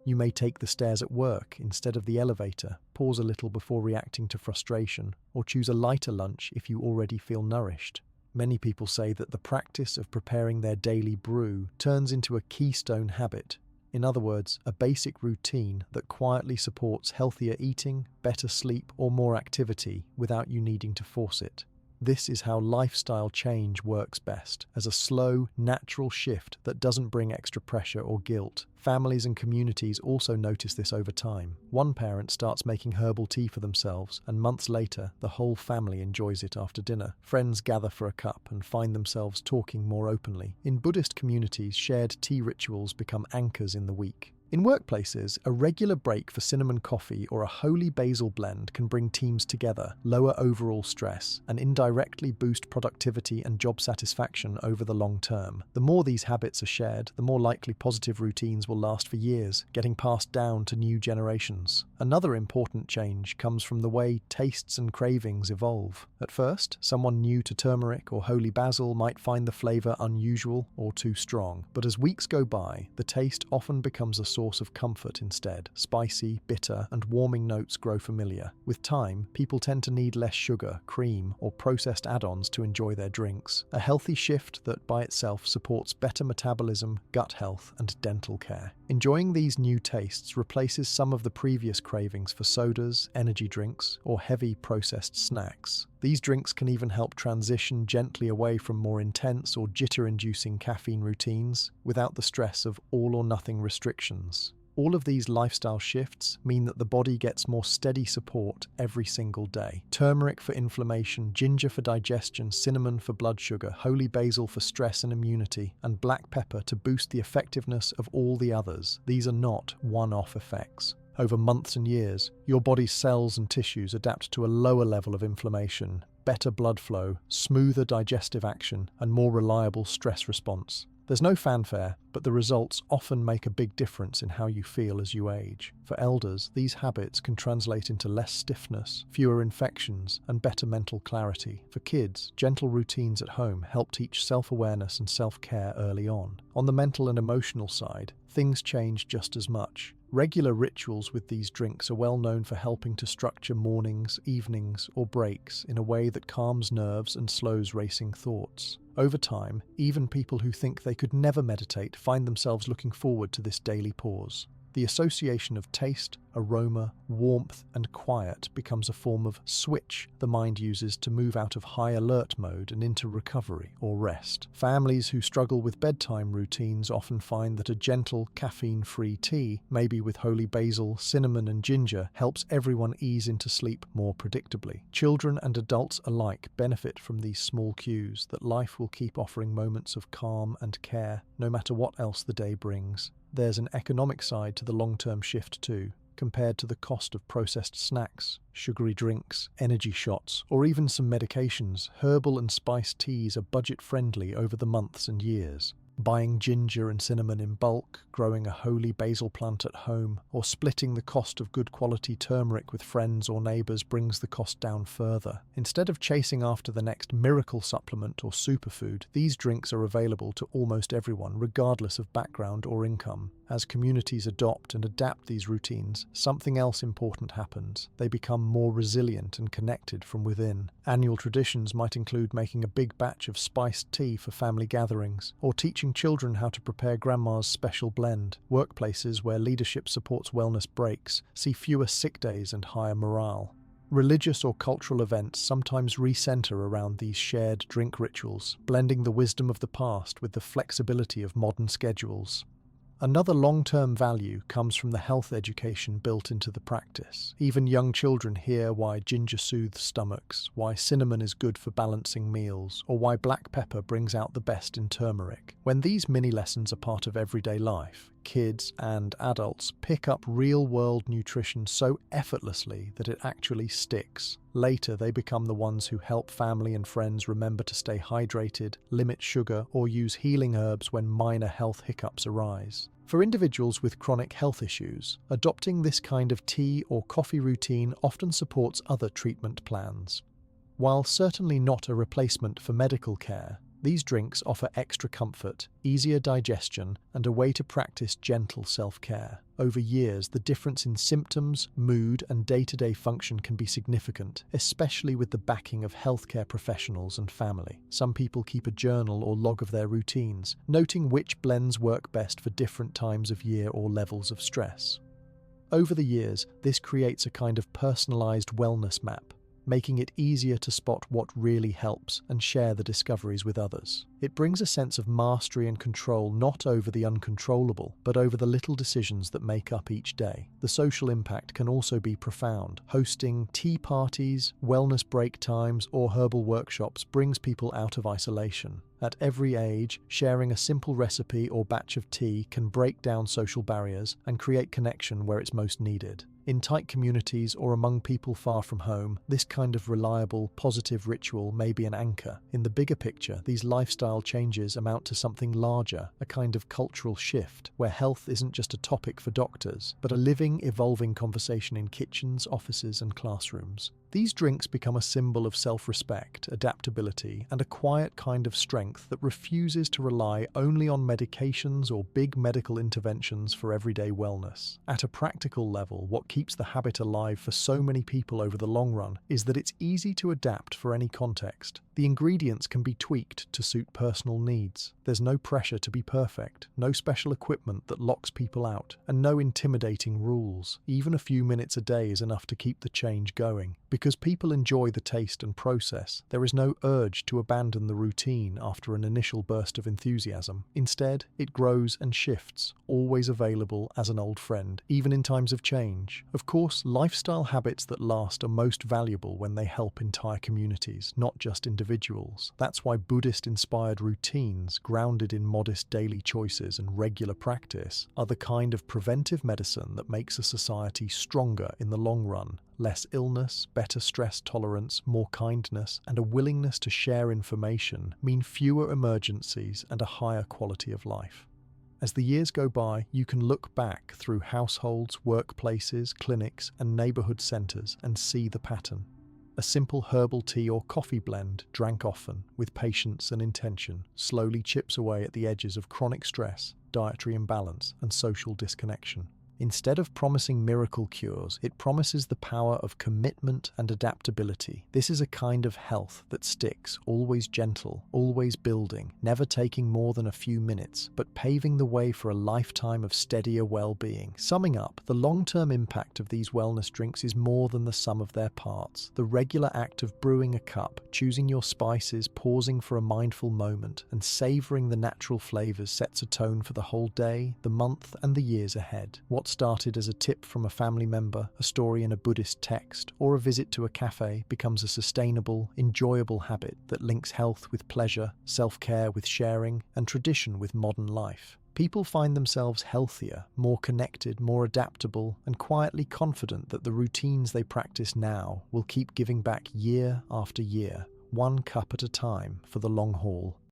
Speaker 1: You may take the stairs at work instead of the elevator, pause a little before reacting to frustration, or choose a lighter lunch if you already feel nourished. Many people say that the practice of preparing their daily brew turns into a keystone habit. In other words, a basic routine that quietly supports healthier eating, better sleep, or more activity without you needing to force it. This is how lifestyle change works best, as a slow, natural shift that doesn't bring extra pressure or guilt. Families and communities also notice this over time. One parent starts making herbal tea for themselves, and months later, the whole family enjoys it after dinner. Friends gather for a cup and find themselves talking more openly. In Buddhist communities, shared tea rituals become anchors in the week. In workplaces, a regular break for cinnamon coffee or a holy basil blend can bring teams together, lower overall stress, and indirectly boost productivity and job satisfaction over the long term. The more these habits are shared, the more likely positive routines will last for years, getting passed down to new generations. Another important change comes from the way tastes and cravings evolve. At first, someone new to turmeric or holy basil might find the flavor unusual or too strong, but as weeks go by, the taste often becomes a source of comfort instead. Spicy, bitter, and warming notes grow familiar. With time, people tend to need less sugar, cream, or processed add-ons to enjoy their drinks. A healthy shift that by itself supports better metabolism, gut health, and dental care. Enjoying these new tastes replaces some of the previous cravings for sodas, energy drinks, or heavy processed snacks. These drinks can even help transition gently away from more intense or jitter-inducing caffeine routines without the stress of all-or-nothing restrictions. All of these lifestyle shifts mean that the body gets more steady support every single day. Turmeric for inflammation, ginger for digestion, cinnamon for blood sugar, holy basil for stress and immunity, and black pepper to boost the effectiveness of all the others. These are not one-off effects. Over months and years, your body's cells and tissues adapt to a lower level of inflammation, better blood flow, smoother digestive action, and more reliable stress response. There's no fanfare, but the results often make a big difference in how you feel as you age. For elders, these habits can translate into less stiffness, fewer infections, and better mental clarity. For kids, gentle routines at home help teach self-awareness and self-care early on. On the mental and emotional side, things change just as much. Regular rituals with these drinks are well known for helping to structure mornings, evenings, or breaks in a way that calms nerves and slows racing thoughts. Over time, even people who think they could never meditate find themselves looking forward to this daily pause. The association of taste, aroma, warmth, and quiet becomes a form of switch the mind uses to move out of high alert mode and into recovery or rest. Families who struggle with bedtime routines often find that a gentle, caffeine-free tea, maybe with holy basil, cinnamon, and ginger, helps everyone ease into sleep more predictably. Children and adults alike benefit from these small cues that life will keep offering moments of calm and care, no matter what else the day brings. There's an economic side to the long-term shift too. compared to the cost of processed snacks, sugary drinks, energy shots, or even some medications. Herbal and spiced teas are budget-friendly over the months and years. Buying ginger and cinnamon in bulk, growing a holy basil plant at home, or splitting the cost of good quality turmeric with friends or neighbours brings the cost down further. Instead of chasing after the next miracle supplement or superfood, these drinks are available to almost everyone, regardless of background or income. As communities adopt and adapt these routines, something else important happens. They become more resilient and connected from within. Annual traditions might include making a big batch of spiced tea for family gatherings, or teaching children how to prepare grandma's special blend. Workplaces where leadership supports wellness breaks see fewer sick days and higher morale. Religious or cultural events sometimes recenter around these shared drink rituals, blending the wisdom of the past with the flexibility of modern schedules. Another long-term value comes from the health education built into the practice. Even young children hear why ginger soothes stomachs, why cinnamon is good for balancing meals, or why black pepper brings out the best in turmeric. When these mini-lessons are part of everyday life, kids and adults pick up real-world nutrition so effortlessly that it actually sticks. Later, they become the ones who help family and friends remember to stay hydrated, limit sugar, or use healing herbs when minor health hiccups arise. For individuals with chronic health issues, adopting this kind of tea or coffee routine often supports other treatment plans. While certainly not a replacement for medical care, these drinks offer extra comfort, easier digestion, and a way to practice gentle self-care. Over years, the difference in symptoms, mood, and day-to-day function can be significant, especially with the backing of healthcare professionals and family. Some people keep a journal or log of their routines, noting which blends work best for different times of year or levels of stress. Over the years, this creates a kind of personalized wellness map, making it easier to spot what really helps and share the discoveries with others. It brings a sense of mastery and control not over the uncontrollable, but over the little decisions that make up each day. The social impact can also be profound. Hosting tea parties, wellness break times, or herbal workshops brings people out of isolation. At every age, sharing a simple recipe or batch of tea can break down social barriers and create connection where it's most needed. In tight communities or among people far from home, this kind of reliable, positive ritual may be an anchor. In the bigger picture, these lifestyle changes amount to something larger, a kind of cultural shift, where health isn't just a topic for doctors, but a living, evolving conversation in kitchens, offices, and classrooms. These drinks become a symbol of self-respect, adaptability, and a quiet kind of strength that refuses to rely only on medications or big medical interventions for everyday wellness. At a practical level, what keeps the habit alive for so many people over the long run is that it's easy to adapt for any context. The ingredients can be tweaked to suit personal needs. There's no pressure to be perfect, no special equipment that locks people out, and no intimidating rules. Even a few minutes a day is enough to keep the change going. Because people enjoy the taste and process, there is no urge to abandon the routine after an initial burst of enthusiasm. Instead, it grows and shifts, always available as an old friend, even in times of change. Of course, lifestyle habits that last are most valuable when they help entire communities, not just individuals. That's why Buddhist-inspired routines, grounded in modest daily choices and regular practice, are the kind of preventive medicine that makes a society stronger in the long run. Less illness, better stress tolerance, more kindness, and a willingness to share information mean fewer emergencies and a higher quality of life. As the years go by, you can look back through households, workplaces, clinics, and neighborhood centers and see the pattern. A simple herbal tea or coffee blend, drank often, with patience and intention, slowly chips away at the edges of chronic stress, dietary imbalance, and social disconnection. Instead of promising miracle cures, it promises the power of commitment and adaptability. This is a kind of health that sticks, always gentle, always building, never taking more than a few minutes, but paving the way for a lifetime of steadier well-being. Summing up, the long-term impact of these wellness drinks is more than the sum of their parts. The regular act of brewing a cup, choosing your spices, pausing for a mindful moment, and savoring the natural flavors sets a tone for the whole day, the month, and the years ahead. What started as a tip from a family member, a story in a Buddhist text, or a visit to a cafe becomes a sustainable, enjoyable habit that links health with pleasure, self-care with sharing, and tradition with modern life. People find themselves healthier, more connected, more adaptable, and quietly confident that the routines they practice now will keep giving back year after year, one cup at a time, for the long haul.